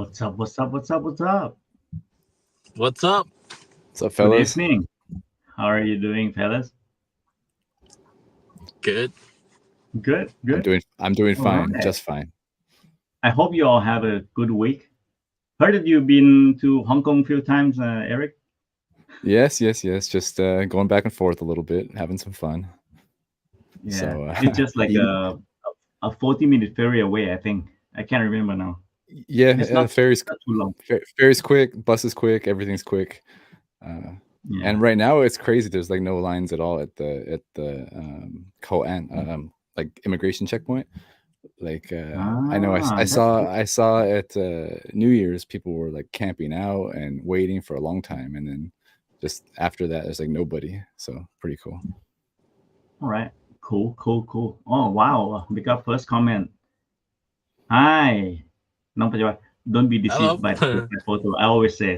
What's up? What's up? What's up? What's up? What's up? What's up, Good fellas? evening. How are you doing, fellas? Good. Good, I'm good. doing All fine, right. just fine. I hope you all have a good week. Heard that you've been to Hong Kong a few times, Eric. Yes. Just going back and forth a little bit, having some fun. Yeah, So, it's just like you- a 40-minute ferry away. I think I can't remember now. yeah, It's not, ferry's not too long. ferry's quick, bus is quick, everything's quick. Uh, Yeah. and right now it's crazy. There's like no lines at all at the Koan like immigration checkpoint. Like I know I That's good. saw at New Year's people were like camping out and waiting for a long time, and then just after that there's like nobody. So pretty cool. All right. Cool, cool, cool. Oh wow, we got first comment. Hi, น้องปัจจุบัน don't be Hello. deceived by the profile photo. I always say.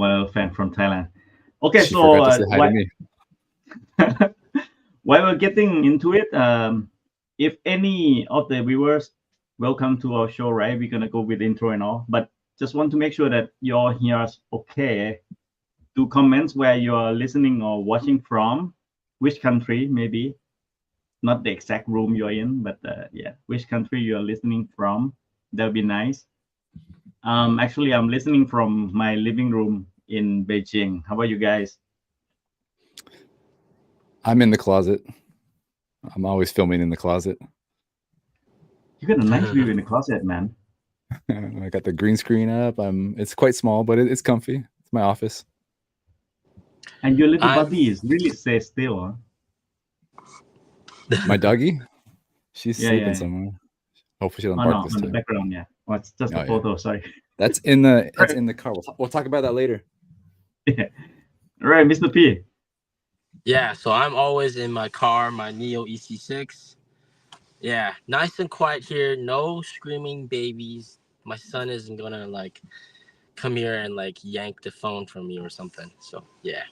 Well, fan from Thailand. Okay, She so forgot to say hi to me. while we're getting into it, if any of the viewers welcome to our show, right? We're gonna go with the intro and all, but just want to make sure that you all hear us okay. Do comments where you're listening or watching from, which country, maybe not the exact room you're in, but yeah, which country you're listening from. That'd be nice. Actually, I'm listening from my living room in Beijing. How about you guys? I'm in the closet. I'm always filming in the closet. You got a nice view in the closet, man. I got the green screen up. It's quite small, but it's comfy. It's my office. And your little I'm- buddy is really stay still, huh? My doggy, she's Yeah, sleeping yeah. somewhere. Hopefully she doesn't Oh bark no, this on the time. background, yeah. Oh, it's just Oh, a yeah. photo. Sorry. That's in the car. We'll talk about that later. All right, Mr. P. Yeah, so I'm always in my car, my NIO EC6. Yeah, nice and quiet here. No screaming babies. My son isn't gonna like come here and like yank the phone from me or something. So yeah.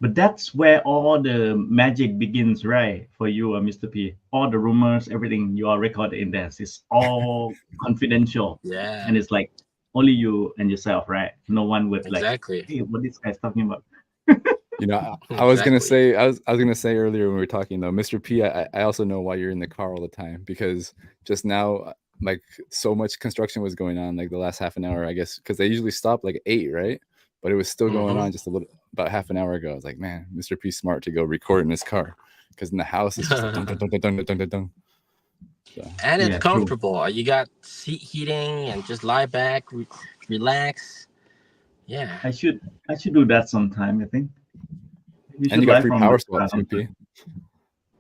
But that's where all the magic begins, right? For you, Mr. P. All the rumors, everything you are recorded in there. It's all confidential. Yeah. And it's like only you and yourself, right? No one would Exactly. like, hey, what this guy's talking about? You know, I was gonna Exactly. say I was gonna say earlier when we were talking though, Mr. P, I also know why you're in the car all the time, because just now like so much construction was going on like the last half an hour, I guess, because they usually stop like 8, right? But it was still going on just a little about half an hour ago. I was like, man, Mr. P's smart to go record in his car, because in the house it's just like dun, dun, dun, dun, dun, dun, dun, dun. So, And it's Yeah, true. comfortable. You got seat heating and just lie back, relax. Yeah. I should do that sometime, I think. You and should you got live free from power the swap too, P. sometime.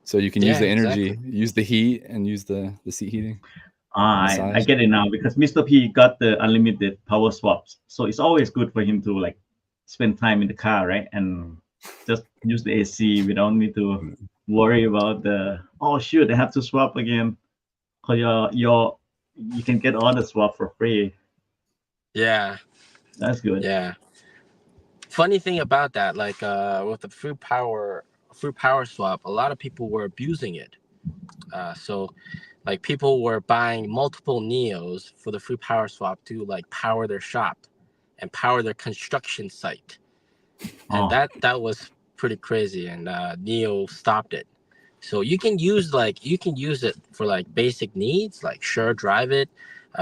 So you can use the Yeah, energy, exactly. use the heat, and use the seat heating. I Massage. get it now because Mr. P got the unlimited power swaps. So it's always good for him to like spend time in the car, right? And just use the AC. We don't need to worry about the oh shoot, I have to swap again. Cause you can get all the swap for free. Yeah. That's good. Yeah. Funny thing about that, like with the free power swap, a lot of people were abusing it. So like people were buying multiple Neos for the free power swap to like power their shop and power their construction site. And Oh, that was pretty crazy, and Neo stopped it. So you can use it for like basic needs, like sure, drive it,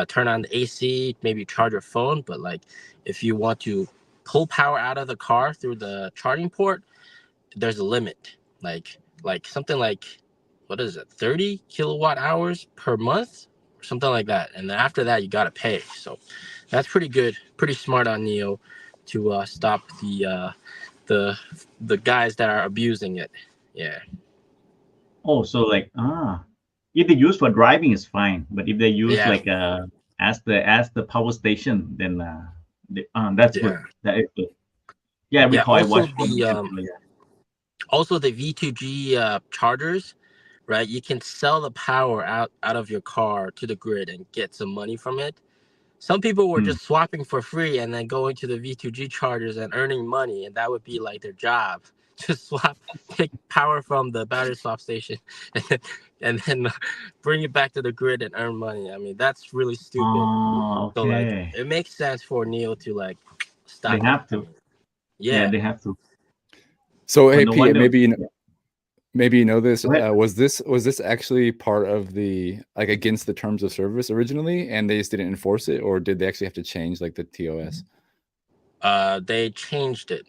turn on the AC, maybe charge your phone. But like if you want to pull power out of the car through the charging port, there's a limit. Like something like, what is it, 30 kilowatt hours per month or something like that. And then after that you gotta pay. So that's pretty good, pretty smart on Neo to stop the guys that are abusing it. Yeah. oh, so like if they use for driving is fine, but if they use Yeah. like as the power station, then that's good. Yeah. That is good. Yeah, I Yeah. recall I Also watched one. the V2G chargers, right? You can sell the power out of your car to the grid and get some money from it. Some people were just swapping for free and then going to the V2G chargers and earning money, and that would be like their job, Just take power from the battery swap station, and then bring it back to the grid and earn money. I mean, that's really stupid. Oh, So like, okay. it makes sense for NIO to like stop. They have to. Yeah. They have to. So hey, no P, wonder. maybe you know this. Go ahead. Was this actually part of the like against the terms of service originally, and they just didn't enforce it, or did they actually have to change like the TOS? They changed it.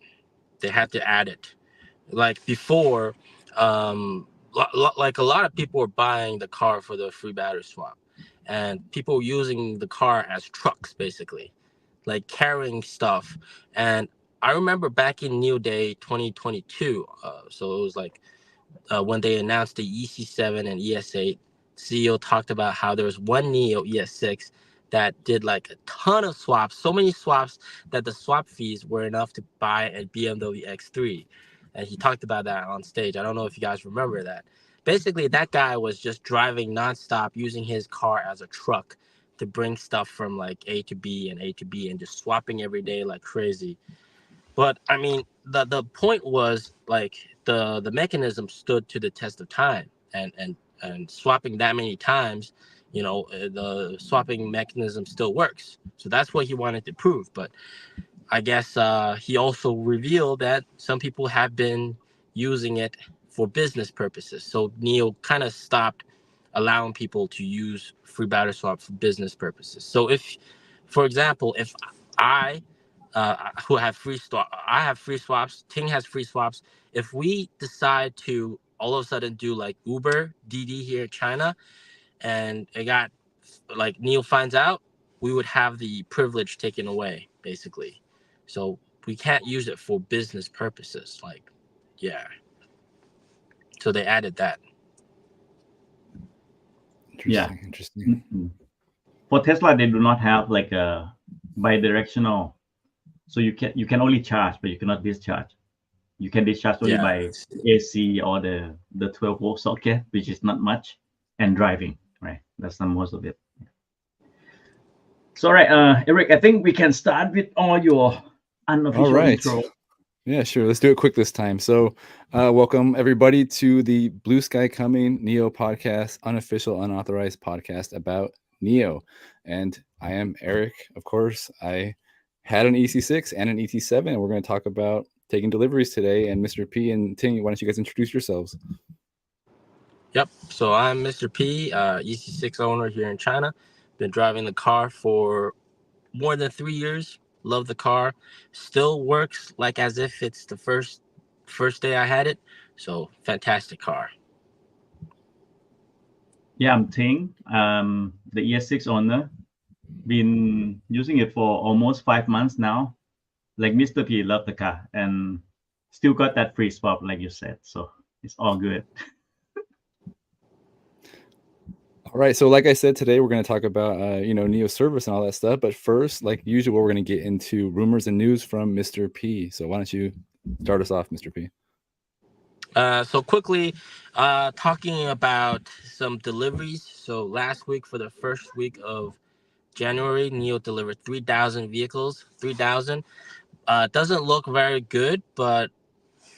They had to add it. Like before, like a lot of people were buying the car for the free battery swap, and people were using the car as trucks, basically, like carrying stuff. And I remember back in New Day 2022, so it was like when they announced the EC7 and ES8, CEO talked about how there was one NIO ES6 that did like a ton of swaps, so many swaps that the swap fees were enough to buy a BMW X3. And he talked about that on stage. I don't know if you guys remember that. Basically, that guy was just driving nonstop, using his car as a truck to bring stuff from like A to B and A to B and just swapping every day like crazy. But I mean, the point was like the mechanism stood to the test of time, and swapping that many times, the swapping mechanism still works. So that's what he wanted to prove. But I guess he also revealed that some people have been using it for business purposes. So NIO kind of stopped allowing people to use free battery swap for business purposes. So if, for example, if I who have free swap, I have free swaps, Ting has free swaps. If we decide to all of a sudden do like Uber, Didi here in China, and it got like NIO finds out, we would have the privilege taken away, basically. So we can't use it for business purposes. Like, yeah. So they added that. Interesting. Mm-hmm. For Tesla, they do not have like a bi-directional, so you can only charge, but you cannot discharge. You can discharge only by AC or the 12-volt socket, which is not much, and driving. Right, that's the most of it. So, all right, Eric, I think we can start with all your unofficial intro. Yeah, sure. Let's do it quick this time. So, welcome everybody to the Blue Sky Coming NIO podcast, unofficial, unauthorized podcast about NIO. And I am Eric. Of course, I had an EC6 and an ET7, and we're going to talk about taking deliveries today. And Mr. P and Ting, why don't you guys introduce yourselves? Yep. So I'm Mr. P, EC6 owner here in China. Been driving the car for more than 3 years. Love the car. Still works like as if it's the first day I had it. So fantastic car. Yeah, I'm Ting. The ES6 owner. Been using it for almost 5 months now. Like Mr. P, love the car and still got that free swap, like you said. So it's all good. All right, so like I said, today we're going to talk about NIO service and all that stuff. But first, like usual, we're going to get into rumors and news from Mr. P. So why don't you start us off, Mr. P? So quickly, talking about some deliveries. So last week, for the first week of January, NIO delivered 3,000 vehicles. 3,000 doesn't look very good, but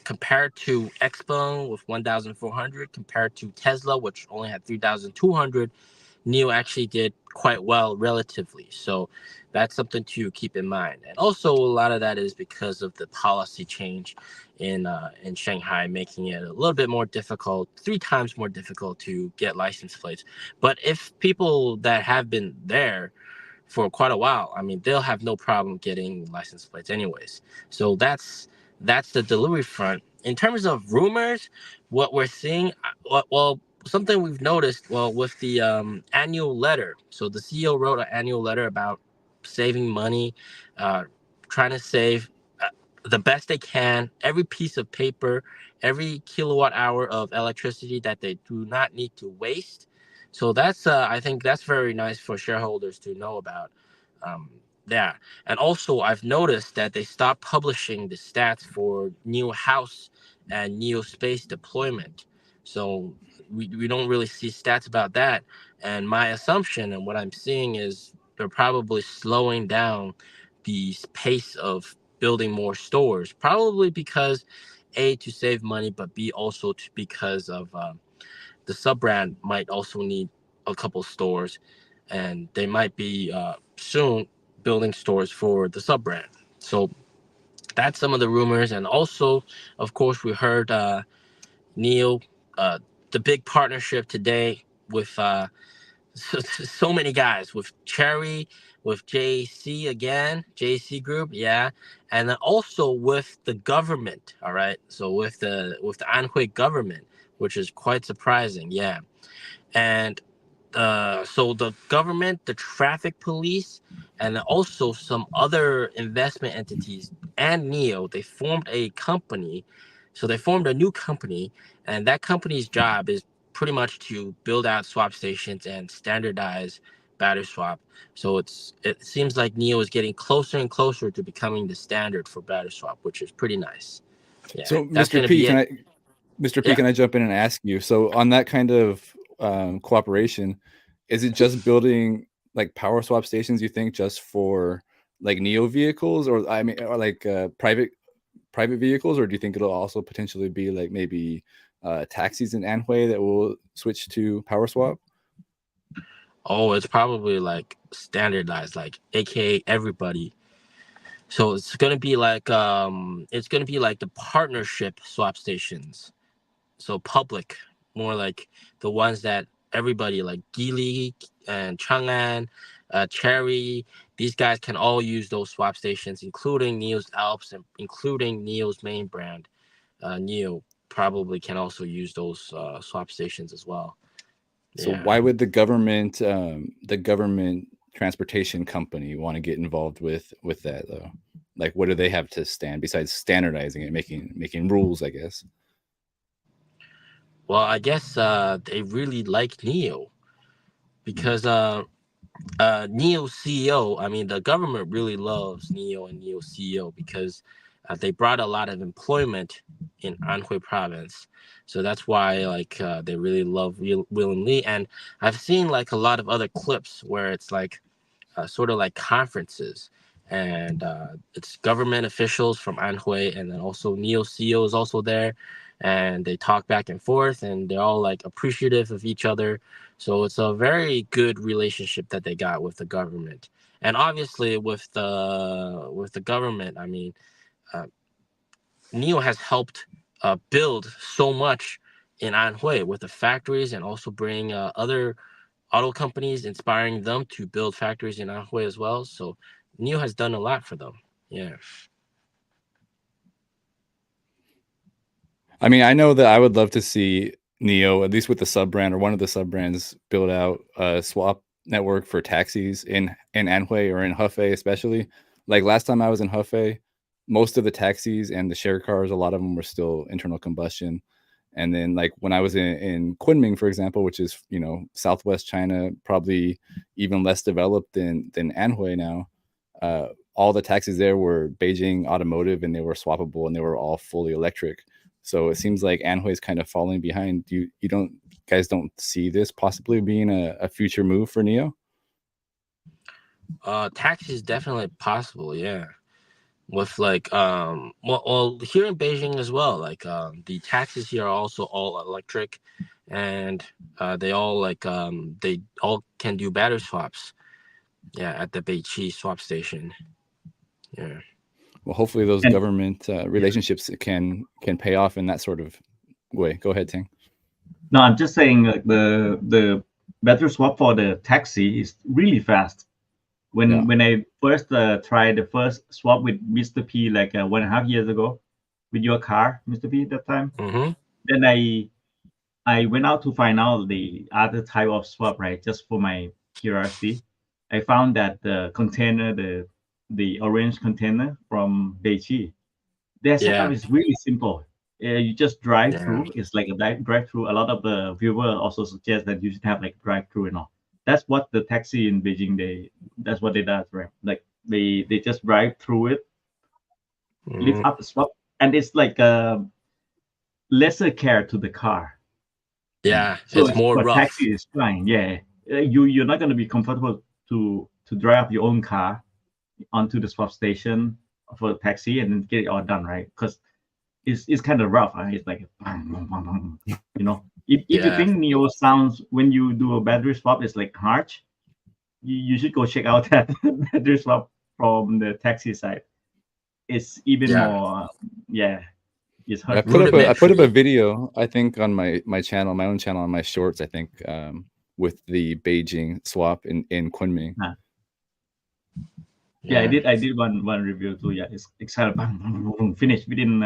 compared to Xpeng with 1,400, compared to Tesla, which only had 3,200, NIO actually did quite well relatively. So that's something to keep in mind. And also a lot of that is because of the policy change in Shanghai, making it a little bit more difficult, 3 times more difficult to get license plates. But if people that have been there for quite a while, I mean, they'll have no problem getting license plates anyways. So that's the delivery front. In terms of rumors, what we're seeing, well, something we've noticed, with the annual letter. So the CEO wrote an annual letter about saving money, trying to save the best they can, every piece of paper, every kilowatt hour of electricity that they do not need to waste. So that's I think that's very nice for shareholders to know about. Yeah, and also I've noticed that they stopped publishing the stats for NIO House and NIO Space deployment. So we don't really see stats about that. And my assumption and what I'm seeing is they're probably slowing down the pace of building more stores, probably because A, to save money, but B, also because of the sub brand might also need a couple stores, and they might be soon building stores for the sub brand. So that's some of the rumors. And also, of course, we heard NIO, the big partnership today with so many guys, with Cherry, with JC again, JC Group, yeah, and then also with the government. All right, so with the Anhui government, which is quite surprising, yeah. And so the government, the traffic police, and also some other investment entities and NIO, they formed a company. So they formed a new company, and that company's job is pretty much to build out swap stations and standardize battery swap. So it seems like NIO is getting closer and closer to becoming the standard for battery swap, which is pretty nice. Yeah, So, that's Mr. gonna P, be it. Mr. P, Yeah. can I jump in and ask you? So, on that kind of cooperation, is it just building like power swap stations? You think just for like NIO vehicles, or I mean, or like private vehicles, or do you think it'll also potentially be like maybe taxis in Anhui that will switch to power swap? Oh, it's probably like standardized, like AKA everybody. So it's gonna be like the partnership swap stations. So public, more like the ones that everybody like Geely and Chang'an, Cherry, these guys can all use those swap stations, including NIO's Alps and including NIO's main brand. NIO probably can also use those swap stations as well. So Yeah. why would the government transportation company want to get involved with that though? Like, what do they have to stand besides standardizing it, making rules, I guess? Well, I guess they really like NIO because NIO CEO, I mean, the government really loves NIO and NIO CEO because they brought a lot of employment in Anhui province. So that's why like they really love Will and Lee. And I've seen like a lot of other clips where it's like sort of like conferences, and it's government officials from Anhui, and then also NIO CEO is also there, and they talk back and forth, and they're all like appreciative of each other. So it's a very good relationship that they got with the government, and obviously with the government. I mean, NIO has helped build so much in Anhui with the factories, and also bring other auto companies, inspiring them to build factories in Anhui as well. So NIO has done a lot for them. Yeah. I mean, I know that I would love to see NIO, at least with the sub brand or one of the sub brands, build out a swap network for taxis in Anhui or in Hefei, especially. Like last time I was in Hefei, most of the taxis and the share cars, a lot of them were still internal combustion. And then like when I was in Kunming, for example, which is, Southwest China, probably even less developed than Anhui now, all the taxis there were Beijing automotive, and they were swappable, and they were all fully electric. So it seems like Anhui is kind of falling behind. You guys don't see this possibly being a future move for NIO? Taxi is definitely possible. Yeah. With like well here in Beijing as well, like the taxis here are also all electric, and they all can do battery swaps, yeah, at the Beiqi swap station. Yeah. Well, hopefully those And- government relationships can pay off in that sort of way. Go ahead, Ting. No, I'm just saying the battery swap for the taxi is really fast. When I first tried the first swap with Mr. P like 1.5 years ago with your car, Mr. P, that time, then I went out to find out the other type of swap, right? Just for my curiosity, I found that the container, the orange container from Beijing, their setup is really simple. You just drive through. It's like a drive through. A lot of the viewers also suggest that you should have like drive through and all. That's what the taxi in Beijing that's what they do, right? Like they just drive through it, lift up the swap, and it's like lesser care to the car. Yeah, So it's more for rough. taxi is fine. Yeah, you're not going to be comfortable to drive your own car onto the swap station for a taxi and then get it all done, right? Because it's kind of rough. It's like, you know, if you Yeah. think NIO sounds when you do a battery swap, it's like harsh. You should go check out that battery swap from the taxi side. It's even Yeah. more, it's I hurtful. put up a Rudimentary. video, I think, on my channel, my own channel, on my shorts, I think, with the Beijing swap in Kunming. Yeah, I did one review too. Yeah, it's kind of finished within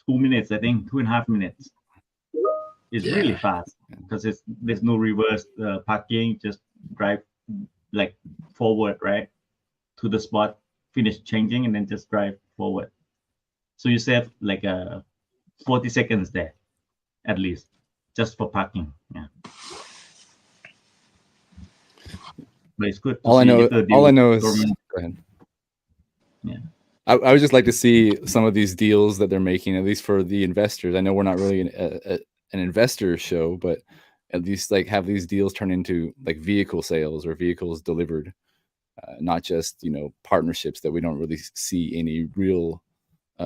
2 minutes, I think, 2.5 minutes. It's really Yeah. fast because there's no reverse parking. Just drive like forward, right, to the spot, finish changing, and then just drive forward. So you save like 40 seconds there, at least, just for parking. Yeah, but it's good to All I see know, if the deal all I with know is, government. go ahead. Yeah. I would just like to see some of these deals that they're making, at least for the investors. I know we're not really an investor show, but at least like have these deals turn into like vehicle sales or vehicles delivered, not just, you know, partnerships that we don't really see any real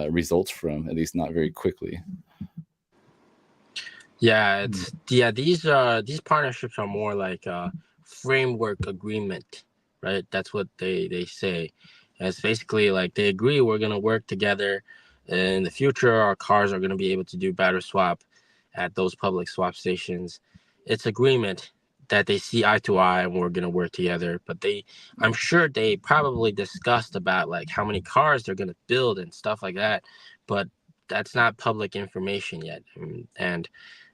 results from, at least not very quickly. Yeah, these partnerships are more like a framework agreement, right? That's what they say. It's basically like they agree we're gonna work together in the future. Our cars are gonna be able to do battery swap at those public swap stations. It's agreement that they see eye to eye and we're gonna work together. But I'm sure they probably discussed about like how many cars they're gonna build and stuff like that. But that's not public information yet, and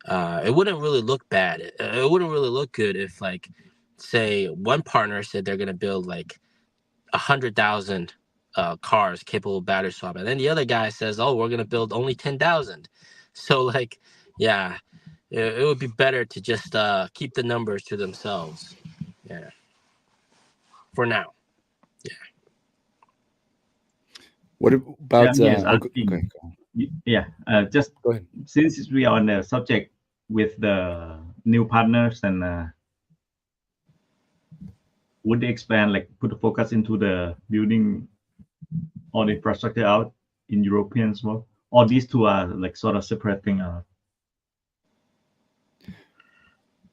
it wouldn't really look bad. It wouldn't really look good if, like, say, one partner said they're gonna build like 100,000 cars capable of battery swap, and then the other guy says, "Oh, we're gonna build only 10,000." So, like, yeah, it would be better to just keep the numbers to themselves. Yeah, for now. Yeah. What about? Yes, Okay, just go ahead. since we are on the subject with the new partners, and would they expand, like put the focus into the building all the infrastructure out in European as well? Or these two are like sort of separate thing?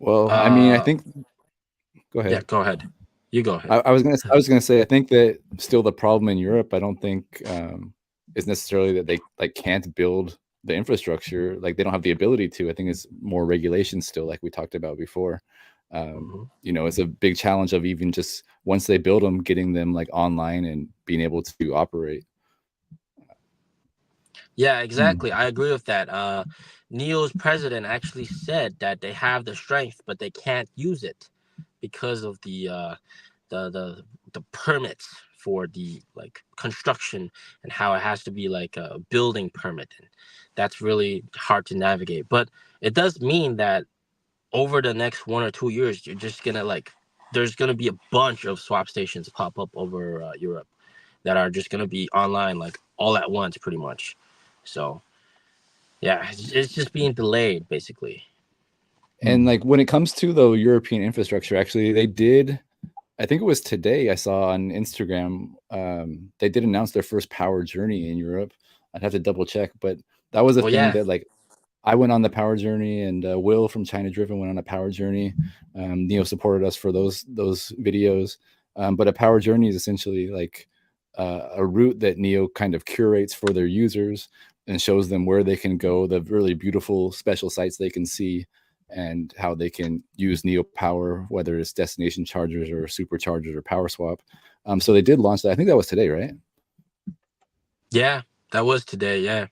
Well, I mean, I Uh, think. Go ahead. yeah, go ahead. You go ahead. I was gonna say, I think that still the problem in Europe, I don't think is necessarily that they like can't build the infrastructure, like they don't have the ability to. I think it's more regulations still, like we talked about before. You know, it's a big challenge of even just once they build them, getting them like online and being able to operate. Yeah, exactly. I agree with that. NIO's president actually said that they have the strength, but they can't use it because of the permits for the like construction and how it has to be like a building permit, and that's really hard to navigate. But it does mean that over the next 1 or 2 years, you're just gonna like there's gonna be a bunch of swap stations pop up over Europe that are just gonna be online like all at once, pretty much. So yeah, it's just being delayed, basically. And like when it comes to the European infrastructure, actually, they did. I think it was today I saw on Instagram, they did announce their first power journey in Europe. I'd have to double check, but that was a thing that like I went on the power journey, and Will from China Driven went on a power journey. NIO supported us for those videos. But a power journey is essentially like a route that NIO kind of curates for their users and shows them where they can go, the really beautiful special sites they can see, and how they can use NIO Power, whether it's destination chargers or superchargers or power swap. So they did launch that. I think that was today, right? Yeah, that was today. Yeah.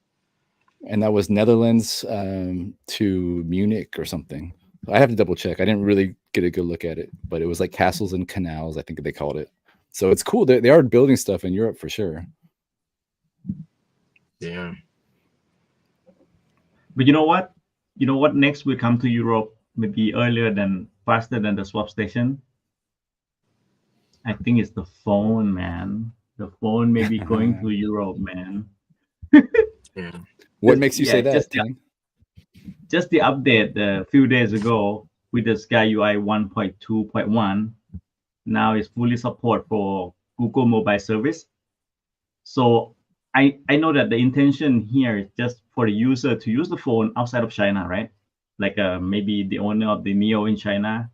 And that was Netherlands to Munich or something. I have to double check. I didn't really get a good look at it, but it was like castles and canals, I think they called it. So it's cool. They are building stuff in Europe for sure. Yeah. But you know what? You know what next will come to Europe maybe faster than the swap station? I think it's the phone, man. The phone may be going to Europe, man. Yeah. What makes you say that, Ting? Just the update a few days ago with the Sky UI 1.2.1. Now it's fully support for Google Mobile Service. So I know that the intention here is just for the user to use the phone outside of China, right? Like maybe the owner of the NIO in China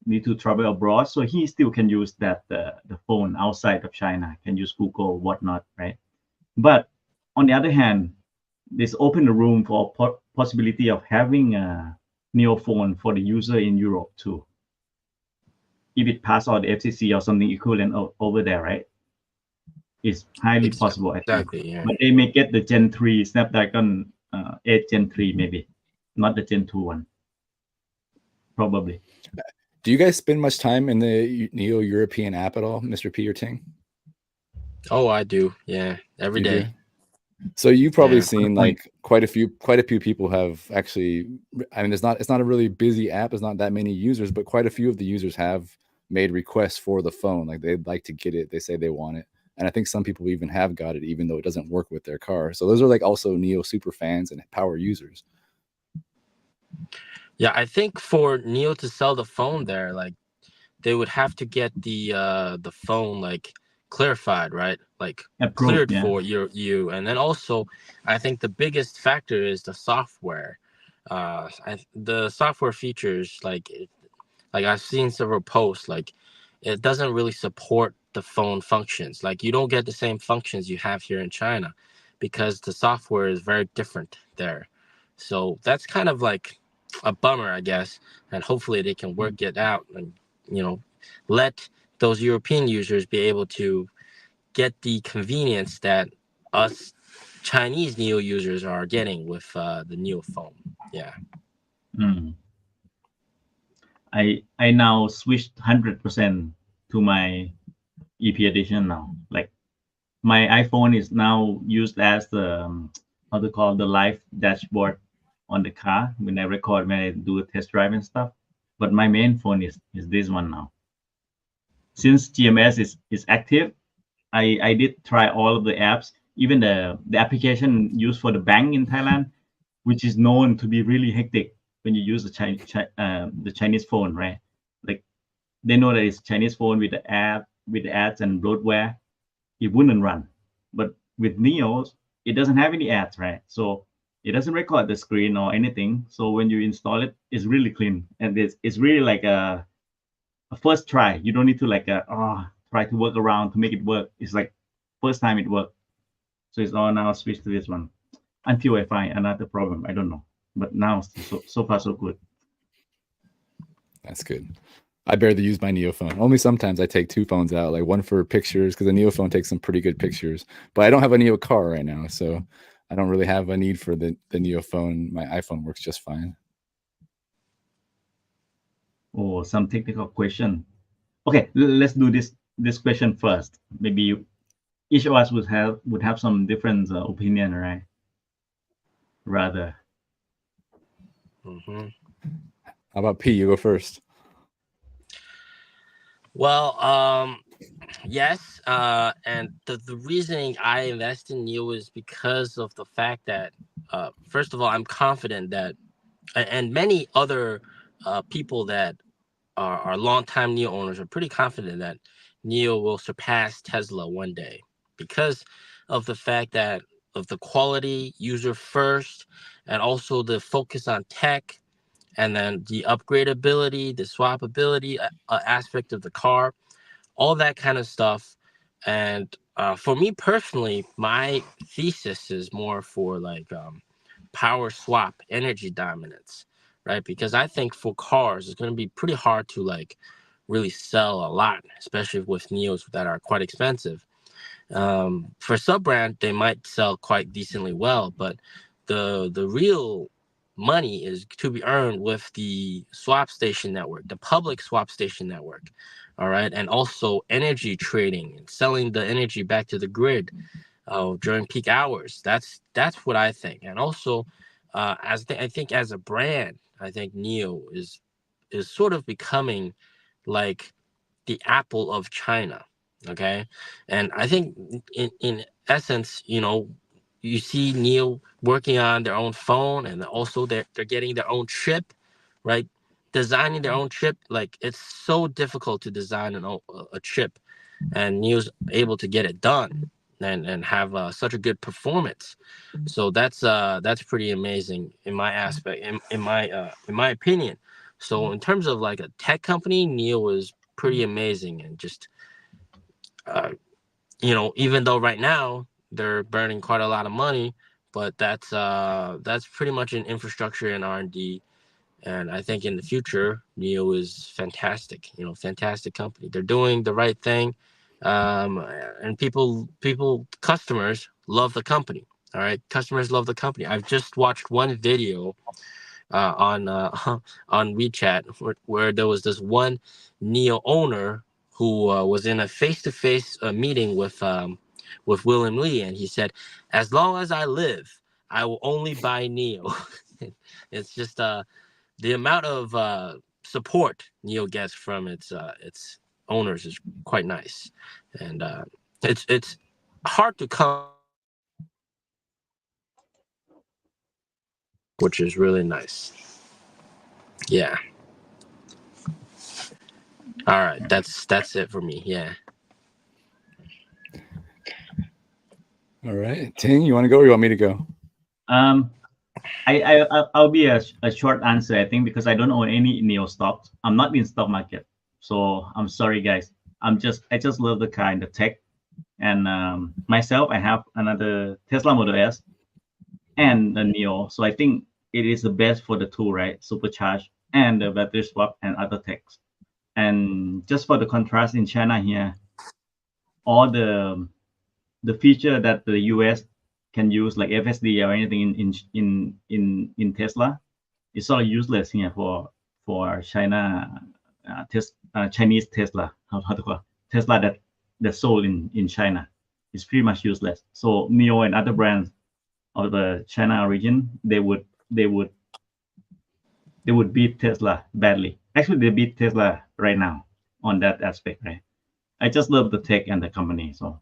need to travel abroad, so he still can use that the phone outside of China, can use Google, whatnot, right? But on the other hand, this open the room for possibility of having a NIO phone for the user in Europe too, if it pass all the FCC or something equivalent over there, right? It's highly possible, I think. Exactly, yeah. But they may get the Gen 3 Snapdragon 8 Gen 3 maybe, not the Gen 2 one, probably. Do you guys spend much time in the NIO European app at all, Mr. P or Ting? Oh, I do. Yeah, every You day. do? So you've probably Yeah. seen like quite a few people have actually, I mean, it's not a really busy app. There's not that many users, but quite a few of the users have made requests for the phone. Like they'd like to get it. They say they want it. And I think some people even have got it, even though it doesn't work with their car. So those are like also NIO super fans and power users. Yeah, I think for NIO to sell the phone there, like they would have to get the phone like clarified, right? Like Approved, cleared yeah. for you. And then also, I think the biggest factor is the software. The software features, like I've seen several posts, like it doesn't really support the phone functions. Like you don't get the same functions you have here in China because the software is very different there. So that's kind of like a bummer, I guess. And hopefully they can work it out and, you know, let those European users be able to get the convenience that us Chinese NIO users are getting with the NIO phone. Yeah. Mm. I now switched 100% to my EP edition now. Like my iPhone is now used as the how to call the live dashboard on the car when I record, when I do a test drive and stuff. But my main phone is this one now. Since GMS is active, I did try all of the apps, even the application used for the bank in Thailand, which is known to be really hectic when you use the Chinese phone, right? Like they know that it's Chinese phone with the app, with the ads and bloatware, it wouldn't run. But with NIOs, it doesn't have any ads, right? So it doesn't record the screen or anything. So when you install it, it's really clean, and it's really like a first try. You don't need to like try to work around to make it work. It's like first time it worked. So it's all now switch to this one until I find another problem. I don't know, but now so far so good. That's good. I barely use my NIO phone. Only sometimes I take two phones out, like one for pictures, because the NIO phone takes some pretty good pictures. But I don't have a NIO car right now, so I don't really have a need for the NIO phone. My iPhone works just fine. Oh, some technical question. Okay, let's do this question first. Maybe each of us would have some different opinion, right? Rather. Mm-hmm. How about P? You go first. Well, yes, and the reasoning I invest in NIO is because of the fact that, first of all, I'm confident that, and many other people that are longtime NIO owners are pretty confident that NIO will surpass Tesla one day because of the fact that of the quality, user first, and also the focus on tech, and then the upgradability, the swappability aspect of the car, all that kind of stuff. And for me personally, my thesis is more for like power swap, energy dominance, right? Because I think for cars, it's going to be pretty hard to like really sell a lot, especially with NIOs that are quite expensive. For sub brand, they might sell quite decently well, but the real money is to be earned with the swap station network, the public swap station network. All right. And also energy trading and selling the energy back to the grid during peak hours. That's what I think. And also, I think as a brand, I think NIO is sort of becoming like the Apple of China. Okay. And I think in essence, you know, you see NIO working on their own phone, and also they're getting their own chip, right? Designing their own chip. Like it's so difficult to design a chip, and NIO's able to get it done. and have such a good performance. So that's pretty amazing in my aspect, in my opinion. So in terms of like a tech company, NIO is pretty amazing, and just even though right now they're burning quite a lot of money, but that's pretty much in infrastructure and R&D. And I think in the future, NIO is fantastic. Fantastic company. They're doing the right thing, and customers love the company. All right, customers love the company. I've just watched one video on on WeChat where there was this one NIO owner who was in a face-to-face meeting with William Lee, and he said, "As long as I live, I will only buy NIO." It's just the amount of support NIO gets from its owners is quite nice, and it's hard to come, which is really nice. Yeah. All right, that's it for me. Yeah. All right, Ting, you want to go or you want me to go? I'll be a short answer, I think, because I don't own any NIO stocks. I'm not in stock market, so I'm sorry, guys. I just love the car and the tech, and myself, I have another Tesla Model S and a NIO, so I think it is the best for the two, right? Supercharge and the battery swap and other techs. And just for the contrast in China here, all the feature that the US can use, like FSD or anything in Tesla, is sort of useless here for China Chinese Tesla. How to call it? Tesla that's sold in China is pretty much useless. So NIO and other brands of the China region, they would beat Tesla badly. Actually, they beat Tesla right now on that aspect, right? I just love the tech and the company, so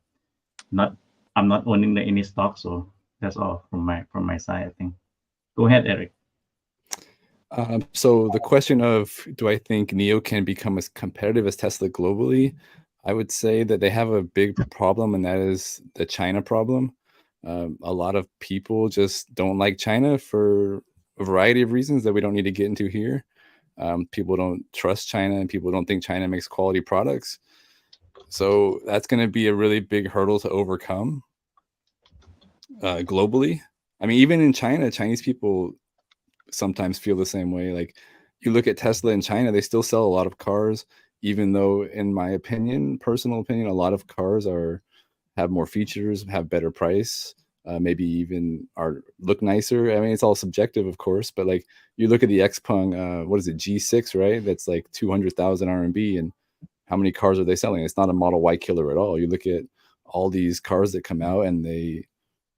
I'm not owning any stock, so that's all from my side, I think. Go ahead, Eric. So the question of, do I think NIO can become as competitive as Tesla globally? I would say that they have a big problem, and that is the China problem. A lot of people just don't like China for a variety of reasons that we don't need to get into here. People don't trust China, and people don't think China makes quality products. So that's going to be a really big hurdle to overcome globally. I mean, even in China, Chinese people sometimes feel the same way. Like, you look at Tesla in China, they still sell a lot of cars, even though, in my opinion, personal opinion, a lot of cars have more features, have better price, maybe even look nicer. I mean, it's all subjective, of course, but like, you look at the Xpeng, what is it, G6, right? That's like 200,000 RMB, and how many cars are they selling? It's not a Model Y killer at all. You look at all these cars that come out, and they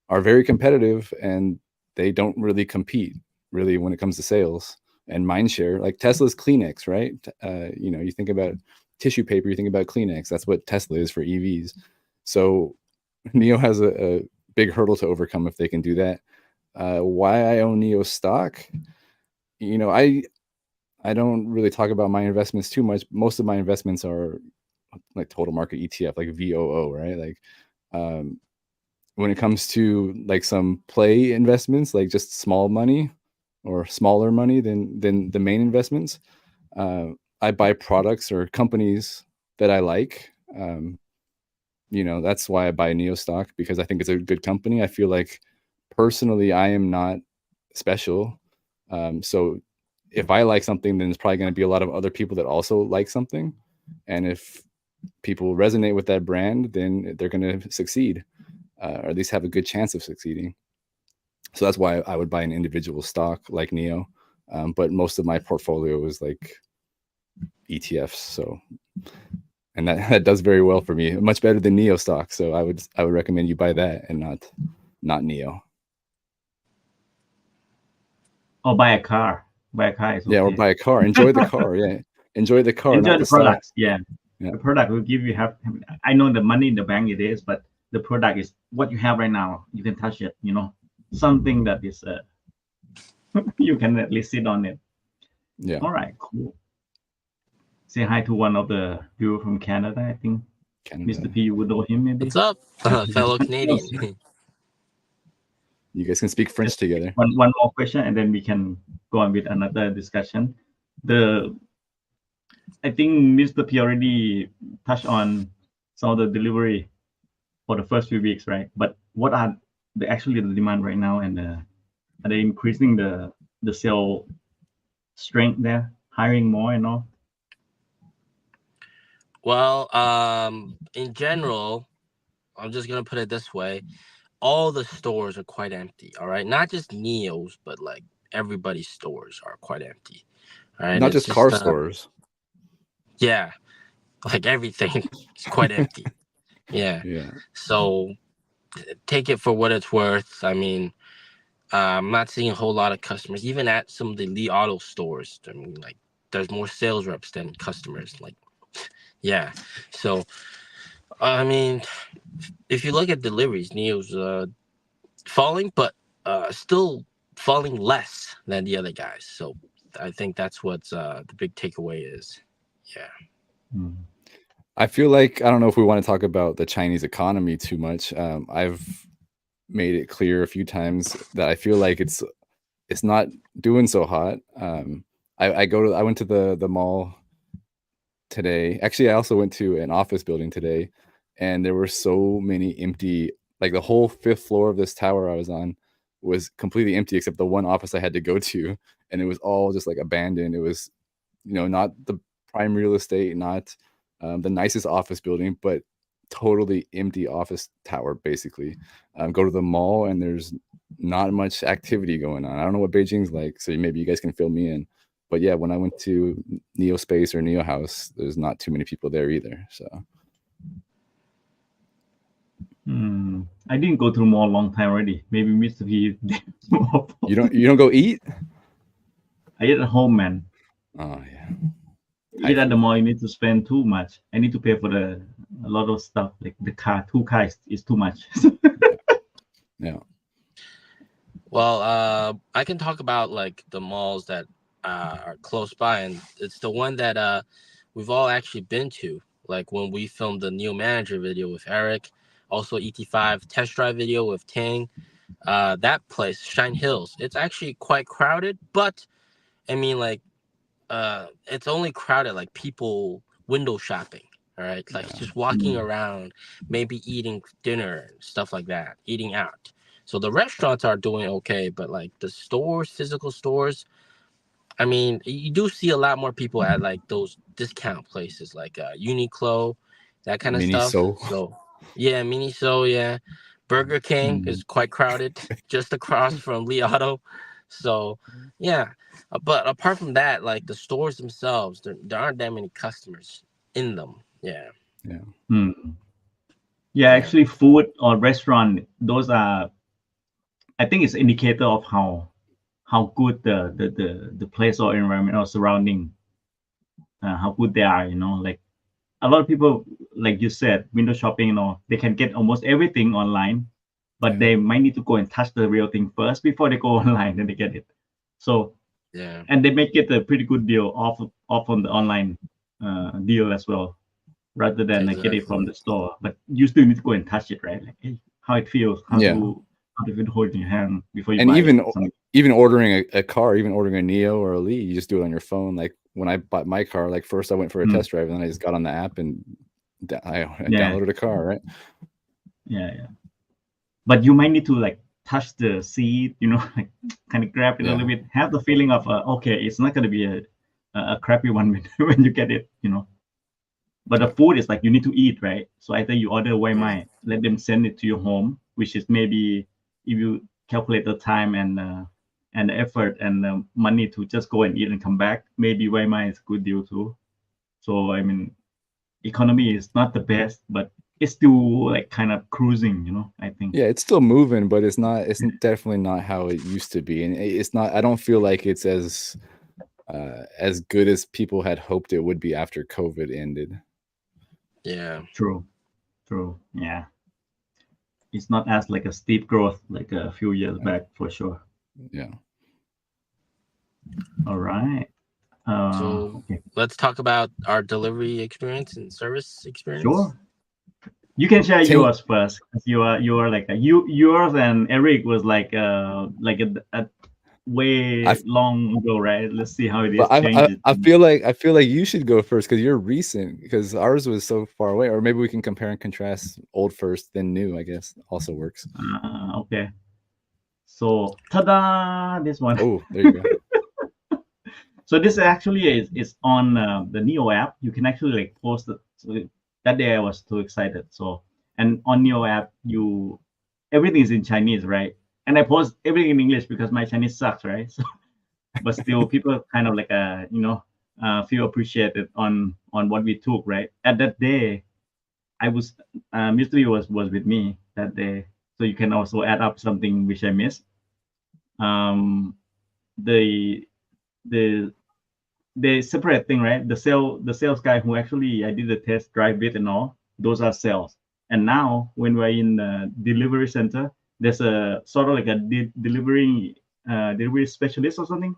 are very competitive, and they don't really compete really when it comes to sales and mind share. Like Tesla's Kleenex, right? You think about tissue paper, you think about Kleenex. That's what Tesla is for EVs. So NIO has a big hurdle to overcome if they can do that. Why I own NIO stock? I don't really talk about my investments too much. Most of my investments are like total market ETF, like VOO, right? Like when it comes to like some play investments, like just small money or smaller money than the main investments, I buy products or companies that I like. That's why I buy NIO stock, because I think it's a good company. I feel like personally I am not special. So if I like something, then there's probably going to be a lot of other people that also like something. And if people resonate with that brand, then they're going to succeed, or at least have a good chance of succeeding. So that's why I would buy an individual stock like NIO. But most of my portfolio is like ETFs. So, and that does very well for me, much better than NIO stock. So I would recommend you buy that and not NIO. Or buy a car. Buy a car is okay. Yeah, or buy a car. Enjoy the car. Yeah, enjoy the car. Enjoy not the stock. products. Yeah. The product will give you I know the money in the bank it is, but the product is what you have right now. You can touch it. Something that is you can at least sit on it. Yeah. All right. Cool. Say hi to one of the people from Canada, I think. Canada. Mr. P, you would know him maybe. What's up, fellow Canadian? You guys can speak French together. One more question, and then we can go on with another discussion. I think Mr. P already touched on some of the delivery for the first few weeks, right? But what are the demand right now, and are they increasing the sale strength there, hiring more and all? Well, in general, I'm just gonna put it this way: all the stores are quite empty. All right, not just NIO's, but like everybody's stores are quite empty. All right, Not just car stores. Yeah, like everything is quite empty. Yeah. Yeah. So take it for what it's worth. I mean, I'm not seeing a whole lot of customers, even at some of the Li Auto stores. I mean, like, there's more sales reps than customers. Like, yeah. So, I mean, if you look at deliveries, NIO's falling, but still falling less than the other guys. So, I think that's what's the big takeaway is. Yeah. I feel like, I don't know if we want to talk about the Chinese economy too much. I've made it clear a few times that I feel like it's not doing so hot. I went to the mall today. Actually, I also went to an office building today, and there were so many empty, like the whole 5th floor of this tower I was on was completely empty except the one office I had to go to, and it was all just like abandoned. It was, not the prime real estate, not the nicest office building, but totally empty office tower, basically. Go to the mall and there's not much activity going on. I don't know what Beijing's like, so maybe you guys can fill me in. But yeah, when I went to NIO Space or NIO House, there's not too many people there either. So I didn't go to the mall a long time already. Maybe Mr. P. You don't go eat? I eat at home, man. Oh yeah. Eat at the mall, you need to spend too much. I need to pay for a lot of stuff, like the car. 2 cars is too much. Yeah. Well, I can talk about like the malls that are close by, and it's the one that we've all actually been to. Like when we filmed the NIO Manager video with Eric, also ET5 test drive video with Tang. That place, Shine Hills, it's actually quite crowded, but I mean, like, it's only crowded like people window shopping. All right, like just walking around, maybe eating dinner and stuff like that, eating out. So the restaurants are doing okay, but like the stores, physical stores, I mean, you do see a lot more people at like those discount places like Uniqlo, that kind of stuff. So yeah, Miniso, yeah. Burger King is quite crowded, just across from Li Auto. So yeah, but apart from that, like the stores themselves, there aren't that many customers in them. Yeah. Yeah, actually, food or restaurant, those are, I think, it's indicator of how good the place or environment or surrounding, how good they are. Like a lot of people, like you said, window shopping, they can get almost everything online, but they might need to go and touch the real thing first before they go online, then they get it. So yeah, and they may get a pretty good deal off on the online deal as well, rather than like get it from the store. But you still need to go and touch it, right? Like, hey, how it feels, how to hold in your hand before you buy even ordering a car, even ordering a NIO or a Li, you just do it on your phone. Like when I bought my car, like first I went for a test drive, and then I just got on the app and I downloaded a car, right? Yeah. But you might need to like touch the seat, like kind of grab it a little bit, have the feeling of okay, it's not going to be a crappy one when you get it, But the food is like you need to eat, right? So either you order Waimai, let them send it to your home, which is maybe, if you calculate the time and the effort and the money to just go and eat and come back, maybe Waimai is a good deal too. So I mean, economy is not the best, but it's still like kind of cruising, I think. Yeah, it's still moving, but it's definitely not how it used to be, and it's not. I don't feel like it's as good as people had hoped it would be after COVID ended. Yeah. True. Yeah. It's not as like a steep growth like a few years back, for sure. Yeah. All right. So let's talk about our delivery experience and service experience. Sure. You can share Tank- yours first. You are like yours and Eric was like a way I long ago, right? Let's see how it is but I changes. feel like you should go first because you're recent, because ours was so far away. Or maybe we can compare and contrast old first, then new. I guess also works. Okay. So, ta-da! This one. Oh, there you go. So this actually is on the NIO app. You can actually like post it. So that day I was too excited. So, and on NIO app, everything is in Chinese, right? And I post everything in English because my Chinese sucks, right? So, but still, people kind of like feel appreciated on what we took, right? At that day, I was Mystery was with me that day, so you can also add up something which I missed. Um, the the separate thing, right? The sales guy who actually I did the test drive with and all, those are sales. And now when we're in the delivery center, there's a sort of like a delivery specialist or something.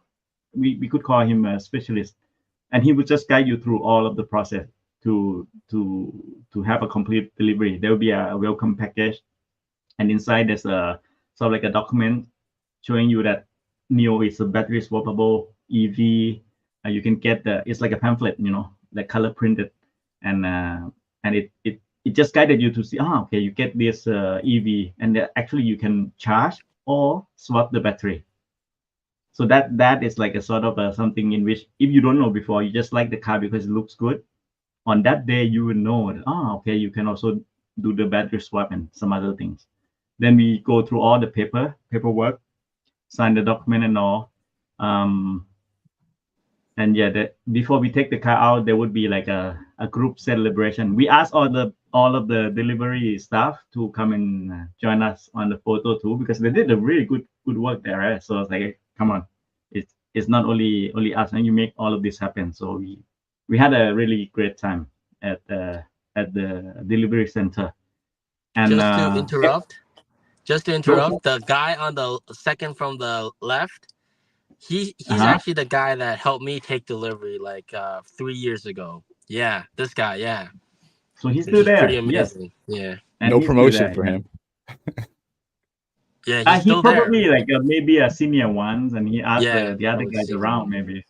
We could call him a specialist, and he would just guide you through all of the process to have a complete delivery. There will be a welcome package, and inside there's a sort of like a document showing you that NIO is a battery swappable EV. You can get it's like a pamphlet, like color printed, and it just guided you to see, okay, you get this EV, and actually you can charge or swap the battery. So that is like a sort of something in which, if you don't know before, you just like the car because it looks good. On that day, you will know that, okay, you can also do the battery swap and some other things. Then we go through all the paperwork, sign the document and all. And yeah, before we take the car out, there would be like a group celebration. We asked all of the delivery staff to come and join us on the photo too, because they did a really good work there, right? So it's like, come on, it's not only us, and you make all of this happen. So we had a really great time at the delivery center. And just to interrupt, the guy on the second from the left, he's actually the guy that helped me take delivery like 3 years ago. Yeah, this guy, yeah. So he's still there. Pretty amazing. Yes. Yeah. And no promotion for him. Yeah, he's still probably there. like maybe a senior ones, and he asked the other guys around maybe,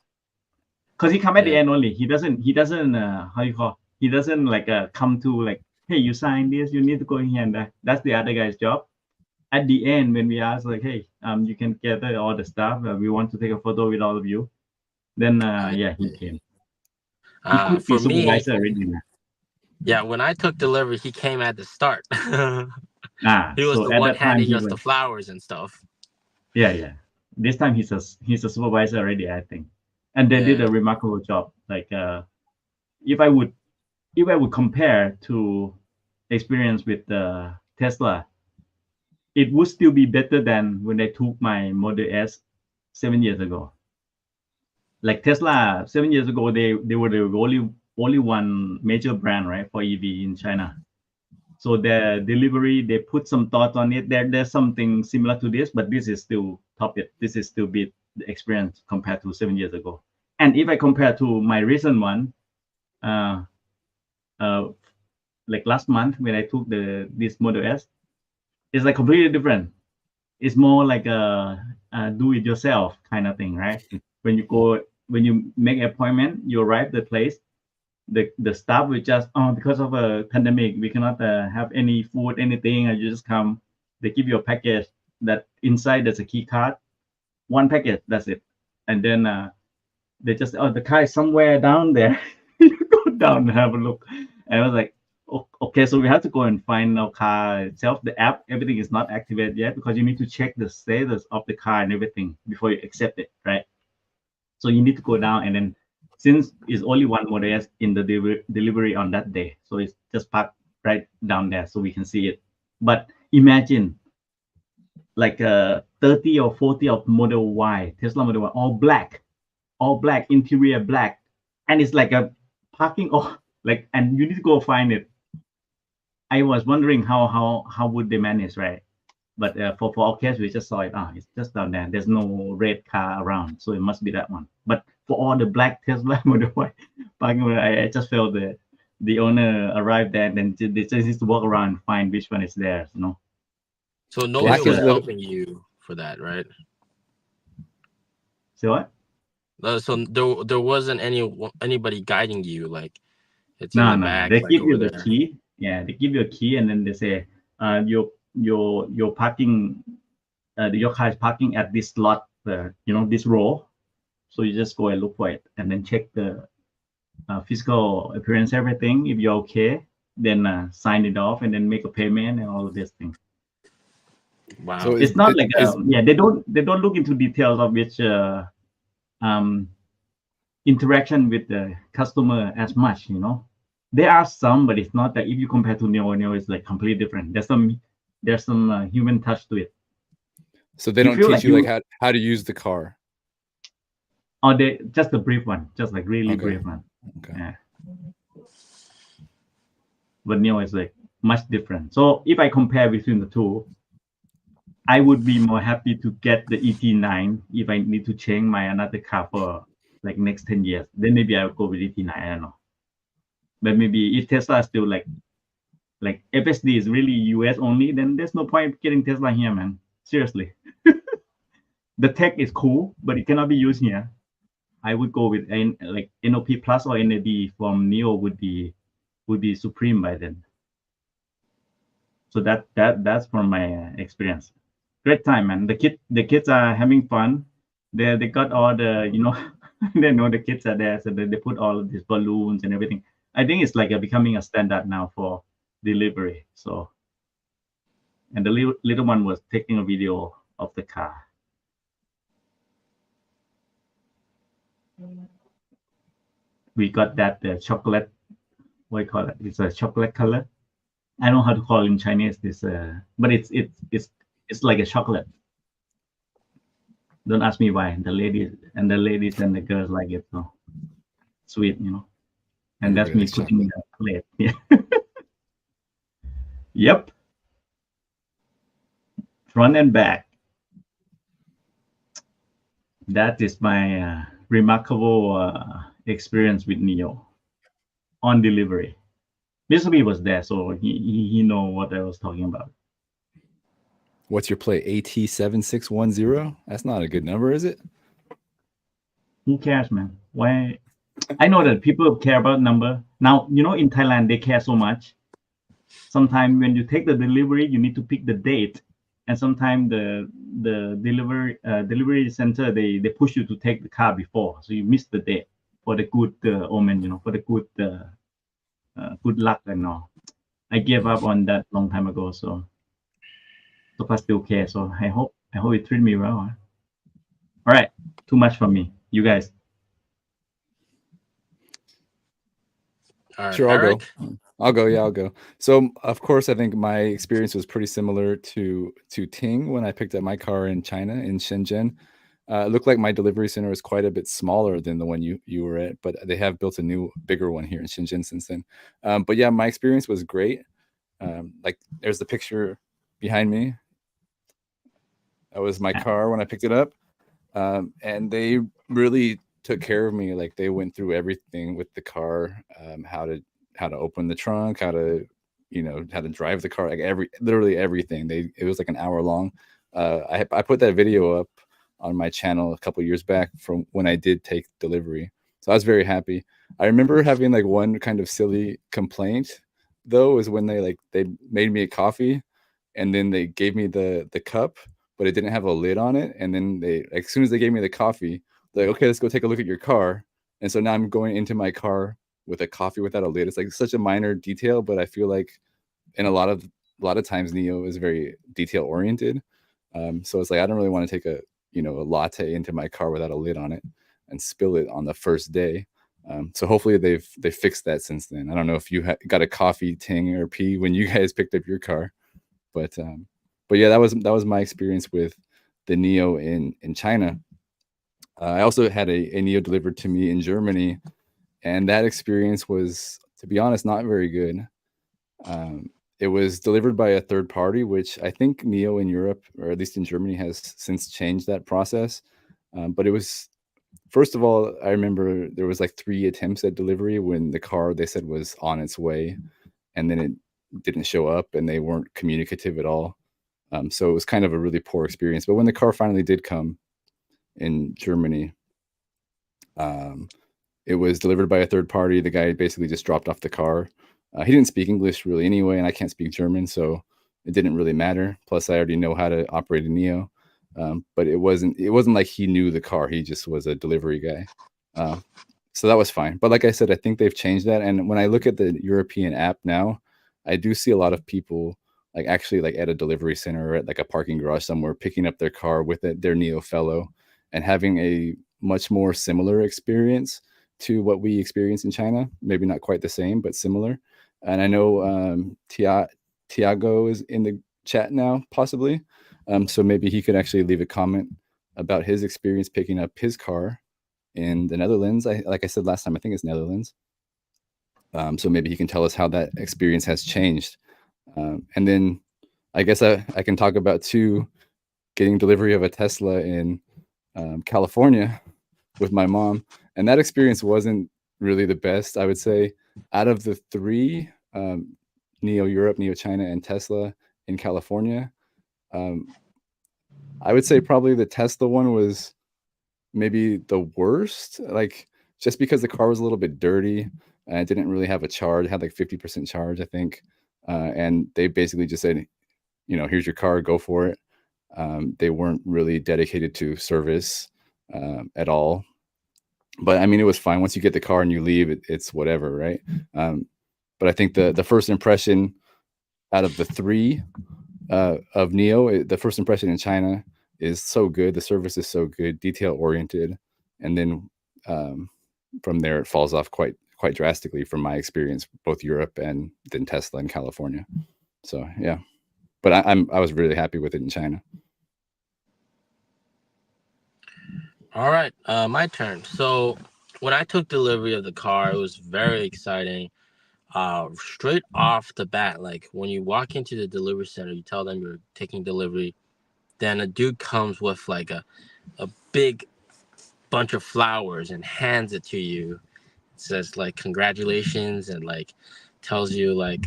because he come at the end only. He doesn't how you call, he doesn't like come to like, hey, you sign this, you need to go here and there. That's the other guy's job. At the end, when we ask like, hey, you can gather all the stuff, we want to take a photo with all of you, then he came. He could be supervisor already now. Yeah, when I took delivery, he came at the start. He was so the one handing us the flowers and stuff. Yeah. This time he's a supervisor already, I think. And they did a remarkable job. Like if I would compare to experience with Tesla, it would still be better than when I took my Model S 7 years ago. Like Tesla 7 years ago, they were the only one major brand, right, for EV in China. So the delivery, they put some thought on it. There's something similar to this, but this is still top it. This is still beat the experience compared to 7 years ago. And if I compare to my recent one, like last month when I took this Model S, it's like completely different. It's more like a do it yourself kind of thing, right? When you make an appointment, you arrive the place, the staff will just, because of a pandemic, we cannot have any food, anything. You just come, they give you a package that inside there's a key card, one package, that's it. And then they just, the car is somewhere down there. You go down and have a look. And I was like, okay, so we have to go and find our car itself. The app, everything is not activated yet because you need to check the status of the car and everything before you accept it, right? So you need to go down, and then since it's only one Model S in the delivery on that day, so it's just parked right down there so we can see it. But imagine like 30 or 40 of Model Y, Tesla Model Y, all black, interior black, and it's like a parking, and you need to go find it. I was wondering how would they manage, right? But for our case, we just saw it. It's just down there. There's no red car around, so it must be that one. But for all the black Tesla Model Y parking, I just felt the the owner arrived there, and then they just need to walk around and find which one is theirs, you know. So Yeah, Noyo 'cause was the- helping you for that, right? So what? So there wasn't anybody guiding you, like it's in No, the no, no. back, They like give you over the there. key. Yeah, they give you a key, and then they say, your parking, your car is parking at this slot, you know, this row. So you just go and look for it, and then check the physical appearance, everything. If you're okay, then sign it off, and then make a payment and all of this thing. Wow. So It's not like yeah, they don't look into details of which um interaction with the customer as much, you know. There are some, but it's not that. If you compare to NIO is like completely different. There's some human touch to it. so they You don't feel teach like you like how to use the car. Oh, they just a brief one, just like really Okay. brief one. Okay. Yeah. But NIO is like much different. So if I compare between the two, I would be more happy to get the ET9 if I need to change my another car for like next 10 years. Then maybe I'll go with ET9. I don't know. But maybe if Tesla is still like FSD is really US only, then there's no point getting Tesla here, man. Seriously. The tech is cool, but it cannot be used here. I would go with like NOP Plus or NAD from NIO would be supreme by then. So that's from my experience. Great time, man. The kids are having fun. They got all the, you know, they know the kids are there, so they put all of these balloons and everything. I think it's like becoming a standard now for delivery. So, and the little one was taking a video of the car. We got that chocolate. What do you call it? It's a chocolate color. I don't know how to call it in Chinese. This, but it's like a chocolate. Don't ask me why. The ladies and the girls like it. So sweet, you know. And that's me Everybody likes putting the plate. Yeah. Yep. Front and back. That is my remarkable experience with NIO on delivery. Mr. B was there, so he know what I was talking about. What's your plate? AT7610? That's not a good number, is it? Who cares, man? Why? I know that people care about number. Now, you know, in Thailand, they care so much. Sometimes when you take the delivery, you need to pick the date. And sometimes the delivery center, they push you to take the car before. So you miss the date for the good omen, you know, for the good luck and all. I gave up on that long time ago. So far still care. So I hope it treat me well. Huh? All right. Too much for me. You guys. All right, Sure, I'll Eric? go. I'll go. Yeah, I'll go. So, of course, I think my experience was pretty similar to Ting when I picked up my car in China in Shenzhen. It looked like my delivery center was quite a bit smaller than the one you were at, but they have built a new, bigger one here in Shenzhen since then. But yeah, my experience was great. Like, there's the picture behind me. That was my car when I picked it up, and they really took care of me. Like, they went through everything with the car, how to open the trunk, how to drive the car, like literally everything. It was like an hour long. I put that video up on my channel a couple years back from when I did take delivery, so I was very happy. I remember having like one kind of silly complaint though, is when they made me a coffee, and then they gave me the cup, but it didn't have a lid on it. And then as soon as they gave me the coffee, they're like, okay, let's go take a look at your car. And so now I'm going into my car with a coffee without a lid. It's like such a minor detail, but I feel like in a lot of times NIO is very detail oriented. So it's like, I don't really want to take a latte into my car without a lid on it and spill it on the first day. So hopefully they've fixed that since then. I don't know if you got a coffee, Ting, or P when you guys picked up your car, but yeah, that was my experience with the NIO in China. I also had a NIO delivered to me in Germany, and that experience was, to be honest, not very good. It was delivered by a third party, which I think NIO in Europe, or at least in Germany, has since changed that process. But it was first of all, I remember there was like 3 attempts at delivery when the car they said was on its way, and then it didn't show up, and they weren't communicative at all. So it was kind of a really poor experience. But when the car finally did come in Germany, it was delivered by a third party. The guy basically just dropped off the car. He didn't speak English really anyway, and I can't speak German, so it didn't really matter. Plus, I already know how to operate a NIO. But it wasn't like he knew the car. He just was a delivery guy. So that was fine. But like I said, I think they've changed that. And when I look at the European app now, I do see a lot of people like actually like at a delivery center or at like a parking garage somewhere picking up their car with their NIO fellow and having a much more similar experience to what we experience in China. Maybe not quite the same, but similar. And I know Tiago is in the chat now, possibly. So maybe he could actually leave a comment about his experience picking up his car in the Netherlands. Like I said last time, I think it's Netherlands. So maybe he can tell us how that experience has changed. And then I guess I can talk about too, getting delivery of a Tesla in California with my mom. And that experience wasn't really the best, I would say. Out of the 3, NIO Europe, NIO China, and Tesla in California, I would say probably the Tesla one was maybe the worst, like just because the car was a little bit dirty and it didn't really have a charge. It had like 50% charge, I think. And they basically just said, here's your car, go for it. They weren't really dedicated to service at all. But I mean, it was fine. Once you get the car and you leave, it's whatever, right? But I think the first impression out of the 3 of NIO, the first impression in China is so good. The service is so good, detail oriented, and then from there it falls off quite drastically from my experience, both Europe and then Tesla in California. So yeah, but I was really happy with it in China. All right, my turn. So when I took delivery of the car, it was very exciting. Straight off the bat, like when you walk into the delivery center, you tell them you're taking delivery, then a dude comes with like a big bunch of flowers and hands it to you. It says like congratulations and like tells you like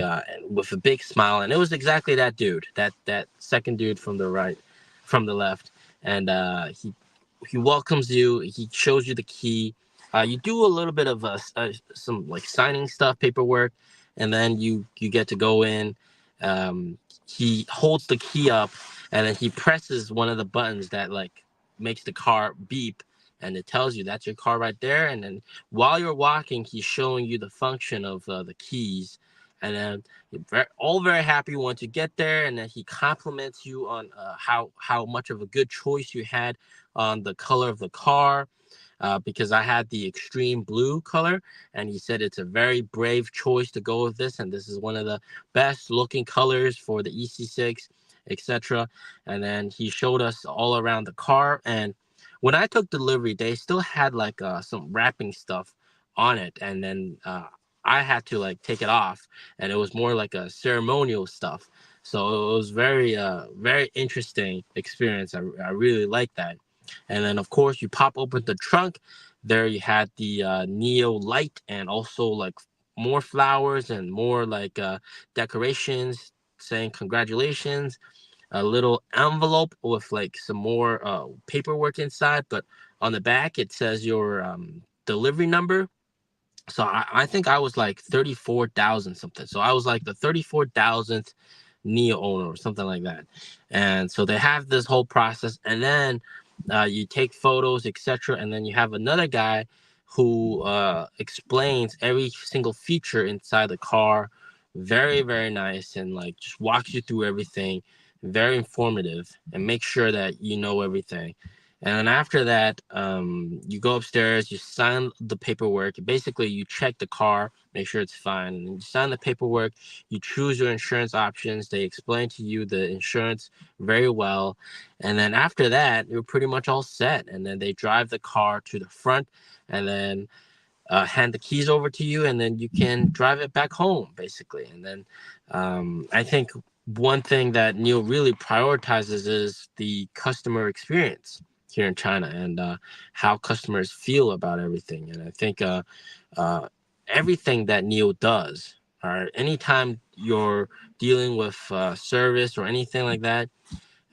with a big smile. And it was exactly that dude, that second dude from the left, and he welcomes you. He shows you the key. You do a little bit of some like signing stuff, paperwork, and then you get to go in. He holds the key up, and then he presses one of the buttons that like makes the car beep, and it tells you that's your car right there. And then while you're walking, he's showing you the function of the keys, and then you're all very happy once you get there. And then he compliments you on how much of a good choice you had on the color of the car, because I had the extreme blue color, and he said it's a very brave choice to go with this, and this is one of the best looking colors for the EC6, etc. And then he showed us all around the car, and when I took delivery, they still had like some wrapping stuff on it, and then I had to like take it off, and it was more like a ceremonial stuff. So it was very interesting experience. I really liked that. And then of course you pop open the trunk. There you had the NIO light, and also like more flowers and more like decorations saying congratulations. A little envelope with like some more paperwork inside, but on the back it says your delivery number. So I think I was like 34,000 something. So I was like the 34,000th NIO owner or something like that. And so they have this whole process, and then you take photos, etc. And then you have another guy who explains every single feature inside the car. Very, very nice, and like just walks you through everything. Very informative, and make sure that you know everything. And then after that, you go upstairs, you sign the paperwork. Basically, you check the car, make sure it's fine. And you sign the paperwork, you choose your insurance options. They explain to you the insurance very well. And then after that, you're pretty much all set. And then they drive the car to the front, and then hand the keys over to you, and then you can drive it back home, basically. And then I think one thing that NIO really prioritizes is the customer experience. here in China, and how customers feel about everything. And I think everything that NIO does, or anytime you're dealing with service or anything like that,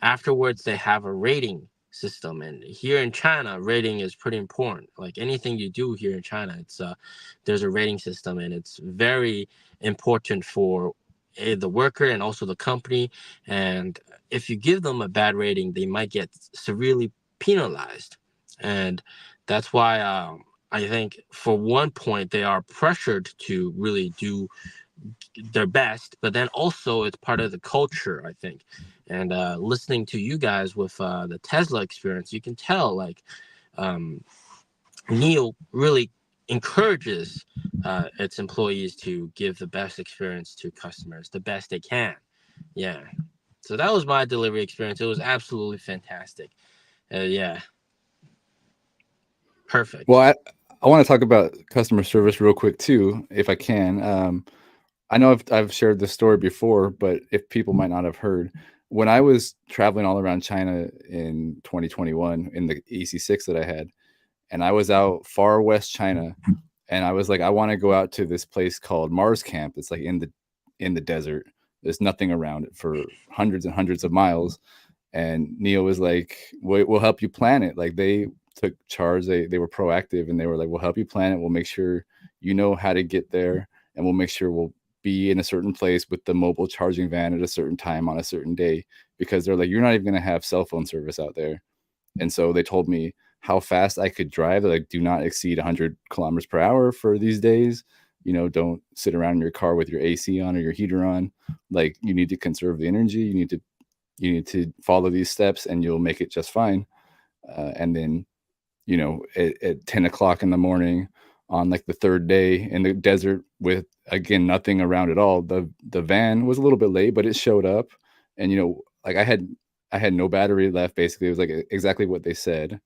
afterwards they have a rating system. And here in China, rating is pretty important. Like anything you do here in China, it's there's a rating system, and it's very important for the worker and also the company. And if you give them a bad rating, they might get severely penalized. And that's why I think for one point they are pressured to really do their best, but then also it's part of the culture, I think. And listening to you guys with the Tesla experience, you can tell like NIO really encourages its employees to give the best experience to customers, the best they can. Yeah. So that was my delivery experience. It was absolutely fantastic. Yeah. Perfect. Well, I want to talk about customer service real quick too, if I can. I know I've shared this story before, but if people might not have heard, when I was traveling all around China in 2021 in the EC6 that I had, and I was out far west China, and I was like, I want to go out to this place called Mars Camp. It's like in the desert. There's nothing around it for hundreds and hundreds of miles. And NIO was like, we'll help you plan it. Like they took charge. They were proactive, and they were like, we'll help you plan it. We'll make sure you know how to get there, and we'll make sure we'll be in a certain place with the mobile charging van at a certain time on a certain day, because they're like, you're not even going to have cell phone service out there. And so they told me how fast I could drive. They're like, do not exceed 100 kilometers per hour for these days. You know, don't sit around in your car with your AC on or your heater on. Like, you need to conserve the energy. You need to follow these steps, and you'll make it just fine. And then, you know, at 10 o'clock in the morning on like the third day in the desert with, again, nothing around at all, the van was a little bit late, but it showed up. And, you know, like I had no battery left. Basically, it was like exactly what they said.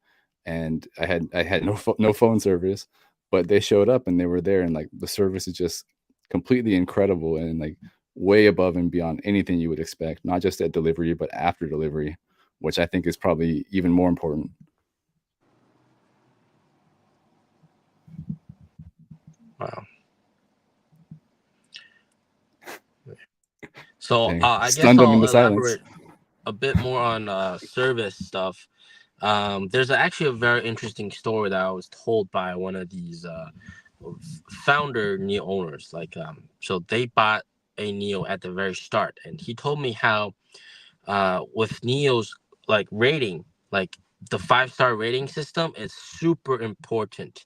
And I had no phone service, but they showed up and they were there. And like the service is just completely incredible, and like way above and beyond anything you would expect, not just at delivery, but after delivery, which I think is probably even more important. Wow. So I guess Stunned them I'll into silence. elaborate a bit more on service stuff. There's actually a very interesting story that I was told by one of these founder NIO owners. Like, so they bought a NIO at the very start, and he told me how with NIO's like rating, like the 5-star rating system is super important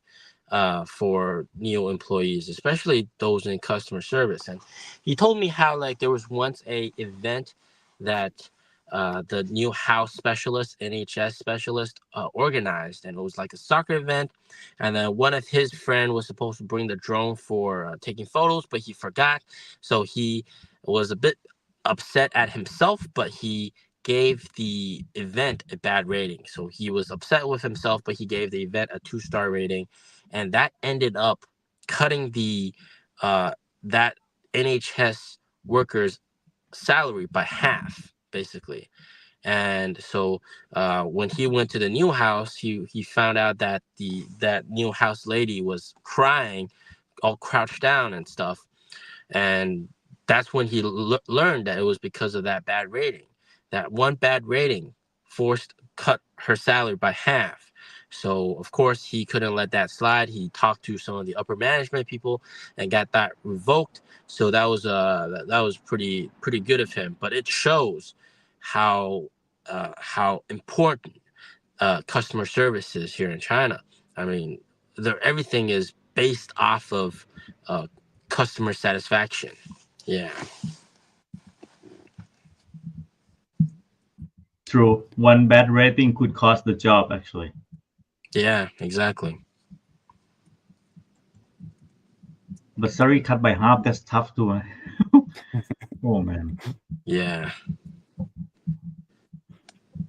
for NIO employees, especially those in customer service. And he told me how like there was once a event that the NIO house specialist, NHS specialist, organized, and it was like a soccer event. And then one of his friend was supposed to bring the drone for taking photos, but he forgot. So he was a bit upset at himself, but he gave the event a bad rating. So he was upset with himself, but he gave the event a 2-star rating, and that ended up cutting the that NHS worker's salary by half, basically. And so when he went to the NIO house, he found out that that NIO house lady was crying, all crouched down and stuff. And that's when he learned that it was because of that bad rating. That one bad rating cut her salary by half. So of course he couldn't let that slide. He talked to some of the upper management people and got that revoked. So that was pretty good of him. But it shows how important customer service is here in China. I mean, everything is based off of customer satisfaction. Yeah. True. One bad rating could cost the job, actually. Yeah, exactly. But salary cut by half, that's tough too. Oh, man. Yeah.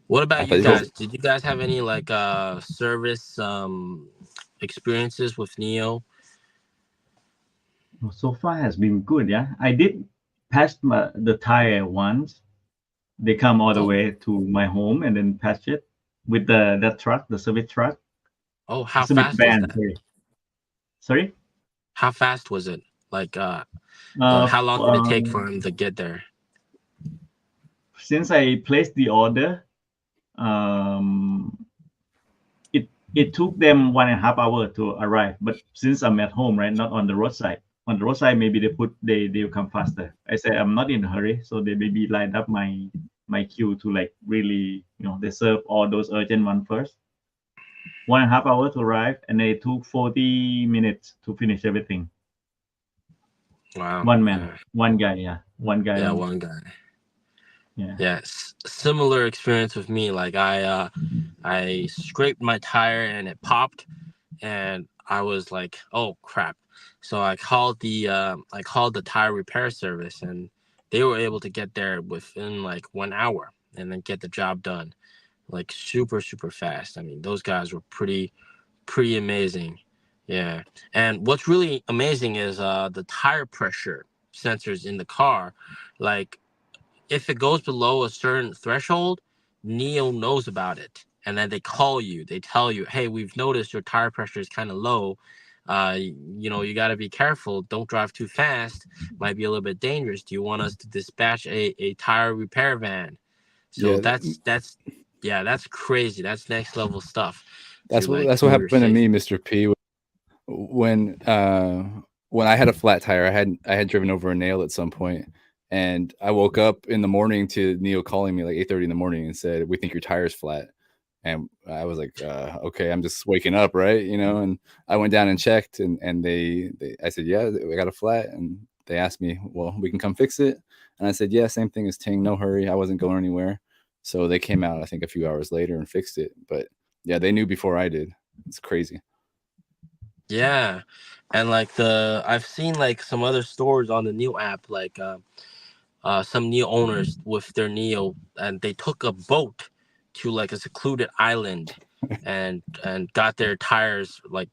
What about you guys? Did you guys have any like service experiences with NIO? So far has been good, yeah. I did pass the tire once. They come all the way to my home and then patch it. with the truck, the service truck. Oh, how Service fast was van. that? Sorry. How fast was it? Like, how long did it take for him to get there? Since I placed the order, it took them 1.5 hours to arrive. But since I'm at home, right, not on the roadside. On the roadside, maybe they'll come faster. I said I'm not in a hurry, so they maybe lined up my queue to like really, they serve all those urgent ones first. 1.5 hours to arrive, and they took 40 minutes to finish everything. Wow. One man, one guy, yeah, one guy. Yeah, one guy. Yeah. Yes, similar experience with me. Like I scraped my tire and it popped, and I was like, oh crap. So I called the tire repair service, and they were able to get there within like 1 hour and then get the job done, like super fast. I mean, those guys were pretty amazing. Yeah. And what's really amazing is the tire pressure sensors in the car. Like, if it goes below a certain threshold, NIO knows about it, and then they call you. They tell you, hey, we've noticed your tire pressure is kind of low. You got to be careful. Don't drive too fast. Might be a little bit dangerous. Do you want us to dispatch a tire repair van? So Yeah, that's crazy. That's next level stuff. that's what happened to me, Mr. P. When I had a flat tire, I had driven over a nail at some point, and I woke up in the morning to NIO calling me like 8:30 in the morning and said, "We think your tire's flat." And I was like, "Okay, I'm just waking up, right?" And I went down and checked, and I said, "Yeah, we got a flat," and they asked me, "Well, we can come fix it," and I said, "Yeah, same thing as Ting, no hurry. I wasn't going anywhere." So they came out, I think, a few hours later and fixed it. But yeah, they knew before I did. It's crazy. Yeah, and like I've seen like some other stores on the NIO app, like some NIO owners with their NIO, and they took a boat to like a secluded island, and got their tires, like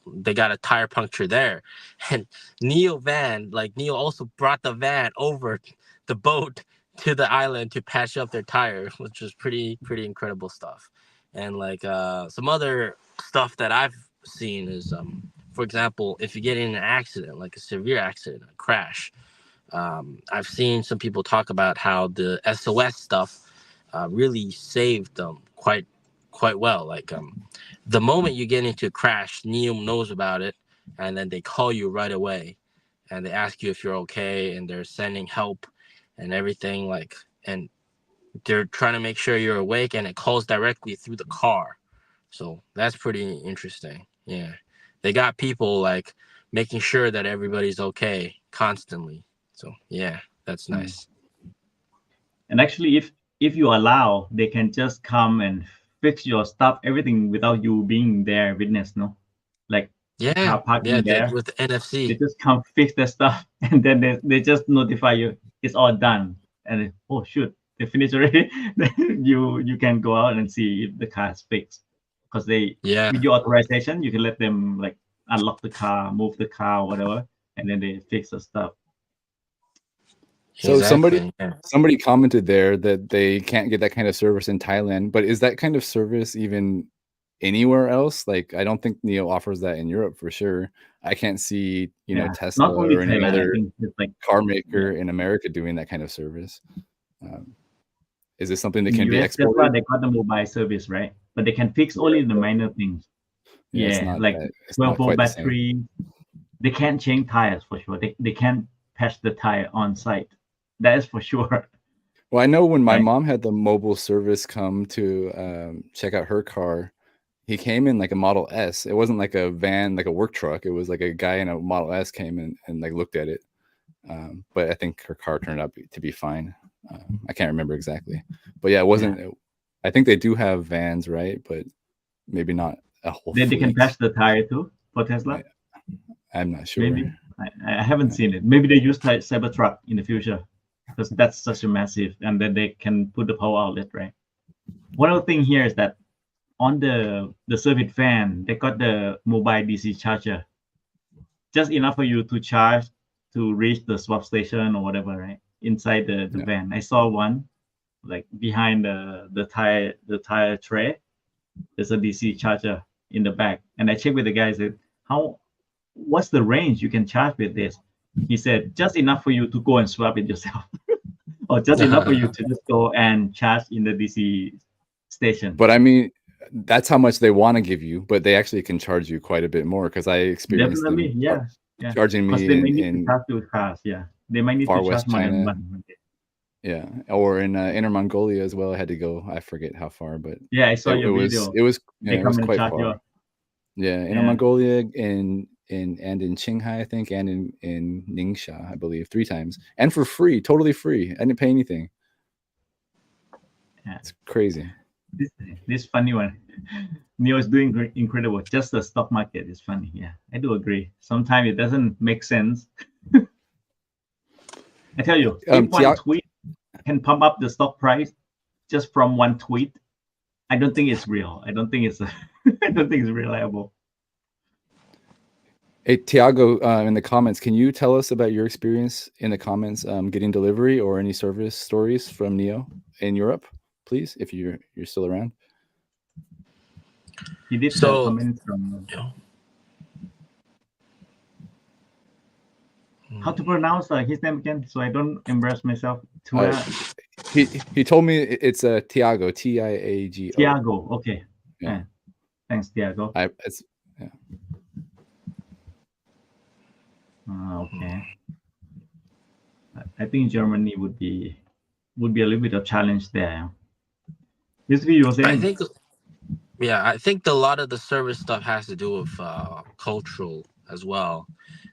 they got a tire puncture there, and NIO also brought the van over the boat to the island to patch up their tire, which was pretty incredible stuff. And like some other stuff that I've seen is for example, if you get in an accident, like a severe accident, a crash, I've seen some people talk about how the SOS stuff really saved them quite well. Like the moment you get into a crash, NIO knows about it, and then they call you right away, and they ask you if you're okay, and they're sending help and everything. Like, and they're trying to make sure you're awake, and it calls directly through the car. So that's pretty interesting. Yeah, they got people like making sure that everybody's okay constantly. So yeah, that's nice. And actually, if you allow, they can just come and fix your stuff, everything without you being there witness, no? Like car parking there with the NFC. They just come fix their stuff, and then they just notify you it's all done. And oh shoot, they finished already. Then you can go out and see if the car is fixed, because with your authorization you can let them like unlock the car, move the car, whatever, and then they fix the stuff. So somebody commented there that they can't get that kind of service in Thailand, but is that kind of service even anywhere else? Like, I don't think NIO offers that in Europe for sure. I can't see, Tesla not only or any Thailand, other like car maker in America doing that kind of service. Is this something that can be exported? Tesla, they got the mobile service, right? But they can fix only the minor things. Like 12-volt battery. They can't change tires for sure. They can't patch the tire on site. That is for sure. Well, I know when my mom had the mobile service come to check out her car, he came in like a Model S. It wasn't like a van, like a work truck. It was like a guy in a Model S came in and like looked at it. But I think her car turned out to be fine. I can't remember exactly. But yeah, it wasn't. I think they do have vans, right? But maybe not a whole They can patch the tire too for Tesla? I'm not sure. Maybe. I haven't seen it. Maybe they use Cybertruck in the future, because that's such a massive, and then they can put the power outlet, right? One other thing here is that on the service van, they got the mobile DC charger, just enough for you to charge to reach the swap station or whatever, right? Inside the van. I saw one like behind the tire tray. there's a DC charger in the back. And I checked with the guy, I said, what's the range you can charge with this? He said, just enough for you to go and swap it yourself. Or just enough for you to just go and charge in the DC station. But I mean, that's how much they want to give you, but they actually can charge you quite a bit more, because I experienced Definitely, them yeah. charging Because me they might need to in charge to cars, yeah. They might need far to charge west more than China. one. Yeah, or in Inner Mongolia as well. I had to go. I forget how far, but yeah, I saw your video. It was They come and quite charge far. you. Yeah, Inner Mongolia and in Qinghai, I think, and in Ningxia, I believe, 3 times, and for free, totally free. I didn't pay anything. Yeah. It's crazy. This funny one. NIO is doing incredible. Just the stock market is funny. Yeah, I do agree. Sometimes it doesn't make sense. I tell you, if one tweet can pump up the stock price just from one tweet, I don't think it's real. I don't think it's I don't think it's reliable. Hey, Tiago, in the comments, can you tell us about your experience in the comments getting delivery or any service stories from NIO in Europe, please, if you're still around? He did comments from how to pronounce his name again, so I don't embarrass myself too much. He told me it's Tiago, Tiago. Tiago, okay. Yeah. Thanks, Tiago. Okay. I think Germany would be a little bit of challenge there. This video was saying. I think a lot of the service stuff has to do with cultural as well.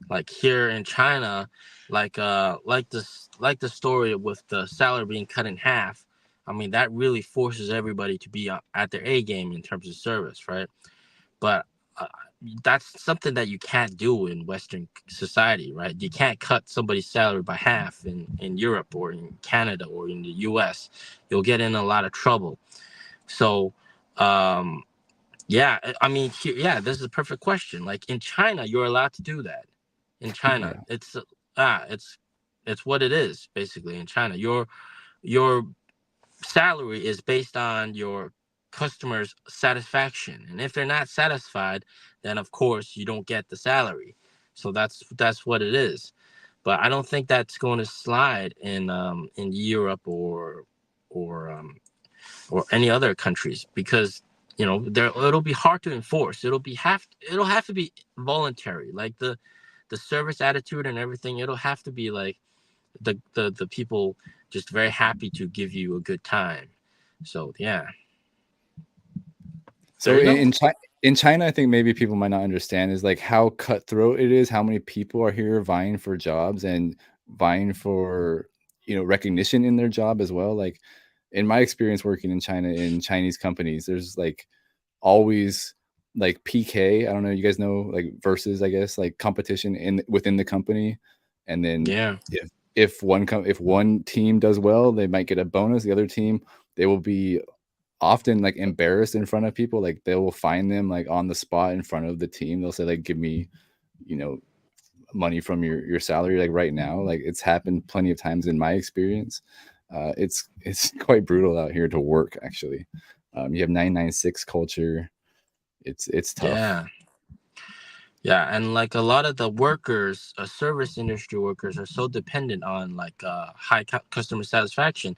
Like here in China, like the story with the salary being cut in half. I mean, that really forces everybody to be at their A game in terms of service, right? But that's something that you can't do in Western society, right? You can't cut somebody's salary by half in Europe or in Canada or in the US. You'll get in a lot of trouble. So, I mean, this is a perfect question. Like in China, you're allowed to do that. In China, it's what it is basically. In China, your salary is based on your customers' satisfaction, and if they're not satisfied, then of course you don't get the salary. So that's what it is. But I don't think that's going to slide in Europe or any other countries, because it'll be hard to enforce. It'll have to be voluntary, like the service attitude and everything. It'll have to be like the people just very happy to give you a good time. So yeah. So in China, I think maybe people might not understand is like how cutthroat it is, how many people are here vying for jobs and vying for recognition in their job as well. Like in my experience working in China in Chinese companies, there's like always like PK. I don't know, you guys know, like versus, I guess, like competition within the company. And then if one team does well, they might get a bonus. The other team, they will be often like embarrassed in front of people. Like they will find them like on the spot in front of the team. They'll say like, give me, money from your salary, like right now. Like it's happened plenty of times in my experience. It's quite brutal out here to work, actually. You have 996 culture. It's tough. Yeah, and like a lot of the workers, service industry workers, are so dependent on like high customer satisfaction.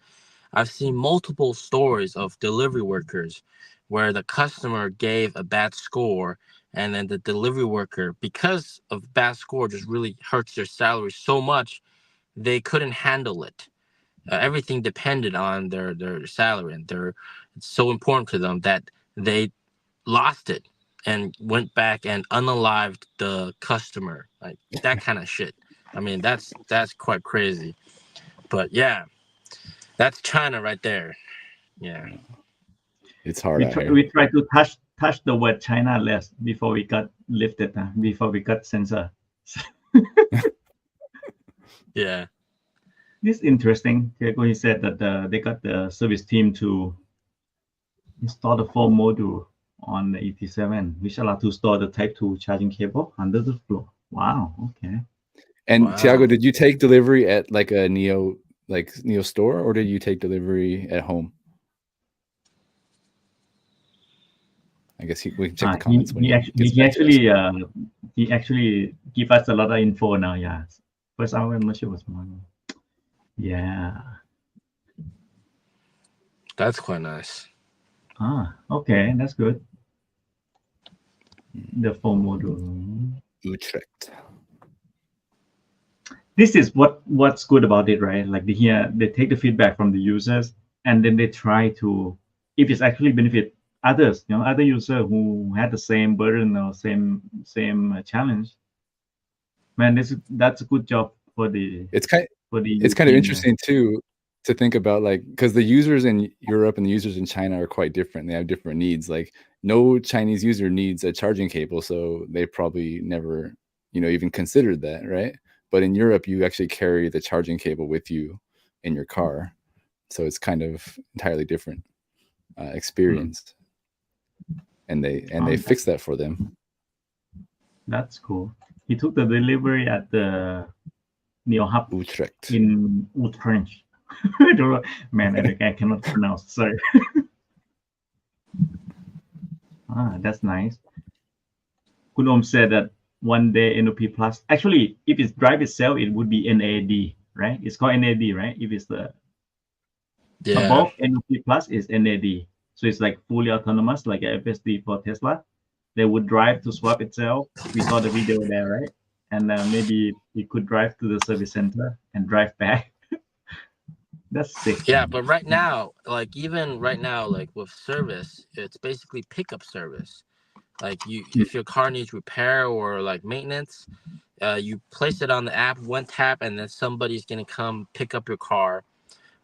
I've seen multiple stories of delivery workers where the customer gave a bad score, and then the delivery worker, because of bad score, just really hurts their salary so much they couldn't handle it. Everything depended on their salary, and it's so important to them that they lost it and went back and unalived the customer, like that kind of shit. I mean, that's quite crazy. But yeah, that's China right there. Yeah, it's hard. We try to touch the word China less before we got lifted, before we got censored. Yeah. This is interesting. He said that they got the service team to install the 4 module on the EP7, which allow to store the Type 2 charging cable under the floor. Wow. Okay. And Tiago, did you take delivery at like a NIO store, or did you take delivery at home? I guess we can check the He comments when he he actually gets back to us. he actually give us a lot of info now. Yeah, first hour I'm not sure what's one. Yeah. That's quite nice. Okay, that's good. The phone module. Utrecht. This is what's good about it, right? Like they take the feedback from the users and then they try to, if it's actually benefit others, other user who had the same burden or same challenge. Man, that's a good job for the. It's kind of team, interesting too to think about, like, because the users in Europe and the users in China are quite different. They have different needs. Like no Chinese user needs a charging cable, so they probably never, even considered that, right? But in Europe, you actually carry the charging cable with you in your car, so it's kind of entirely different experience. And they fix that for them. That's cool. He took the delivery at the NIO Hub Utrecht. in Utrecht. I don't know. Man, I cannot pronounce. Sorry. That's nice. Kun Om said that one day NOP Plus. Actually, if it's drive itself, it would be NAD, right? It's called NAD, right? If it's the above NOP Plus is NAD. So it's like fully autonomous, like a FSD for Tesla. They would drive to swap itself. We saw the video there, right? And maybe it could drive to the service center and drive back. That's sick. Yeah, but right now, like with service, it's basically pickup service. Like if your car needs repair or like maintenance, you place it on the app, one tap, and then somebody's gonna come pick up your car,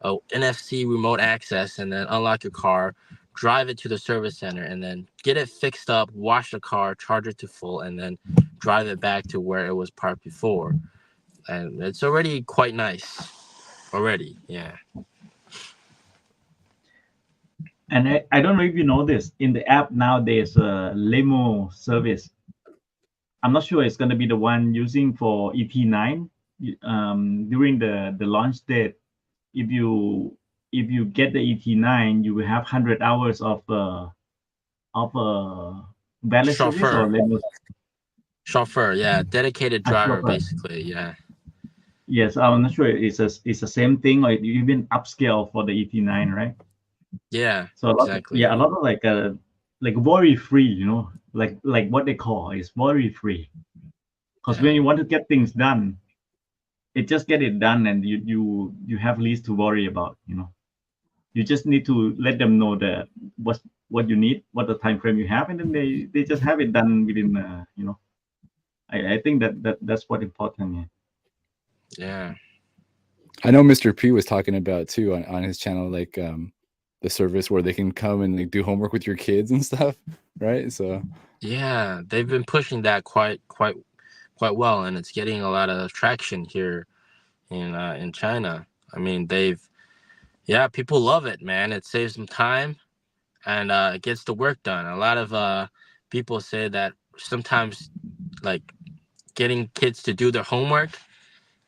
NFC remote access, and then unlock your car, drive it to the service center, and then get it fixed up, wash the car, charge it to full, and then drive it back to where it was parked before. And it's already quite nice. Already, yeah. And I don't know if you know this. In the app now, there's a limo service. I'm not sure it's going to be the one using for EP9. During the launch date, if you get the EP9, you will have 100 hours of valet service or limo. Chauffeur, yeah, dedicated driver, basically, yeah. Yes, I'm not sure it's the same thing or even upscale for the EP9, right? Yeah, so exactly. A lot of like worry free, like what they call is worry free. Because when you want to get things done, it just get it done, and you have least to worry about. You just need to let them know what you need, what the time frame you have, and then they just have it done within. I think that's what important. Yeah. I know Mr. P was talking about too on his channel, like the service where they can come and like do homework with your kids and stuff, right? So yeah, they've been pushing that quite well, and it's getting a lot of traction here in China. I mean, people love it, man. It saves them time and it gets the work done. A lot of people say that sometimes like getting kids to do their homework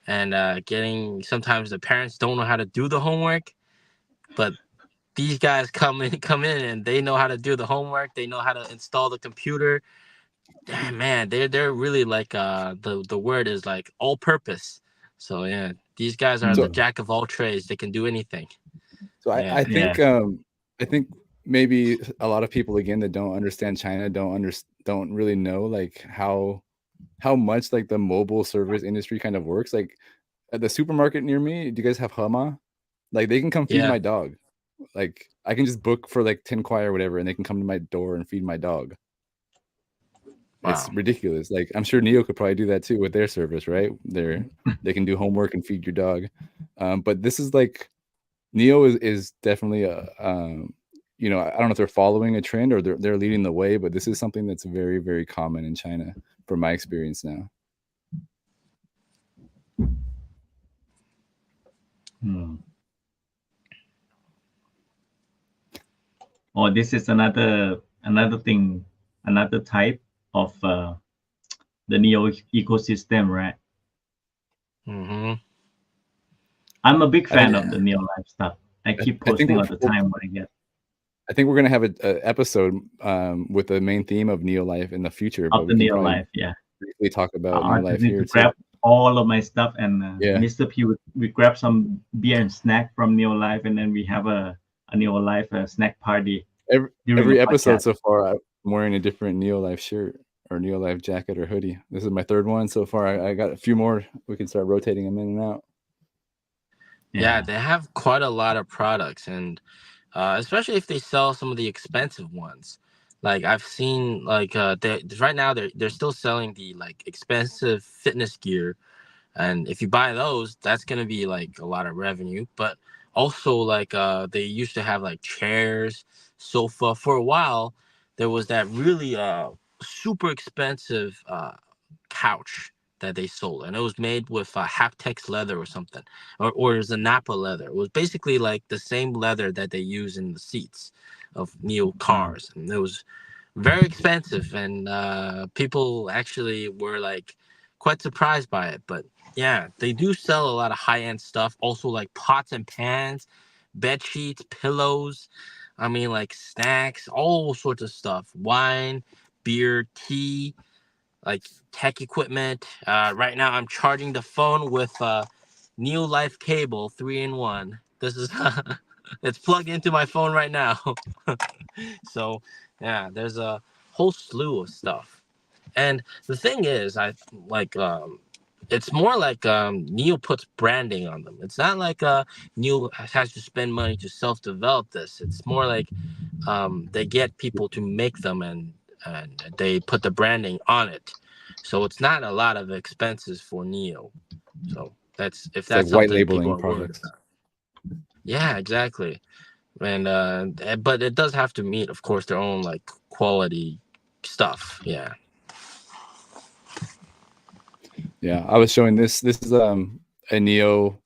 and sometimes the parents don't know how to do the homework, but these guys come in and they know how to do the homework. They know how to install the computer. Damn, man, they're really like the word is like all purpose. So yeah, these guys are the jack of all trades. They can do anything. So I think maybe a lot of people again that don't understand China don't really know like how much like the mobile service industry kind of works. Like at the supermarket near me, do you guys have Hema? Like they can come feed my dog. Like I can just book for like 10 kwai or whatever, and they can come to my door and feed my dog. Wow. It's ridiculous. Like I'm sure NIO could probably do that too with their service, right? They can do homework and feed your dog. But this is like NIO is definitely a I don't know if they're following a trend or they're leading the way, but this is something that's very, very common in China from my experience now. Oh, this is another thing, another type of the NIO ecosystem, right? Mm-hmm. I'm a big fan of the NIO Life stuff. I keep posting all the time what I get. I think we're gonna have a episode with the main theme of NIO life in the future, but of we the can NIO probably life. Yeah. briefly talk about I NIO life just need here to too. grab all of my stuff, and Yeah. Mr. P we grab some beer and snack from NIO life, and then we have a NIO life snack party. Every a episode podcast. so far, I'm wearing a different NIO life shirt or NIO life jacket or hoodie. This is my third one so far. I got a few more. We can start rotating them in and out. Yeah, they have quite a lot of products, and especially if they sell some of the expensive ones. Like I've seen, like right now they're still selling the like expensive fitness gear, and if you buy those, that's gonna be like a lot of revenue. But also like they used to have like chairs, sofa. For a while, there was that really super expensive couch that they sold, and it was made with Haptex leather or something, or it was a Napa leather. It was basically like the same leather that they use in the seats of NIO cars, and it was very expensive, and people actually were like quite surprised by it. But yeah, they do sell a lot of high-end stuff, also like pots and pans, bed sheets, pillows, I mean like snacks, all sorts of stuff, wine, beer, tea, like tech equipment. Right now I'm charging the phone with NIO Life cable 3-in-1. This is it's plugged into my phone right now. So yeah, there's a whole slew of stuff. And the thing is, I like it's more like NIO puts branding on them. It's not like NIO has to spend money to self-develop this. It's more like they get people to make them, and they put the branding on it. So it's not a lot of expenses for NIO. So that's if It's that's like white something people labeling are worried products. about. Yeah, exactly. And but it does have to meet, of course, their own like quality stuff. Yeah. Yeah, I was showing this. This is a NIO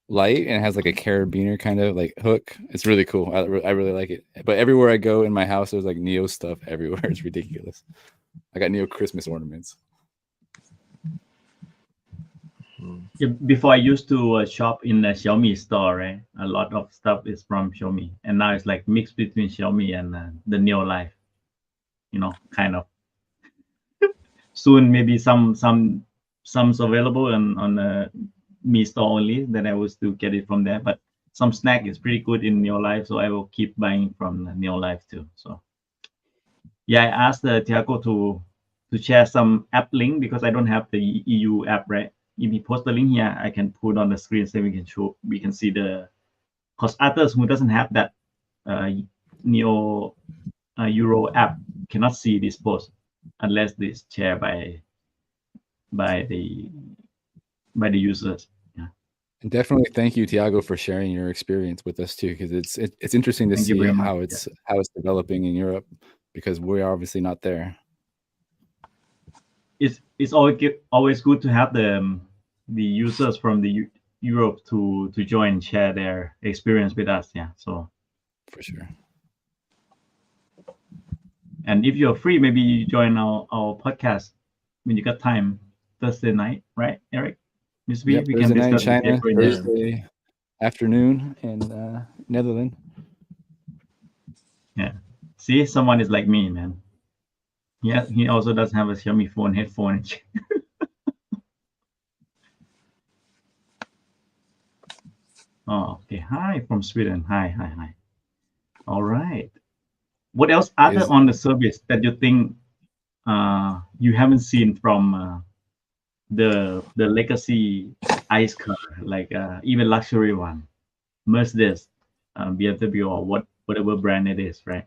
light, and it has like a carabiner kind of like hook. It's really cool. I really like it. But everywhere I go in my house, there's like NIO stuff everywhere. It's ridiculous. I got NIO Christmas ornaments. Yeah, before I used to shop in the Xiaomi store, right? A lot of stuff is from Xiaomi, and now it's like mixed between Xiaomi and the NIO life. You know, kind of. Soon maybe some's available on the Mi store only. Then I will still get it from there. But some snack is pretty good in NIO life, so I will keep buying from NIO life too. So yeah, I asked Tiago to share some app link because I don't have the EU app, right? If you post the link here, I can put on the screen so we can see the, because others who doesn't have that NIO Euro app cannot see this post unless this shared by the users. Yeah. And definitely thank you, Tiago, for sharing your experience with us too, because it's interesting to Thank you see very much. how it's developing in Europe, because we're obviously not there. It's always good to have the users from the Europe to join, share their experience with us. Yeah, so for sure. And if you're free, maybe you join our podcast when you got time, Thursday night, right, Eric? Ms. B, Yep, we Thursday can night in discuss China, the Thursday afternoon in Netherlands. Yeah. See, someone is like me, man. Yeah, he also doesn't have a Xiaomi phone headphone. Oh, okay. Hi from Sweden. Hi. All right. What else other on the service that you think you haven't seen from the legacy ICE car, like even luxury one, Mercedes, BMW, or whatever brand it is, right?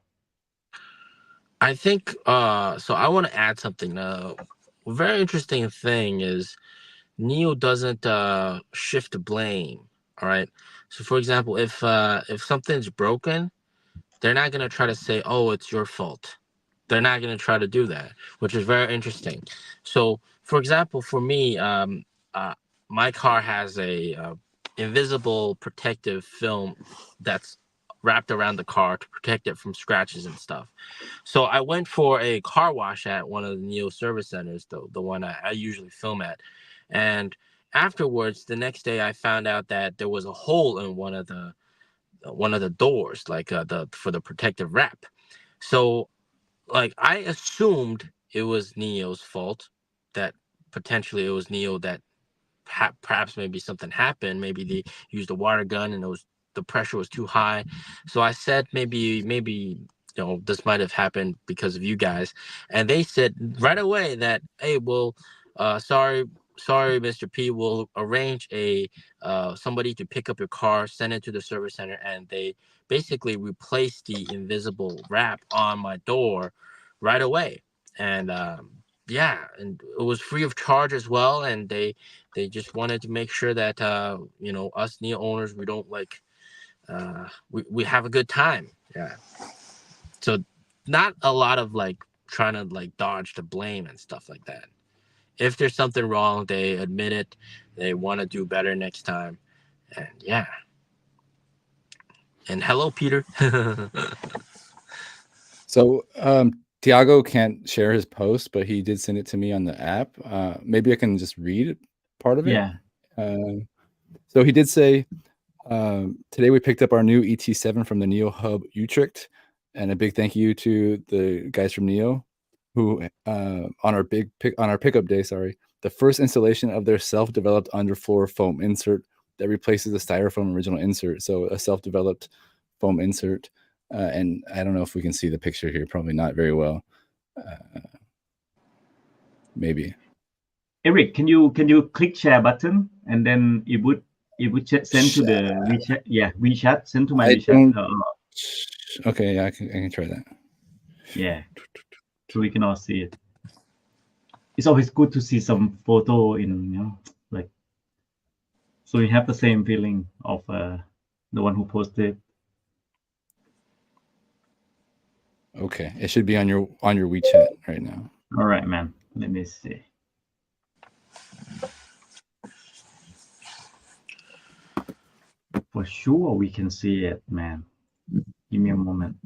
I think so I want to add something. A very interesting thing is NIO doesn't shift the blame. All right. So for example, if something's broken, they're not gonna try to say, "Oh, it's your fault." They're not gonna try to do that, which is very interesting. So for example, for me, my car has a invisible protective film that's wrapped around the car to protect it from scratches and stuff. So I went for a car wash at one of the NIO service centers, the one I usually film at. And afterwards, the next day, I found out that there was a hole in one of the one of the doors, like for the protective wrap. So like I assumed it was NIO's fault, that potentially it was NIO that perhaps maybe something happened. Maybe they used a water gun and the pressure was too high. So I said maybe this might have happened because of you guys. And they said right away that, hey, well, sorry, Mr. P, we'll arrange somebody to pick up your car, send it to the service center, and they basically replaced the invisible wrap on my door right away. And yeah, and it was free of charge as well. And they just wanted to make sure that us NIO owners, we don't we have a good time. Yeah. So not a lot of trying to dodge the blame and stuff like that. If there's something wrong, they admit it. They want to do better next time. And yeah. And hello, Peter. So Tiago can't share his post, but he did send it to me on the app. Maybe I can just read part of it. Yeah. So he did say, today we picked up our new ET7 from the NIO Hub Utrecht, and a big thank you to the guys from NIO who on our pickup day, the first installation of their self-developed underfloor foam insert that replaces the styrofoam original insert. So a self-developed foam insert. And I don't know if we can see the picture here, probably not very well. Maybe. Eric, can you click share button and then it would send to the WeChat? Yeah, WeChat, send to my WeChat. Okay, yeah, I can try that. Yeah, so we can all see it. It's always good to see some photo in, so you have the same feeling of the one who posted. Okay, it should be on your WeChat right now. All right, man. Let me see. For sure, we can see it, man. Give me a moment.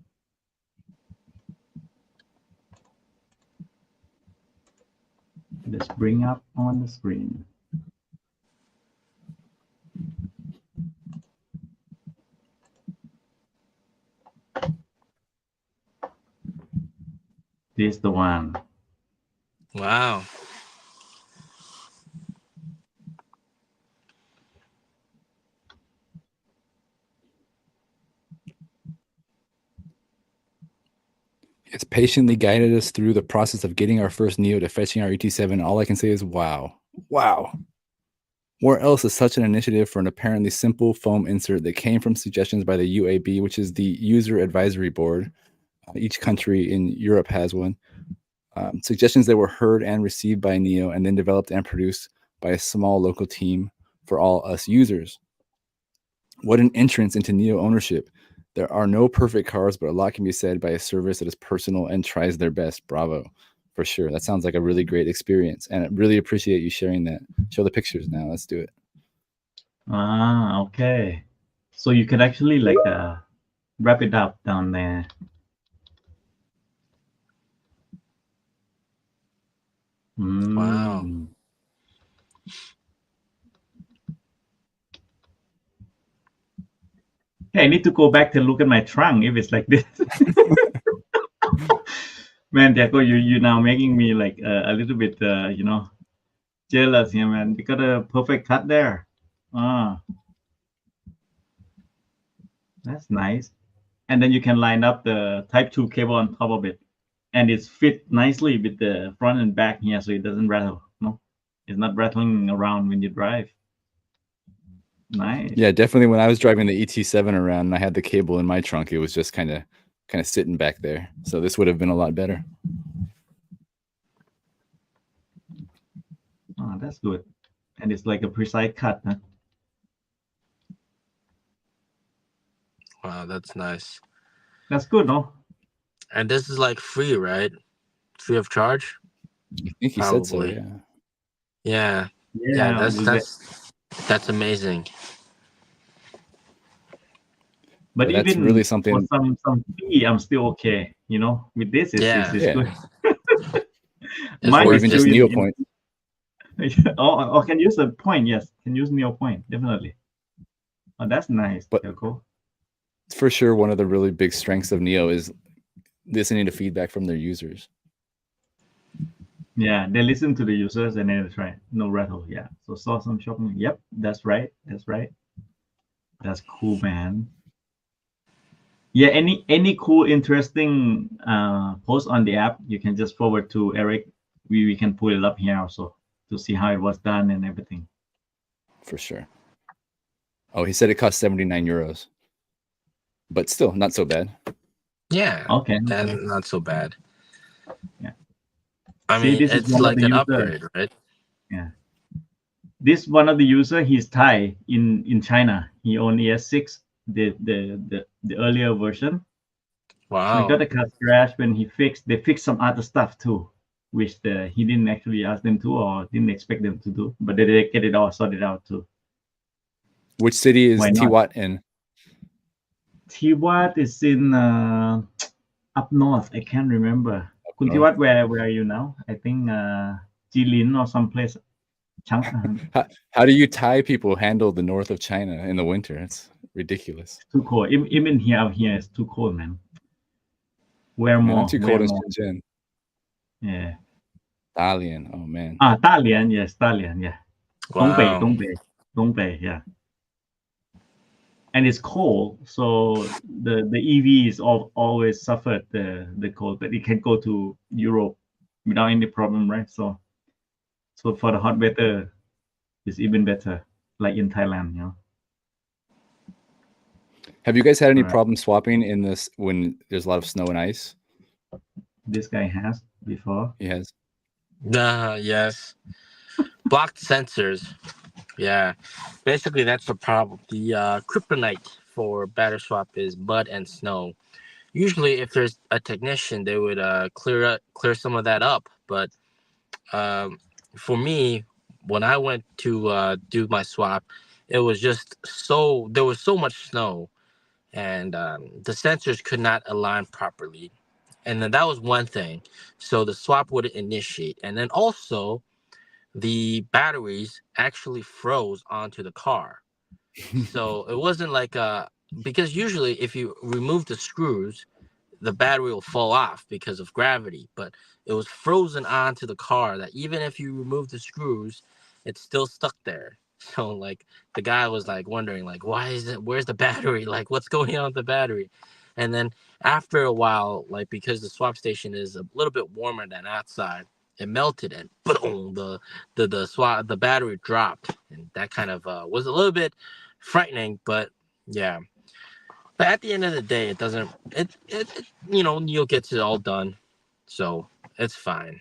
Let's bring up on the screen. This is the one. Wow. It's patiently guided us through the process of getting our first NIO to fetching our ET7. All I can say is wow. Wow. Where else is such an initiative for an apparently simple foam insert that came from suggestions by the UAB, which is the User Advisory Board? Each country in Europe has one. Suggestions that were heard and received by NIO and then developed and produced by a small local team for all us users. What an entrance into NIO ownership. There are no perfect cars, but a lot can be said by a service that is personal and tries their best. Bravo, for sure. That sounds like a really great experience, and I really appreciate you sharing that. Show the pictures now. Let's do it. Okay. So you can actually wrap it up down there. Wow. Hey, I need to go back to look at my trunk if it's like this. Man, Tiago, you now making me a little bit, jealous here, man. You got a perfect cut there. That's nice. And then you can line up the Type 2 cable on top of it. And it's fit nicely with the front and back here, so it doesn't rattle. No, it's not rattling around when you drive. Nice. Yeah, definitely. When I was driving the ET7 around and I had the cable in my trunk, it was just kind of sitting back there. So this would have been a lot better. Oh, that's good. And it's like a precise cut, huh? Wow, that's nice. That's good, no? And this is free, right? Free of charge? I think he said so, yeah. Yeah. Yeah, that's amazing. But that's even really something. For some fee, I'm still okay. With this, it's good. Or even just NIO point. Or can use a point. Yes, can use NIO point definitely. Oh, that's nice. But cool. for sure one of the really big strengths of NIO is listening to feedback from their users. Yeah, they listen to the users and then try no rattle. Yeah, so saw some shopping. Yep, that's right. That's right. That's cool, man. Yeah, any cool, interesting post on the app, you can just forward to Eric. We can pull it up here also to see how it was done and everything. For sure. Oh, he said it cost 79 euros, but still not so bad. Yeah. Okay. And not so bad. Yeah. I See, mean, this is it's one of like the an user. upgrade, right? Yeah. This one of the user, he's Thai in China. He owned ES6, the earlier version. So Wow. he got a car crash when they fixed some other stuff too, which he didn't actually ask them to or didn't expect them to do, but they did get it all sorted out too. Which city is Why not? Tiwat in? Tiwat is in up north. I can't remember. Kun north? Tiwat, where are you now? I think Jilin or someplace. How do you Thai people handle the north of China in the winter? It's ridiculous. Too cold. Even here out here, it's too cold, man. Wear Man, more. not too wear cold in more. Shenzhen. Yeah. Dalian. Oh man. Dalian. Yes, Dalian. Yeah. Wow. Dongbei. Yeah. And it's cold, so the EVs always suffered the cold, but it can go to Europe without any problem, right? So for the hot weather, it's even better, like in Thailand, you know. Have you guys had any Right. problem swapping in this when there's a lot of snow and ice? This guy has before. He has. Yes. Blocked sensors. Yeah. Basically, that's the problem. The kryptonite for battery swap is mud and snow. Usually, if there's a technician, they would clear some of that up. But for me, when I went to do my swap, it was just there was so much snow, and the sensors could not align properly. And then that was one thing. So the swap wouldn't initiate. And then also the batteries actually froze onto the car. So it wasn't like because usually if you remove the screws, the battery will fall off because of gravity, but it was frozen onto the car that even if you remove the screws, it's still stuck there. So like the guy was like wondering like, where's the battery? Like what's going on with the battery? And then after a while, like because the swap station is a little bit warmer than outside, it melted and boom, the battery dropped, and that kind of was a little bit frightening, but yeah. But at the end of the day, it doesn't. Neil gets it all done, so it's fine.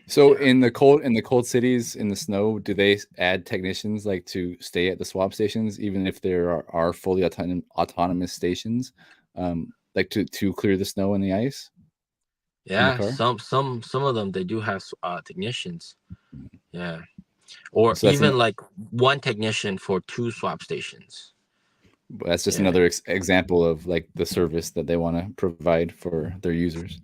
So Yeah. in the cold cities in the snow, do they add technicians like to stay at the swap stations, even if there are fully autonomous stations, like to clear the snow and the ice? Yeah, car? some of them they do have technicians. Yeah, or So that's even like one technician for 2 swap stations. That's just Yeah. another example of like the service that they want to provide for their users.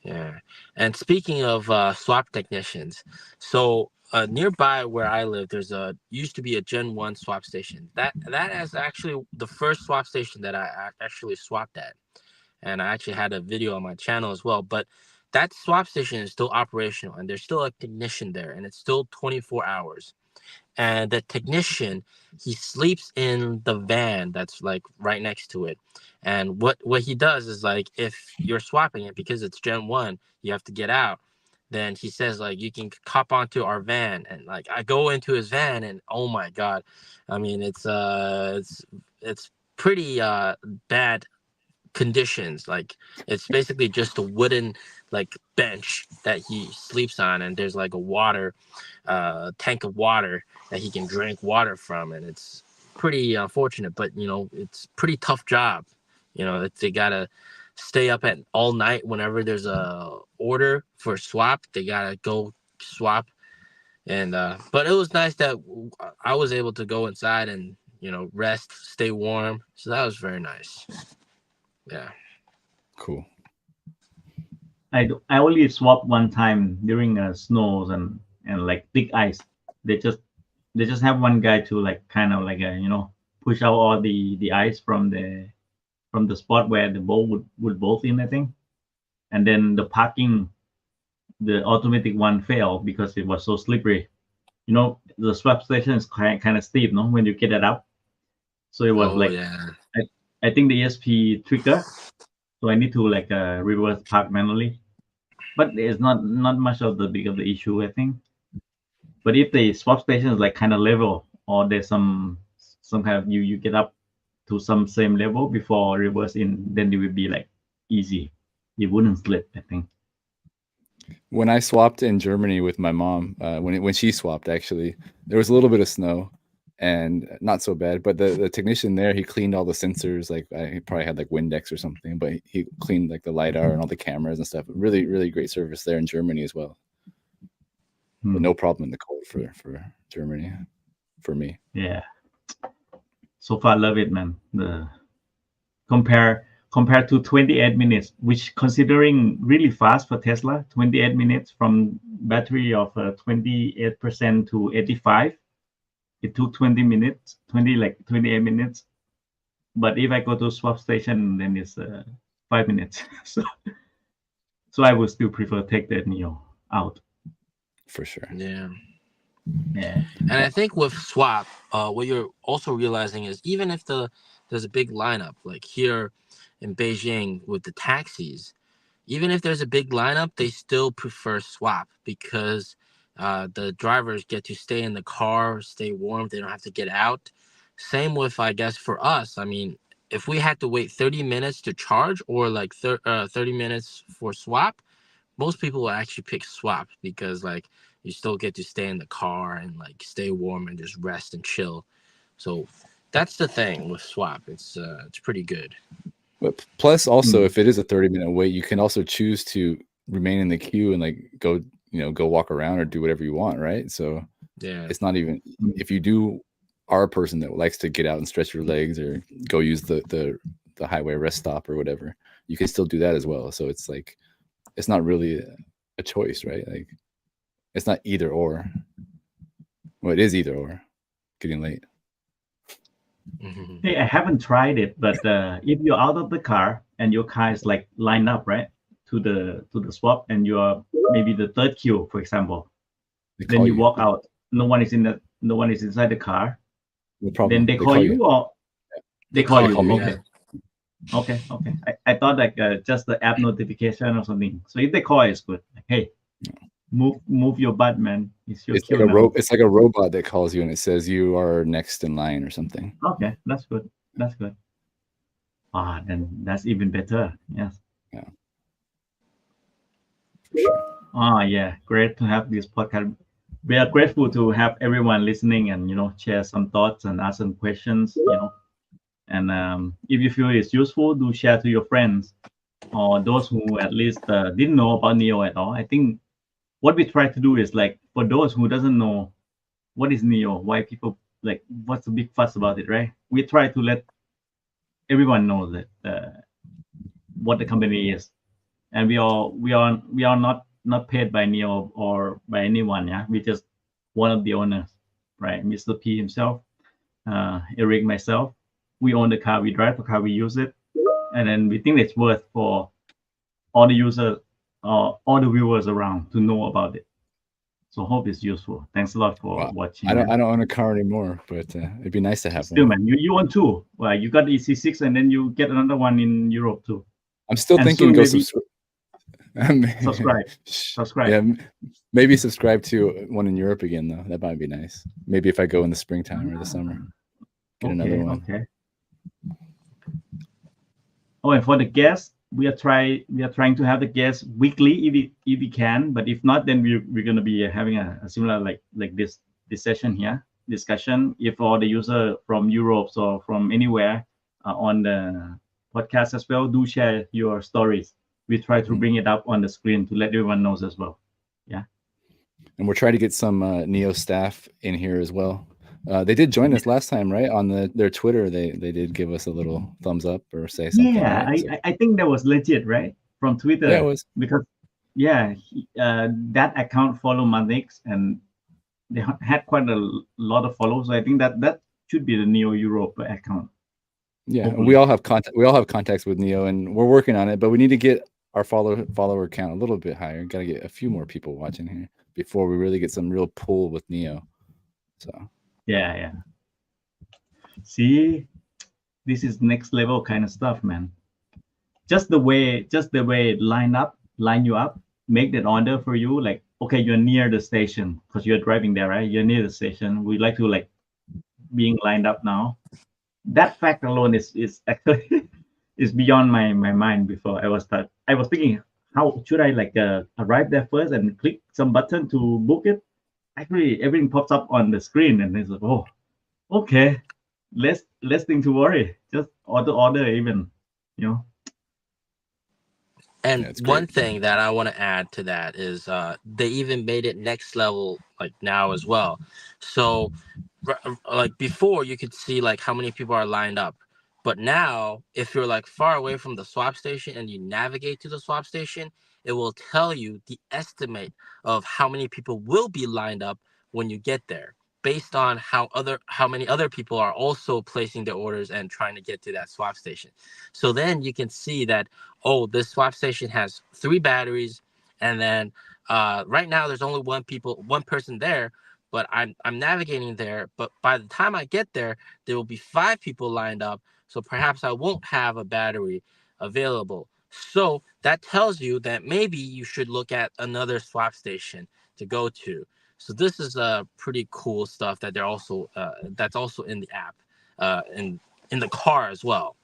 Yeah, and speaking of swap technicians, so nearby where I live, there's used to be a Gen 1 swap station. That is actually the first swap station that I actually swapped at, and I actually had a video on my channel as well. But that swap station is still operational, and there's still a technician there, and it's still 24 hours. And the technician, he sleeps in the van that's like right next to it. And what he does is like if you're swapping it because it's Gen 1, you have to get out. Then he says like you can hop onto our van, and like I go into his van, and oh my god, I mean it's pretty bad conditions. Like it's basically just a wooden like bench that he sleeps on, and there's like a water tank of water that he can drink water from, and it's pretty unfortunate, but it's pretty tough job. They gotta stay up at all night whenever there's a order for swap. They gotta go swap, and but it was nice that I was able to go inside and rest, stay warm, so that was very nice. Yeah. Cool. I only swapped one time during snows and like thick ice. They just have one guy to like kind of like push out all the ice from the spot where the bolt would bolt in, I think. And then the parking, the automatic one failed because it was so slippery. You know, the swap station is kind of steep, no, when you get it up. So it was Oh like, yeah. I think the ESP trigger, so I need to like reverse park manually. But it's not much of the big of the issue, I think. But if the swap station is like kind of level, or there's some kind of you get up to some same level before reverse in, then it will be like easy. It wouldn't slip, I think. When I swapped in Germany with my mom, when she swapped, actually, there was a little bit of snow and not so bad. But the technician there, he cleaned all the sensors. Like he probably had like Windex or something, but he cleaned like the LiDAR and all the cameras and stuff. Really, really great service there in Germany as well. But no problem in the cold for Germany, for me. Yeah. So far, love it, man. The compared to 28 minutes, which considering really fast for Tesla, 28 minutes from battery of 28% to 85. It took 20 minutes, 28 minutes. But if I go to swap station, then it's 5 minutes. So I would still prefer take that NIO out. For sure. Yeah. Yeah. And I think with swap, what you're also realizing is even if there's a big lineup, like here in Beijing with the taxis, even if there's a big lineup, they still prefer swap because the drivers get to stay in the car, stay warm. They don't have to get out. Same with, I guess, for us. I mean, if we had to wait 30 minutes to charge or like 30 minutes for swap, most people will actually pick swap because like you still get to stay in the car and like stay warm and just rest and chill. So that's the thing with swap. It's pretty good. But plus, also, if it is a 30-minute wait, you can also choose to remain in the queue and like go walk around or do whatever you want, right? So yeah, it's not even if you are a person that likes to get out and stretch your legs or go use the highway rest stop or whatever, you can still do that as well. So it's like it's not really a choice, right? Like it's not either or. Well, it is either or. Getting late. Hey, I haven't tried it, but if you're out of the car and your car is like lined up, right, to the swap, and you're maybe the third queue, for example, then you walk out. No one is inside the car. No problem. Then they call you, or they call you. me. Okay. Okay. I thought like just the app notification or something. So if they call, it's good. Like, hey, move your butt, man. It's like it's like a robot that calls you and it says you are next in line or something. Okay, that's good. That's good. Then that's even better. Yes. Yeah. Yeah. Great to have this podcast. We are grateful to have everyone listening and share some thoughts and ask some questions. And if you feel it's useful, do share to your friends or those who at least didn't know about NIO at all. I think what we try to do is like for those who doesn't know what is NIO, why people like what's the big fuss about it, right? We try to let everyone know that what the company is, and we are not paid by NIO or by anyone. Yeah, we just one of the owners, right? Mr. P himself, Eric, myself. We own the car, we drive the car, we use it, and then we think it's worth for all the users or all the viewers around to know about it. So hope it's useful. Thanks a lot for watching. I don't own a car anymore, but it'd be nice to have still, one. Man, you own two. Well, you got the EC6 and then you get another one in Europe too. I'm still thinking go subscribe. Subscribe. Yeah, maybe subscribe to one in Europe again though. That might be nice. Maybe if I go in the springtime or the summer, get another one. Okay. Oh, and for the guests, we are trying to have the guests weekly if we can, but if not, then we're gonna be having a similar like this session here discussion. If all the user from Europe or from anywhere on the podcast as well, do share your stories. We try to bring it up on the screen to let everyone knows as well. Yeah. And we're trying to get some NIO staff in here as well. They did join us last time, right? On their Twitter, they did give us a little thumbs up or say something. Yeah, right? I think that was legit, right? From Twitter. Yeah, it was. Because that account follow Manix and they had quite a lot of followers. So I think that should be the NIO Europe account. Yeah, Hopefully. we all have contact. We all have contacts with NIO, and we're working on it. But we need to get our follower count a little bit higher. Got to get a few more people watching here before we really get some real pull with NIO. So yeah. See, this is next level kind of stuff, man. Just the way it line you up, make that order for you. Like, okay, you're near the station because you're driving there, right? You're near the station. We like to like being lined up now. That fact alone is actually is beyond my mind. Before I was thinking, how should I like arrive there first and click some button to book it? Actually, everything pops up on the screen, and it's like, oh, okay, less thing to worry. Just order even, you know. And Yeah, one thing that I want to add to that is they even made it next level like now as well. So like before you could see like how many people are lined up. But now if you're like far away from the swap station and you navigate to the swap station, it will tell you the estimate of how many people will be lined up when you get there, based on how many other people are also placing their orders and trying to get to that swap station. So then you can see that, oh, this swap station has 3 batteries, and then right now there's only one person there, but I'm navigating there. But by the time I get there, there will be 5 people lined up. So perhaps I won't have a battery available. So that tells you that maybe you should look at another swap station to go to. So this is pretty cool stuff that they're also that's also in the app, and in the car as well.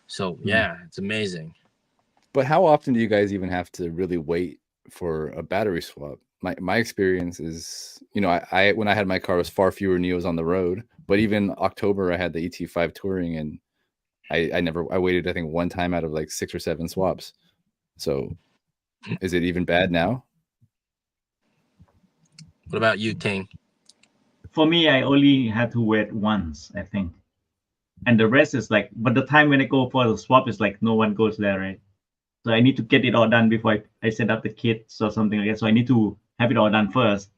So yeah, it's amazing. But how often do you guys even have to really wait for a battery swap? My experience is, you know, I when I had my car, it was far fewer NIOs on the road. But even October, I had the ET5 touring, and I waited, I think, one time out of like 6 or 7 swaps. So is it even bad now? What about you, Ting? For me, I only had to wait once, I think, and the rest is like. But the time when I go for the swap is like no one goes there, right? So I need to get it all done before I set up the kits or something like that. So I need to have it all done first.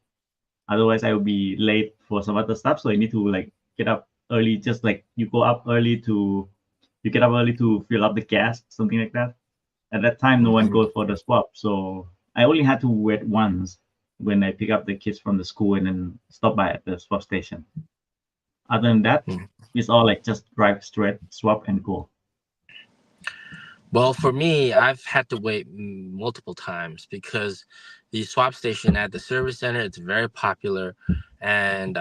Otherwise, I will be late for some other stuff. So I need to like get up early, just like you get up early to fill up the gas, something like that. At that time, no one goes for the swap. So I only had to wait once when I pick up the kids from the school and then stop by at the swap station. Other than that, it's all like just drive straight, swap, and go. Well, for me, I've had to wait multiple times because the swap station at the service center, it's very popular, and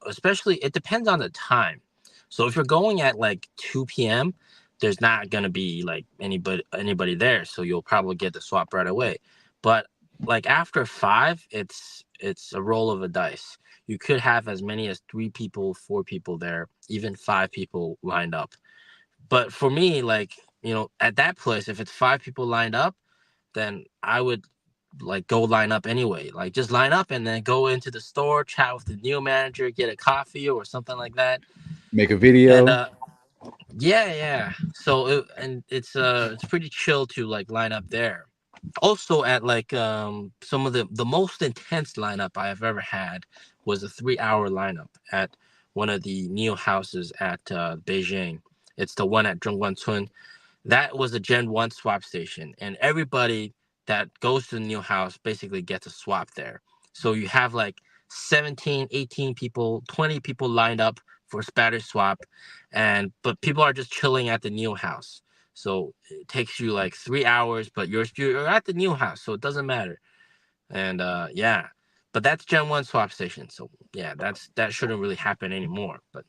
especially it depends on the time. So if you're going at like 2 p.m., there's not gonna be like anybody there, so you'll probably get the swap right away. But like after 5, it's a roll of a dice. You could have as many as 3 people, 4 people there, even 5 people lined up. But for me, like, you know, at that place, if it's 5 people lined up, then I would like go line up anyway. Like just line up and then go into the store, chat with the NIO manager, get a coffee or something like that. Make a video. And yeah. So it's pretty chill to like line up there. Also at like some of the most intense lineup I have ever had was a 3-hour lineup at one of the NIO houses at Beijing. It's the one at Zhongguancun. That was a Gen 1 swap station, and everybody that goes to the NIO house basically gets a swap there. So you have like 17, 18 people, 20 people lined up for battery swap, but people are just chilling at the NIO house. So it takes you like 3 hours, but you're at the NIO house, so it doesn't matter. And yeah, but that's Gen 1 swap station. So yeah, that shouldn't really happen anymore. But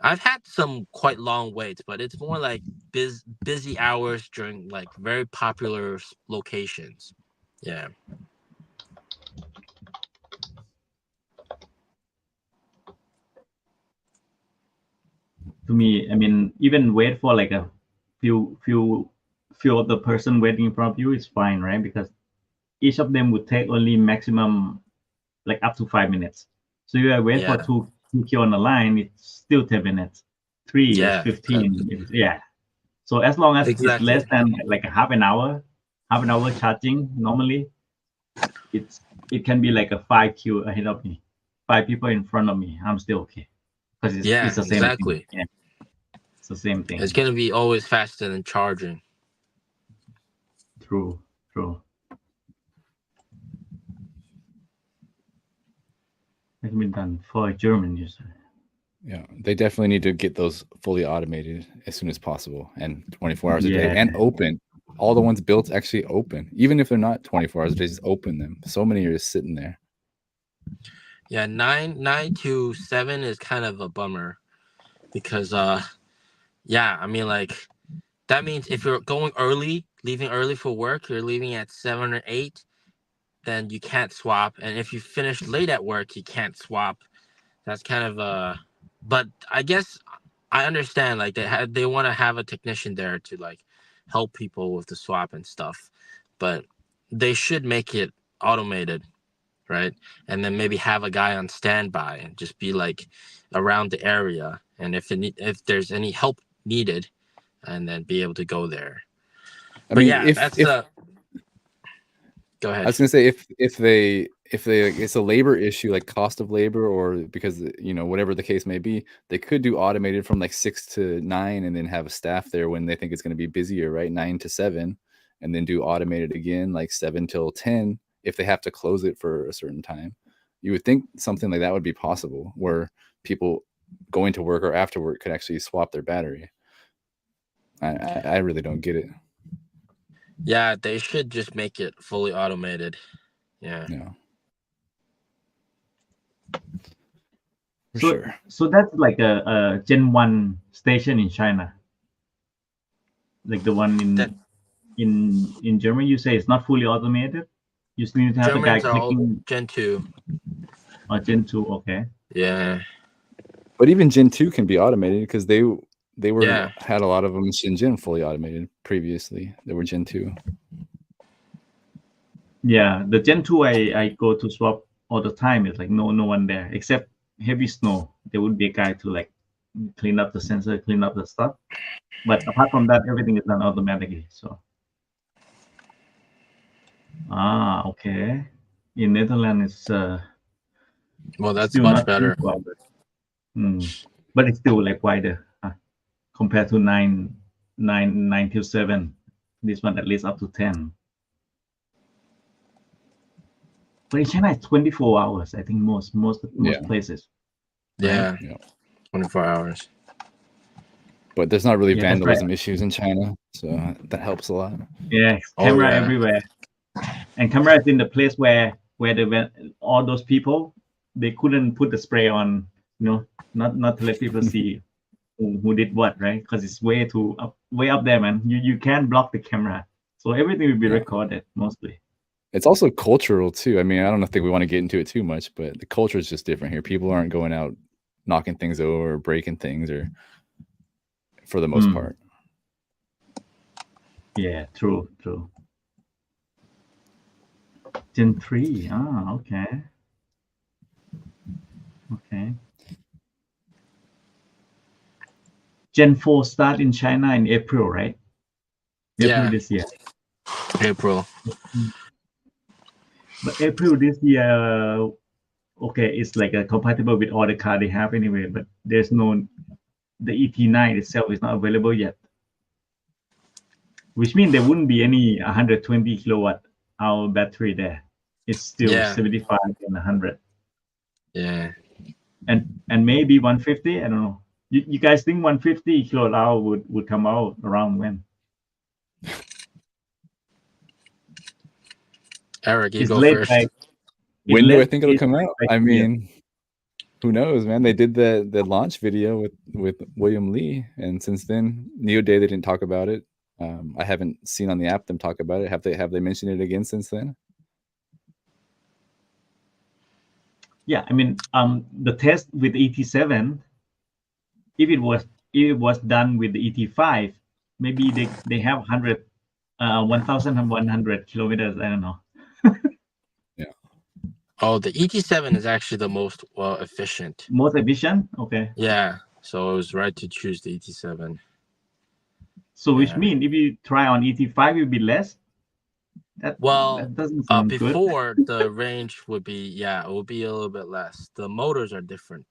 I've had some quite long waits, but it's more like busy hours during like very popular locations. Yeah. To me, I mean, even wait for like a few of the person waiting in front of you is fine, right? Because each of them would take only maximum like up to 5 minutes. So you wait for two queue on the line, it's still 10 minutes. 3 is 15. Yeah. So as long as it's less than like a half an hour charging, normally it can be like a 5 queue ahead of me, 5 people in front of me. I'm still okay. because it's the same exactly. thing. Yeah, it's the same thing. It's gonna be always faster than charging. True. It's been done for a German user. Yeah, they definitely need to get those fully automated as soon as possible and 24 hours a day and open. All the ones built actually open, even if they're not 24 hours a day, just open them. So many are just sitting there. Yeah, 9 to 7 is kind of a bummer because yeah, I mean, like, that means if you're going early, leaving early for work, you're leaving at 7 or 8, then you can't swap. And if you finish late at work, you can't swap. That's kind of but I guess I understand, like, they want to have a technician there to like help people with the swap and stuff, but they should make it automated, right? And then maybe have a guy on standby and just be like around the area, and if there's any help needed, and then be able to go there. I But mean, yeah, that's go ahead. I was gonna say if they it's a labor issue, like cost of labor, or because whatever the case may be, they could do automated from like 6 to 9 and then have a staff there when they think it's going to be busier, right? 9 to 7, and then do automated again like 7 till 10 if they have to close it for a certain time. You would think something like that would be possible, where people going to work or after work could actually swap their battery. I really don't get it. Yeah, they should just make it fully automated. Yeah. For sure. So that's like a Gen 1 station in China. Like the one in Germany, you say it's not fully automated. You still need to have Germans the guy clicking. Gen 2. Or Gen 2, okay. Yeah. But even Gen 2 can be automated because they had a lot of them in Shenzhen fully automated previously. They were Gen 2. Yeah, the Gen 2 I go to swap all the time. It's like no one there except heavy snow. There would be a guy to like clean up the sensor, clean up the stuff. But apart from that, everything is done automatically. So okay. In Netherlands, it's well, that's still much not better. But it's still like wider compared to 9 till 7. This one at least up to 10. But in China, it's 24 hours. I think most places. Yeah. 24 hours. But there's not really vandalism issues in China, so that helps a lot. Yeah, camera everywhere, and camera is in the place where all those people, they couldn't put the spray on, not to let people see who did what, right? Because it's way up there, man. You can't block the camera, so everything will be recorded mostly. It's also cultural too. I mean, I don't think we want to get into it too much, but the culture is just different here. People aren't going out knocking things over or breaking things, or for the most part. Yeah, true. Gen 3. Okay. Gen 4 start in China in April, right? April this year. April. But April this year, okay, it's like compatible with all the car they have anyway, but there's no, the EP9 itself is not available yet. Which means there wouldn't be any 120 kilowatt hour battery there. It's still 75 and 100. Yeah. And maybe 150, I don't know. You guys think 150 kilowatt hour would come out around when? Eric, you go first. When do I think it'll come out? I mean, who knows, man? They did the launch video with William Li, and since then, NIO Day, they didn't talk about it. I haven't seen on the app them talk about it. Have they mentioned it again since then? Yeah, I mean, the test with ET7, if it was done with the ET5, maybe they have 1,100 kilometers. I don't know. Yeah. Oh, the ET7 is actually the most efficient. Most efficient? Okay. Yeah, so it was right to choose the ET7. So which means if you try on ET5, it will be less? That doesn't sound before good. the range would be, it would be a little bit less. The motors are different.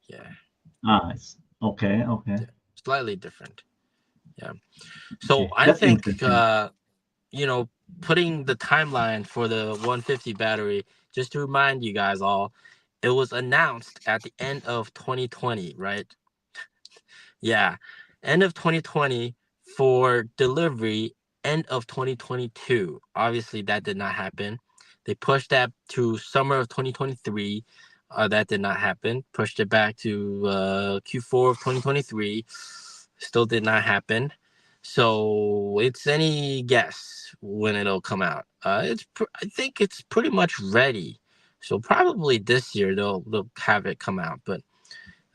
Yeah. Okay. Yeah. Slightly different. Yeah. So Okay, I that's think interesting. putting the timeline for the 150 battery, just to remind you guys all, it was announced at the end of 2020, right? Yeah. End of 2020 for delivery, end of 2022. Obviously, that did not happen. They pushed that to summer of 2023. That did not happen. Pushed it back to Q4 of 2023. Still did not happen. So it's any guess when it'll come out. I think it's pretty much ready. So probably this year they'll have it come out. But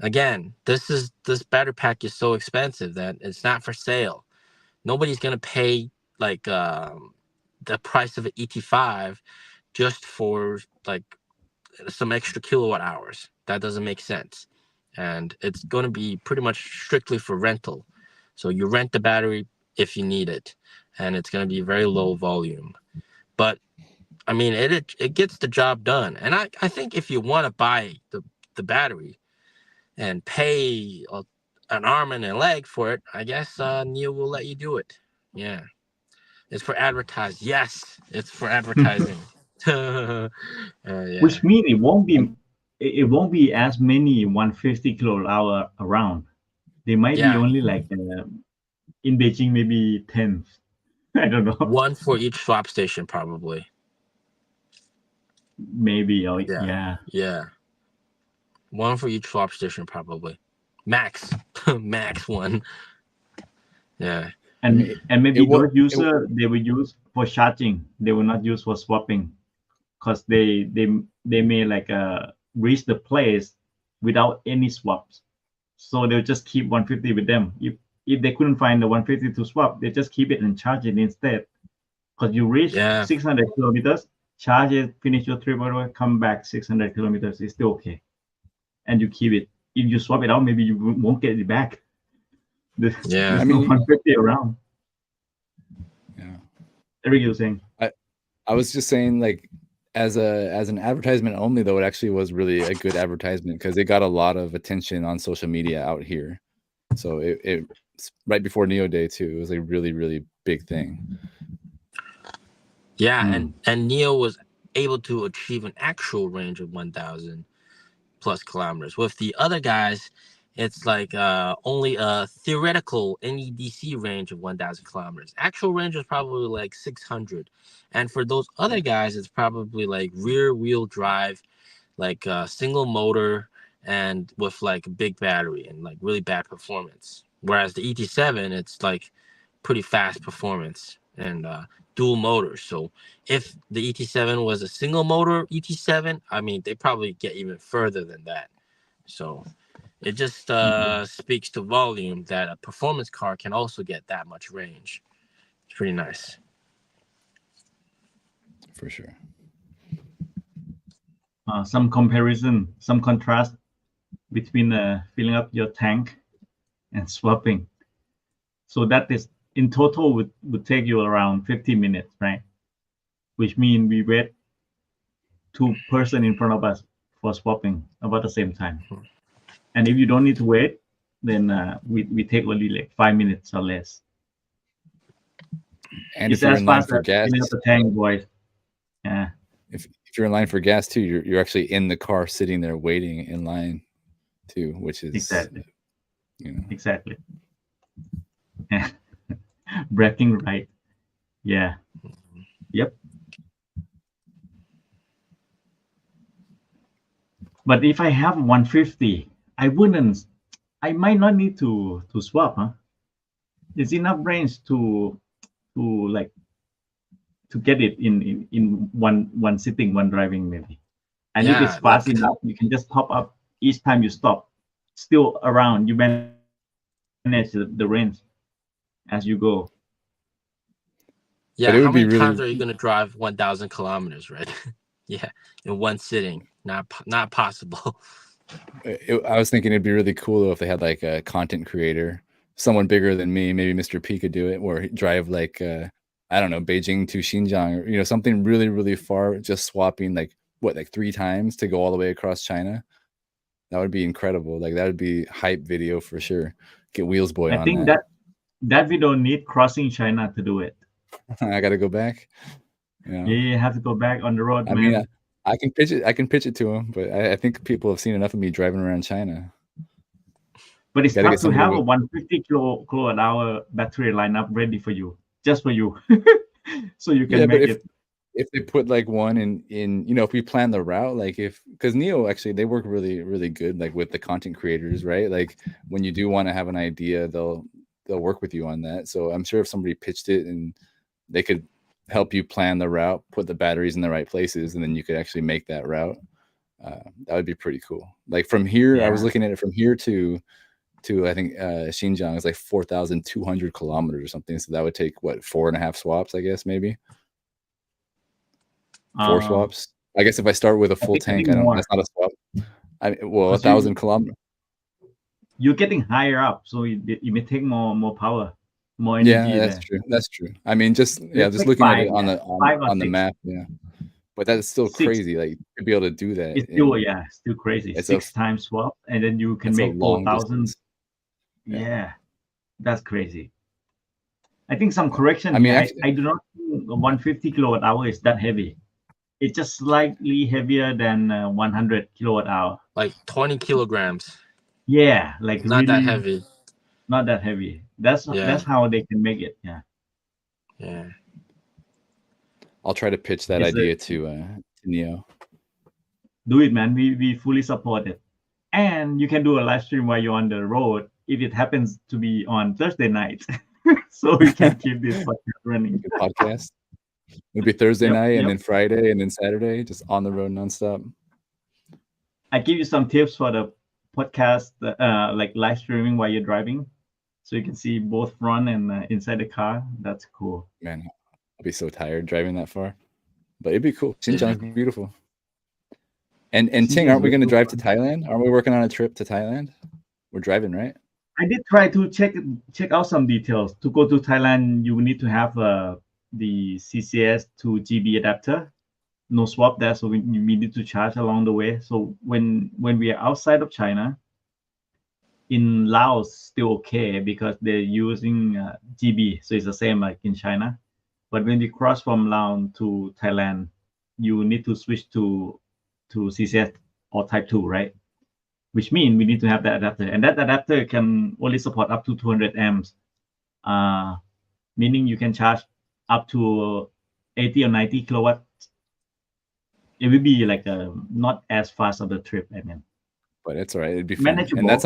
again, this battery pack is so expensive that it's not for sale. Nobody's gonna pay like the price of an ET5 just for like some extra kilowatt hours. That doesn't make sense. And it's going to be pretty much strictly for rental. So you rent the battery if you need it, and it's going to be very low volume. But I mean, it gets the job done. And I think if you want to buy the battery and pay an arm and a leg for it, I guess NIO will let you do it. Yeah. It's for advertising. Yes, it's for advertising. Yeah. Which means it won't be as many 150 kilowatt hour around. There might be Yeah. only like in Beijing maybe 10. I don't know. One for each swap station, probably. Maybe. Oh Yeah. yeah. Yeah. One for each swap station, probably. Max. Max one. Yeah. And it maybe will. those user they will use for charging. They will not use for swapping, because they may like reach the place without any swaps. So they'll just keep 150 with them. If they couldn't find the 150 to swap, they just keep it and charge it instead. Because you reach Yeah. 600 kilometers, charge it, finish your trip, whatever, come back 600 kilometers, it's still okay. And you keep it. If you swap it out, maybe you won't get it back. Yeah. There's I no mean, 150 around. yeah. Eric, you were saying? I was just saying, like, as an advertisement only, though, it actually was really a good advertisement because it got a lot of attention on social media out here. So it right before NIO Day too. It was a really, really big thing. Yeah. And NIO was able to achieve an actual range of 1,000 plus kilometers. With the other guys, it's like only a theoretical NEDC range of 1,000 kilometers. Actual range is probably like 600. And for those other guys, it's probably like rear wheel drive, like single motor, and with like a big battery and like really bad performance. Whereas the ET7, it's like pretty fast performance and dual motors. So if the ET7 was a single motor ET7, I mean, they probably get even further than that. So it just speaks to volume that a performance car can also get that much range. It's pretty nice. For sure. Some comparison, some contrast between filling up your tank and swapping. So that is in total would take you around 50 minutes, right? Which means we wait 2 person in front of us for swapping about the same time. And if you don't need to wait, then we take only like 5 minutes or less. And It's if you're as in line fast for as gas, filling up the tank, boys. Yeah. if you're in line for gas too, you're actually in the car sitting there waiting in line too, which is Exactly. You know. Exactly. Braking right. Yeah. Yep. But if I have 150, I might not need to swap, huh? It's enough range to like to get it in one sitting, one driving maybe. And if it's Yeah, fast like enough, you can just top up each time you stop. Still around, you manage the range as you go. yeah. But it How would be many times really, are you gonna drive 1,000 kilometers, right? Yeah, in one sitting. Not possible. I was thinking it'd be really cool though if they had like a content creator, someone bigger than me, maybe Mr. P could do it, or drive like I don't know, Beijing to Xinjiang, or something really, really far, just swapping like 3 times to go all the way across China. That would be incredible. Like that would be hype video for sure. Get Wheels Boy I on think that we don't need crossing China to do it. I got to go back. You have to go back on the road, I man. mean, I can pitch it. I can pitch it to him, but I think people have seen enough of me driving around China. But it's Gotta tough get to have somebody a 150 kilowatt hour battery lineup ready for you, just for you, so you can make it. If they put like one in if we plan the route, like because NIO actually they work really really good like with the content creators, right? Like when you do want to have an idea, they'll work with you on that. So I'm sure if somebody pitched it and they could help you plan the route, put the batteries in the right places, and then you could actually make that route. That would be pretty cool. Like from here, I was looking at it from here to I think Xinjiang is like 4,200 kilometers or something. So that would take what 4.5 swaps, I guess, maybe 4 swaps. I guess if I start with a full tank, that's not a swap. 1,000 kilometers. You're getting higher up, so you may take more power, more energy. Yeah, that's true. That's true. I mean, just looking at it on the map, But that's still crazy, like to be able to do that. It's still crazy. It's 6 times swap, and then you can make 4,000. Yeah, that's crazy. I think some correction. I mean, I do not think 150 kilowatt hour is that heavy. It's just slightly heavier than 100 kilowatt hour. Like 20 kilograms. Yeah, like not that heavy. Not that heavy. That's how they can make it. Yeah. I'll try to pitch that idea to NIO. Do it, man. We fully support it. And you can do a live stream while you're on the road if it happens to be on Thursday night. So we can keep this podcast running. Podcast. It'll be Thursday night and then Friday and then Saturday, just on the road nonstop. I give you some tips for the podcast, like live streaming while you're driving. So you can see both front and inside the car. That's cool. Man, I'll be so tired driving that far. But it'd be cool. Xinjiang's beautiful. And Ting, aren't we going to drive to Thailand? Aren't we working on a trip to Thailand? We're driving, right? I did try to check out some details. To go to Thailand, you need to have the CCS to GB adapter. No swap there, so we need to charge along the way. So when we are outside of China, in Laos, still okay because they're using GB, so it's the same like in China. But when we cross from Laos to Thailand, you need to switch to CCS or Type 2, right? Which means we need to have that adapter, and that adapter can only support up to 200 amps, meaning you can charge up to 80 or 90 kilowatts. It will be like not as fast of the trip, I mean. But it's all right. It'd be fun. Manageable, and that's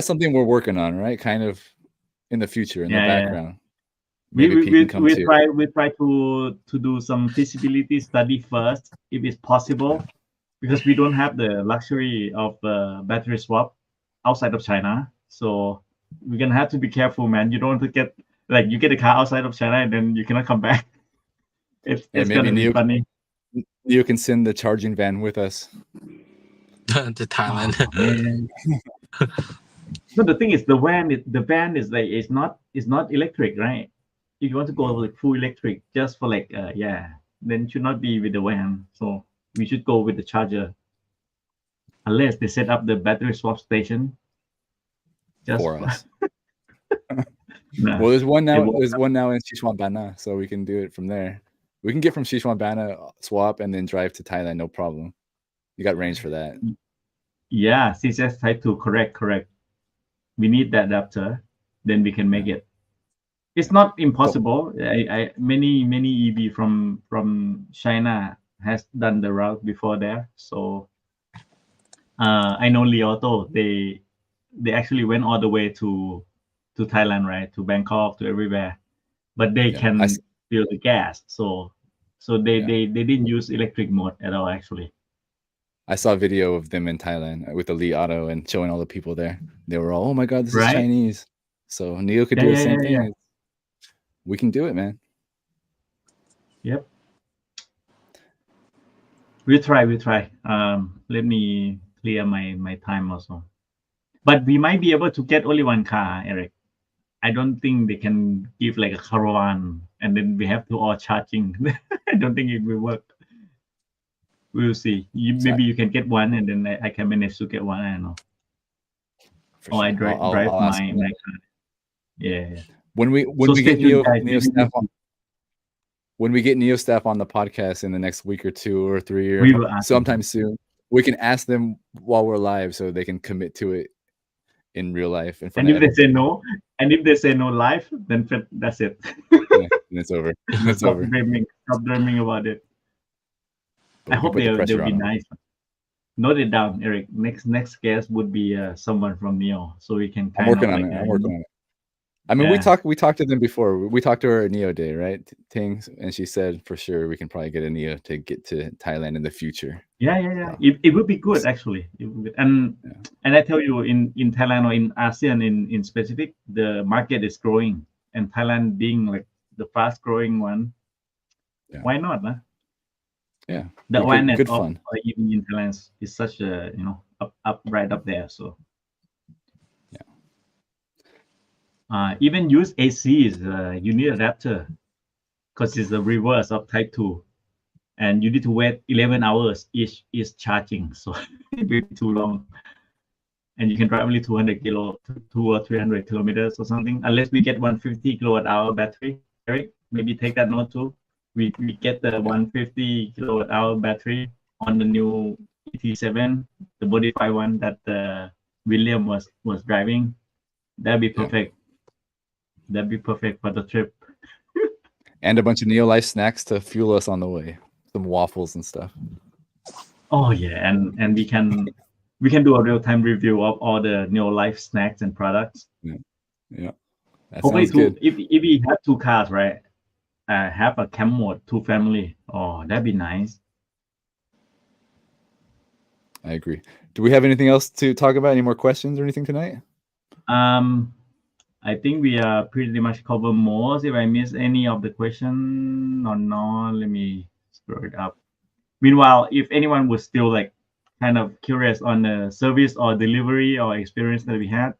something we're working on, right? Kind of in the future, in the background. We try to do some feasibility study first, if it's possible, because we don't have the luxury of battery swap outside of China. So we're gonna have to be careful, man. You don't want to you get a car outside of China and then you cannot come back. It's gonna be funny. You can send the charging van with us to Thailand. No, the thing is, the van is like it's not electric, right? If you want to go like full electric, just for then it should not be with the van. So we should go with the charger, unless they set up the battery swap station just for us. Nah, well, there's one now. There's one now in Xishuangbanna, so we can do it from there. We can get from Xishuangbanna, swap, and then drive to Thailand, no problem. You got range for that. Yeah, CCS Type 2, correct. We need that adapter, then we can make it. It's not impossible. Many EV from China has done the route before there. So I know Li Auto, they actually went all the way to Thailand, right? To Bangkok, to everywhere. But they can fill the gas. So they didn't use electric mode at all, actually. I saw a video of them in Thailand with the Li Auto and showing all the people there. They were all, oh my God, this is Chinese. So NIO could do the same thing. Yeah. We can do it, man. Yep. We'll try. Let me clear my time also. But we might be able to get only one car, Eric. I don't think they can give like a caravan and then we have to all charging. I don't think it will work. We'll see. Maybe you can get one, and then I can manage to get one. I don't know. For Or I sure. drive I'll ask my him. car. Yeah. When we So get stay tuned, NIO guys. staff on, when we get NIO staff on the podcast in the next week or 2 or 3 We or will ask sometime soon, we can ask them while we're live so they can commit to it in real life in front And of if they say no, live, then that's it. yeah, and it's over. And it's Stop over. dreaming about it. But I we can hope put the they'll pressure be on them. nice. Note it down, Eric. Next guest would be someone from NIO, so we can I'm kind working of on like it. I'm working on it. I mean, yeah. we talked to them before. We talked to her at NIO Day, right? Ting, and she said for sure we can probably get a NIO to get to Thailand in the future. Yeah. So, it would be good actually. It would be, and I tell you, in Thailand or in ASEAN in specific, the market is growing, and Thailand being like the fast growing one, yeah. why not? Huh? Yeah, The awareness good of fun. even in Thailand is such a up right up there. So even use ACs, you need adapter because it's the reverse of Type 2, and you need to wait 11 hours each charging, so it will be too long. And you can drive only 2 or 300 kilometers or something, unless we get 150 kilowatt hour battery. Eric, maybe take that note too. We get the 150 kilowatt hour battery on the new EP.07, the modified one that William was driving. That'd be perfect. That'd be perfect for the trip. And a bunch of NIO Life snacks to fuel us on the way. Some waffles and stuff. Oh yeah, and we can do a real-time review of all the NIO Life snacks and products. Yeah. That Hopefully sounds good. if we have 2 cars, right? Have a camp mode, 2 family. Oh, that'd be nice. I agree. Do we have anything else to talk about? Any more questions or anything tonight? I think we are pretty much covered most. If I miss any of the question or not, let me scroll it up. Meanwhile, if anyone was still like kind of curious on the service or delivery or experience that we had,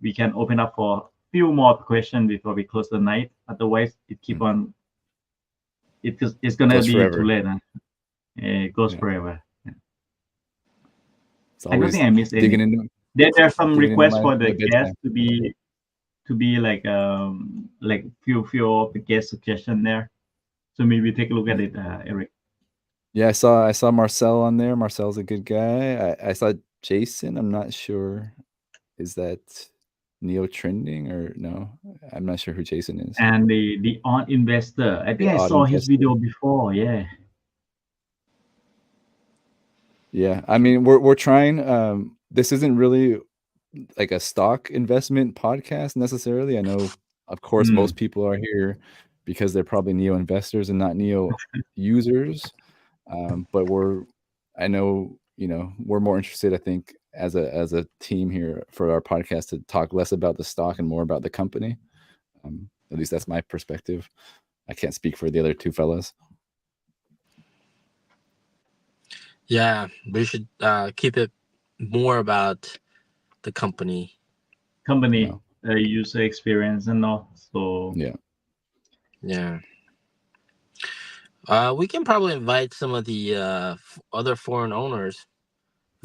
we can open up for a few more questions before we close the night. Otherwise, it keep on. It's gonna be forever. too late. Huh? It goes forever. It's I don't think I missed any. There are some requests for the guests to be like few of the guest suggestion there. So maybe take a look at it, Eric. Yeah, I saw Marcel on there. Marcel's a good guy. I saw Jason. I'm not sure. Is that NIO trending or no? I'm not sure who Jason is. And the odd investor. I think I saw his video before. Yeah. Yeah, I mean we're trying. This isn't really like a stock investment podcast necessarily. I know, of course, most people are here because they're probably NIO investors and not NIO users. But I know, we're more interested, I think, as a team here for our podcast to talk less about the stock and more about the company. At least that's my perspective. I can't speak for the other 2 fellas. Yeah, we should keep it more about the company, user experience and all. So yeah. We can probably invite some of the other foreign owners,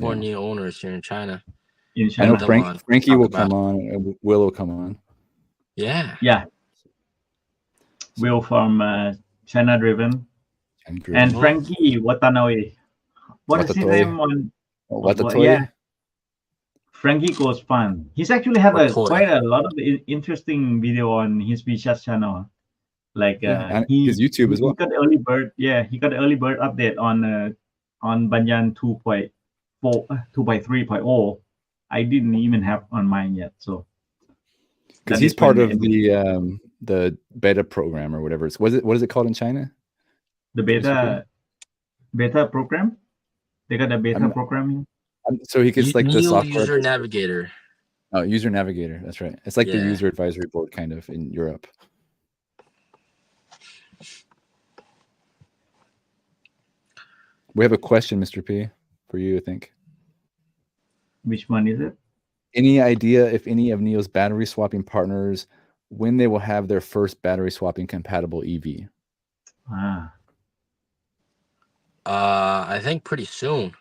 NIO owners here in China. I know Frankie will come on, and Will will come on. Yeah. Will from China Driven. And Frankie Watanabe. What is his name on? Watatoy? Frankie Goes Fun. He's actually have quite a lot of interesting video on his WeChat channel. Like his YouTube as well. He got early bird. Yeah, he got early bird update on Banyan 2.3.0. I didn't even have on mine yet. So because he's part of the beta program or whatever. What is it called in China? The beta program. They got a beta program. So he gets like the software user navigator. Oh, user navigator. That's right. It's like the user advisory board kind of in Europe. We have a question, Mr. P, for you, I think. Which one is it? Any idea if any of NIO's battery swapping partners, when they will have their first battery swapping compatible EV? I think pretty soon.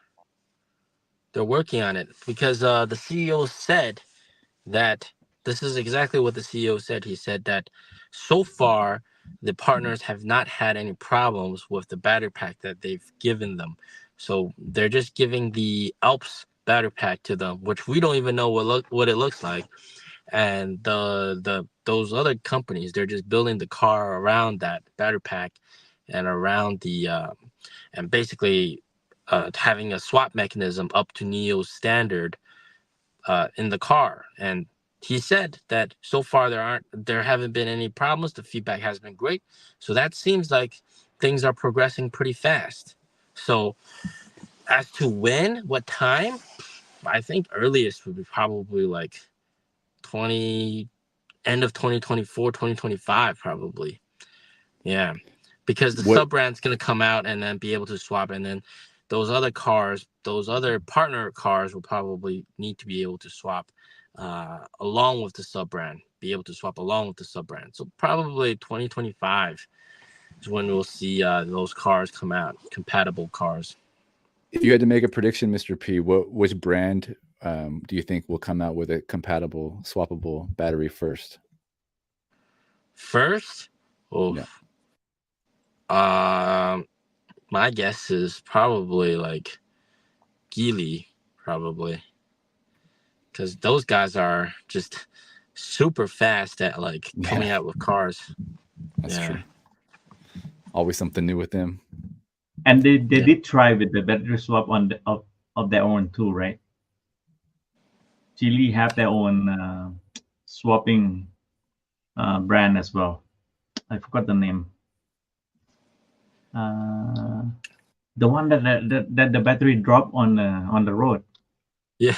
They're working on it because the CEO said that this is exactly what the CEO said. He said that so far the partners have not had any problems with the battery pack that they've given them. So they're just giving the Alps battery pack to them, which we don't even know what it looks like. And those other companies, they're just building the car around that battery pack and around the and basically having a swap mechanism up to NIO's standard in the car. And he said that so far there haven't been any problems. The feedback has been great. So that seems like things are progressing pretty fast. So as to what time, I think earliest would be probably like end of 2024, 2025 probably. Yeah. Because the sub brand's going to come out and then be able to swap, and then those other partner cars will probably need to be able to swap along with the sub brand, So probably 2025 is when we'll see those cars come out, compatible cars. If you had to make a prediction, Mr. P, which brand do you think will come out with a compatible, swappable battery first? First? Oh, yeah. My guess is probably like Geely, probably, because those guys are just super fast at like coming out with cars. That's true. Always something new with them. And they did try with the battery swap of their own too, right? Geely have their own swapping brand as well. I forgot the name. The one that the battery dropped on the road. Yeah.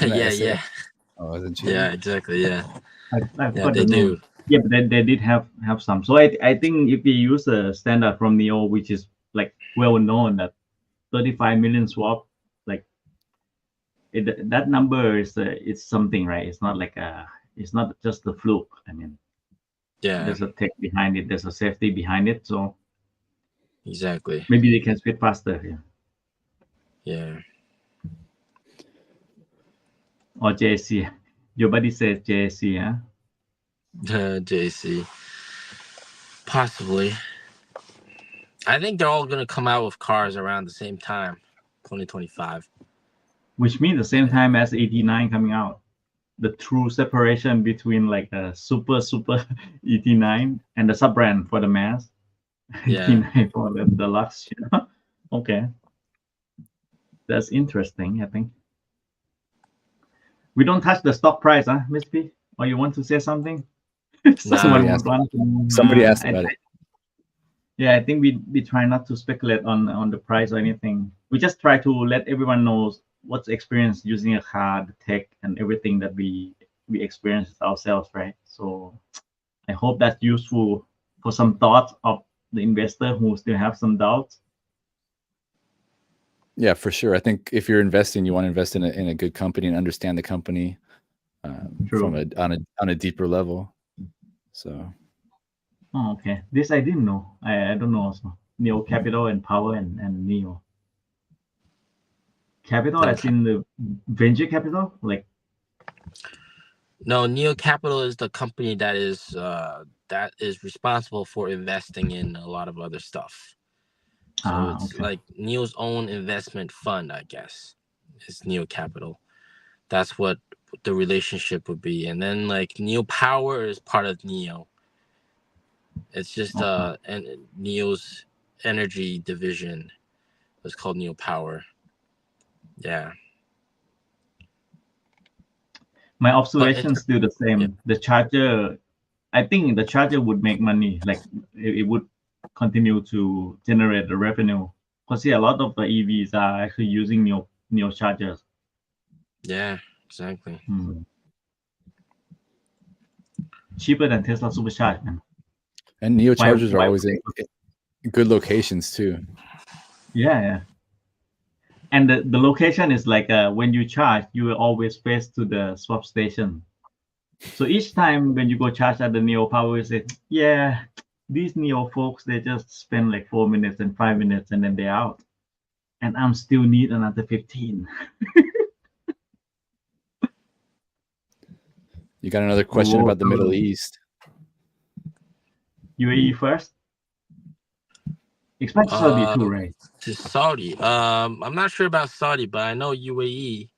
Oh, yeah, exactly. Yeah. I forgot the name. Do. Yeah, but they did have some. So I think if we use a standard from NIO, which is like well known, that 35 million swap, like that number is it's something, right? It's not like it's not just a fluke. I mean, there's a tech behind it. There's a safety behind it. So exactly. Maybe they can speed faster. Yeah. Or JC. Your buddy says JC, huh? JC. Possibly. I think they're all going to come out with cars around the same time, 2025. Which means the same time as 89 coming out. The true separation between like a super ET9 and the sub brand for the mass. Yeah. ET9 for the deluxe. Okay. That's interesting, I think. We don't touch the stock price, huh, Miss P? Or you want to say something? Somebody asked about it. Yeah, I think we try not to speculate on the price or anything. We just try to let everyone know what's experience using a car, the tech, and everything that we experience ourselves, right? So I hope that's useful for some thoughts of the investor who still have some doubts. Yeah, for sure. I think if you're investing, you want to invest in a good company and understand the company from on a deeper level. So. Oh, okay. This I didn't know. I don't know also. NIO Capital and Power and NIO. Capital as in the venture capital? Like. No, NIO Capital is the company that is responsible for investing in a lot of other stuff. So it's like NIO's own investment fund, I guess. It's NIO Capital. That's what the relationship would be. And then like NIO Power is part of NIO. It's just and NIO's energy division. It's called NIO Power. Yeah. My observation's still the same. Yeah. The charger, I think the charger would make money. Like it would continue to generate the revenue. Because a lot of the EVs are actually using NIO chargers. Yeah, exactly. Cheaper than Tesla Supercharge, man. And NIO chargers are always in good locations too. Yeah. And the location is like when you charge, you will always face to the swap station. So each time when you go charge at the NIO Power, you say, yeah, these NIO folks, they just spend like 4 minutes and 5 minutes and then they're out. and I'm still need another 15. You got another question about the Middle East? UAE first. Expect Saudi too, right? To Saudi. I'm not sure about Saudi, but I know UAE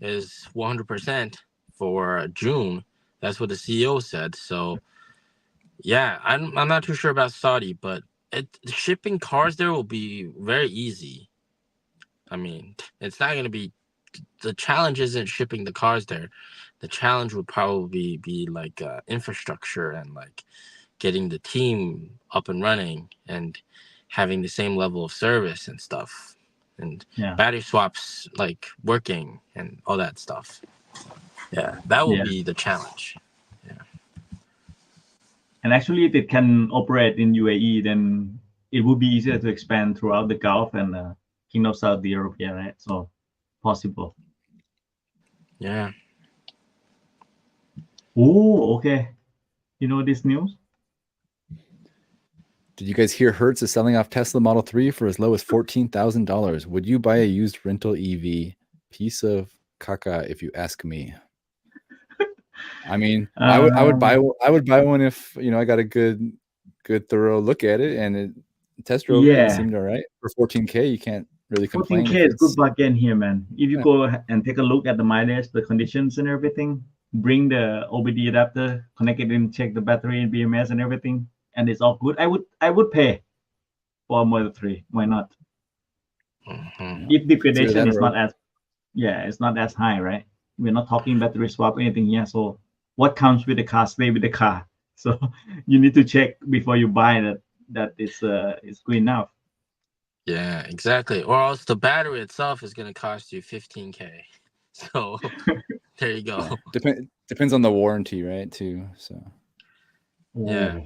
is 100% for June. That's what the CEO said. So, yeah, I'm not too sure about Saudi, but shipping cars there will be very easy. I mean, it's not going to be, the challenge isn't shipping the cars there. The challenge would probably be like infrastructure and like getting the team up and running and having the same level of service and stuff, and battery swaps like working and all that stuff. Yeah, that will be the challenge. Yeah. And actually, if it can operate in UAE, then it would be easier to expand throughout the Gulf and Kingdom of Saudi Arabia, right? So possible. Yeah. Oh, okay. You know this news? Did you guys hear Hertz is selling off Tesla Model 3 for as low as $14,000? Would you buy a used rental EV? Piece of caca, if you ask me. I mean, I would buy one if I got a good thorough look at it and it test drove it and it seemed all right. For 14K, you can't really complain. 14K is good bargain here, man. If you go and take a look at the mileage, the conditions and everything, bring the OBD adapter, connect it in, check the battery and BMS and everything, and it's all good. I would pay for a Model 3. Why not? If degradation is not as it's not as high, right? We're not talking battery swap or anything here. So what comes with the car stay with the car. So you need to check before you buy that it's good enough. Yeah, exactly. Or else the battery itself is going to cost you 15K. So there you go. Depends on the warranty, right? Too. So yeah,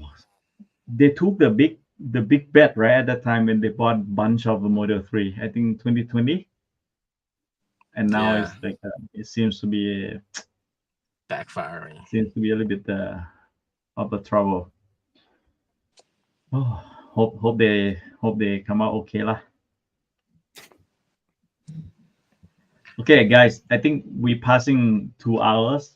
they took the big bet right at that time when they bought a bunch of the Model 3. I think 2020, and now it's like it seems to be backfiring. Seems to be a little bit of the trouble. Oh, hope they come out okay lah. Okay, guys, I think we're passing 2 hours.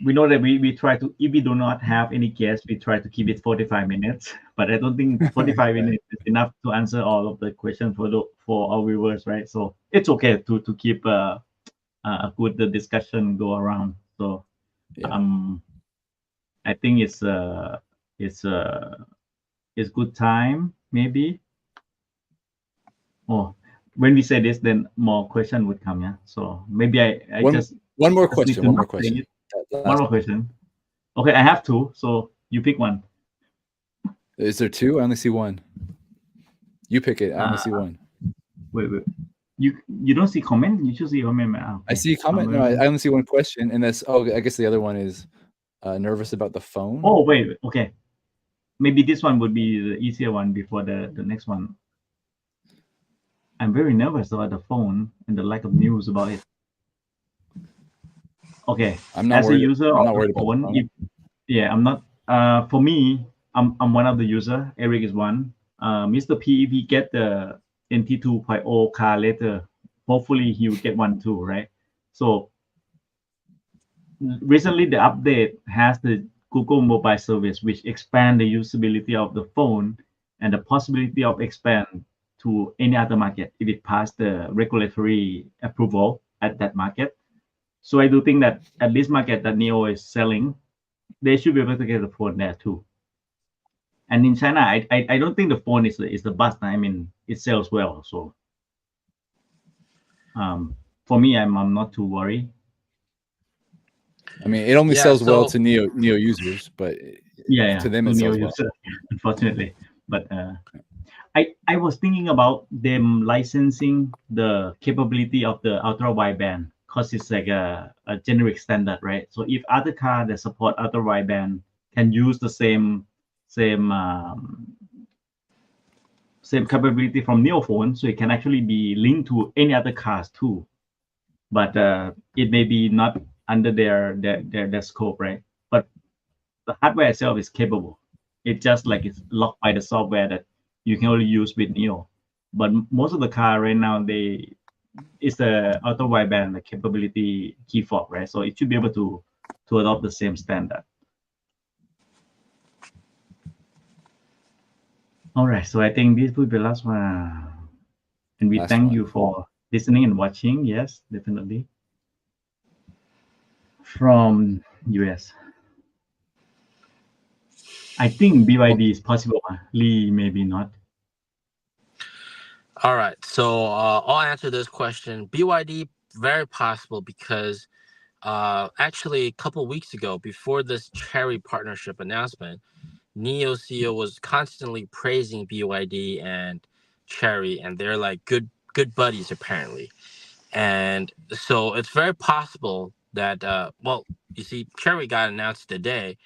We know that we try to, if we do not have any guests, we try to keep it 45 minutes. But I don't think 45 minutes is enough to answer all of the questions for our viewers, right? So it's okay to keep a good discussion go around. So I think it's good time maybe. Oh, when we say this, then more question would come. Yeah. So maybe one more question. One more question. Okay, I have 2. So you pick one. Is there 2? I only see 1. You pick it. I only see 1. Wait. You don't see comment? You should see comment. Okay. I see comment. No, I only see 1 question, and that's I guess the other one is nervous about the phone. Oh wait. Okay. Maybe this one would be the easier one before the next one. I'm very nervous about the phone and the lack of news about it. Okay, I'm not as worried, a user I'm of not worried the about phone, the phone. I'm not. For me, I'm one of the user. Eric is one. Mr. P, if he get the NT 2.0 car later, hopefully he will get one too, right? So recently the update has the Google mobile service, which expand the usability of the phone and the possibility of expand to any other market if it passed the regulatory approval at that market. So I do think that at this market that NIO is selling, they should be able to get the phone there too. And in China, I don't think the phone is the bust. I mean, it sells well. So for me, I'm not too worried. I mean, it only sells well to NIO users, but to them it sells well. Unfortunately, but I was thinking about them licensing the capability of the ultra wideband because it's like a generic standard, right? So if other cars that support ultra wideband can use the same capability from NIO phone, so it can actually be linked to any other cars too. But it may be not under their scope, right? But the hardware itself is capable. It's just like it's locked by the software that you can only use with NIO. but most of the car right now it's the auto wideband, the capability key fob, right? So it should be able to adopt the same standard. All right, so I think this will be the last one, and we thank you for listening and watching. Yes, definitely. From US, I think BYD is possible. Lee maybe not. All right, so I'll answer this question. BYD, very possible, because actually a couple weeks ago, before this Chery partnership announcement, NIO CEO was constantly praising BYD and Chery, and they're like good buddies apparently. And so it's very possible that well, you see, Chery got announced today.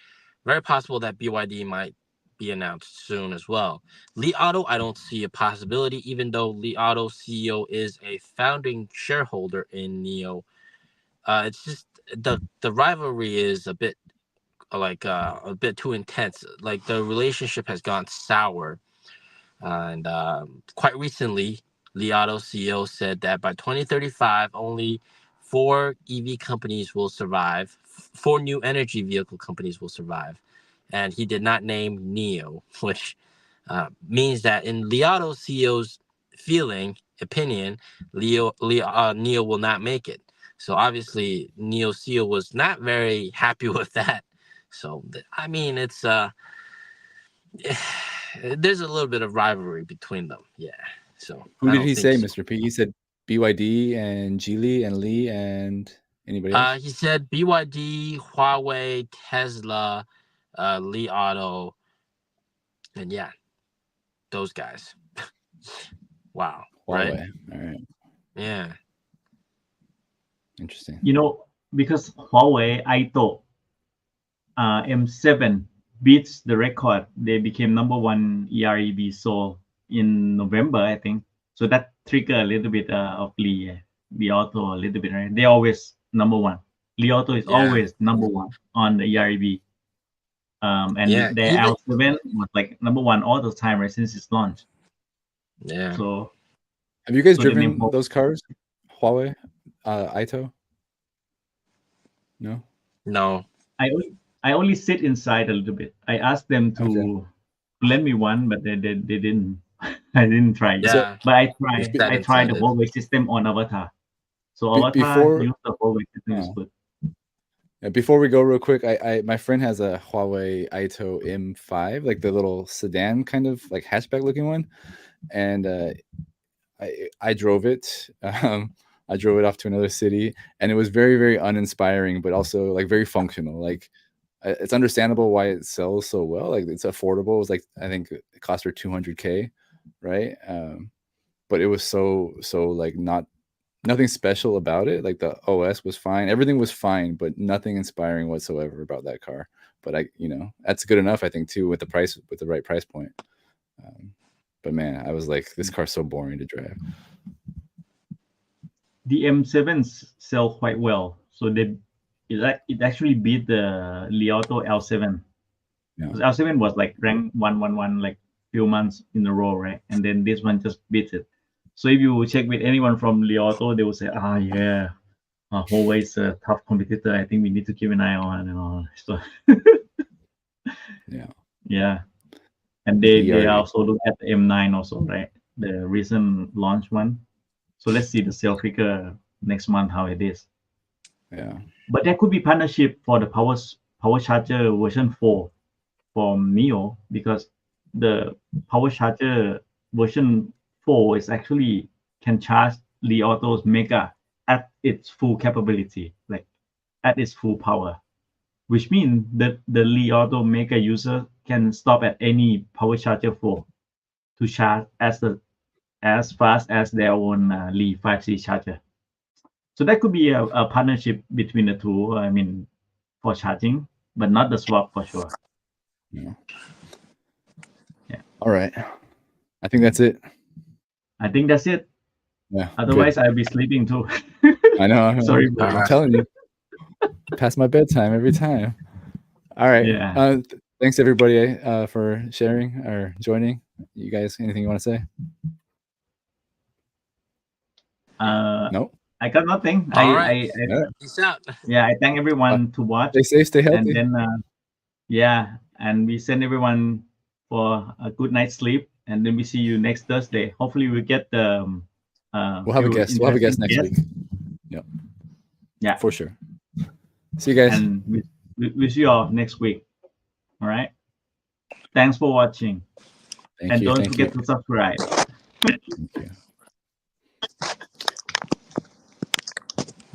Very possible that BYD might be announced soon as well. Li Auto, I don't see a possibility, even though Li Auto CEO is a founding shareholder in NIO. It's just the rivalry is a bit too intense. Like, the relationship has gone sour, and quite recently, Li Auto CEO said that by 2035, only 4 EV companies will survive. 4 new energy vehicle companies will survive, and he did not name NIO, which means that in Li Auto CEO's opinion, NIO will not make it. So obviously, NIO CEO was not very happy with that. So I mean, it's there's a little bit of rivalry between them. Yeah. So who did he say, Mr. P? He said BYD and Geely and Lee and anybody else? He said BYD, Huawei, Tesla, Li Auto, and yeah, those guys. Wow. Huawei. Right? All right. Yeah. Interesting. You know, because Huawei Aito M7 beats the record. They became #1 EREV sold in November, I think. So that triggered a little bit of Li Auto a little bit, right? They always #1. Li Auto is always #1 on the EREV. And their L7 was like #1 all the time, right, since its launch. Yeah. So have you guys driven those cars? Huawei, Aito? No. No. I only sit inside a little bit. I asked them to lend me one, but they didn't. I didn't try it. Yeah. But I tried the Huawei system on Avatar. So Avatar use the Huawei system is good. Yeah, before we go real quick, my friend has a Huawei Aito M5, like the little sedan kind of like hatchback looking one, and I drove it. I drove it off to another city, and it was very, very uninspiring, but also like very functional. Like, it's understandable why it sells so well. Like, it's affordable. It was like, I think it cost her $200K, right? But it was so like nothing special about it. Like, the OS was fine, everything was fine, but nothing inspiring whatsoever about that car. But that's good enough, I think, too, with the right price point. But man, I was like, this car's so boring to drive. The M7s sell quite well, so it actually beat the Li Auto L7. Yeah. L7 was like ranked 111 like few months in a row, right? And then this one just beats it. So if you check with anyone from Li Auto, they will say, yeah, Huawei is a tough competitor. I think we need to keep an eye on and all. So yeah. And they also look at the M9 also, right? The recent launch one. So let's see the sale figure next month, how it is. Yeah. But there could be partnership for the power charger version 4 from NIO, because the power charger version 4 is actually can charge Li Auto's Mega at its full capability, like at its full power, which means that the Li Auto Mega user can stop at any power charger 4 to charge as fast as their own Li 5C charger. So that could be a partnership between the two, I mean, for charging, but not the swap for sure. Yeah. All right. I think that's it. Yeah. Otherwise, good. I'll be sleeping too. I know. Sorry. I'm telling you. Past my bedtime every time. All right. Yeah. Thanks, everybody, for sharing or joining. You guys, anything you want to say? No. I got nothing. All right. Yeah. Peace out. I thank everyone to watch, Stay safe, stay healthy. and then and we send everyone for a good night's sleep, and then we see you next Thursday. Hopefully, we get the we'll have a guest. We'll have a guest next week. Yep. Yeah, for sure. See you guys. And we see you all next week. All right. Thanks for watching. Thank And you. don't Thank forget you. to subscribe. Thank you.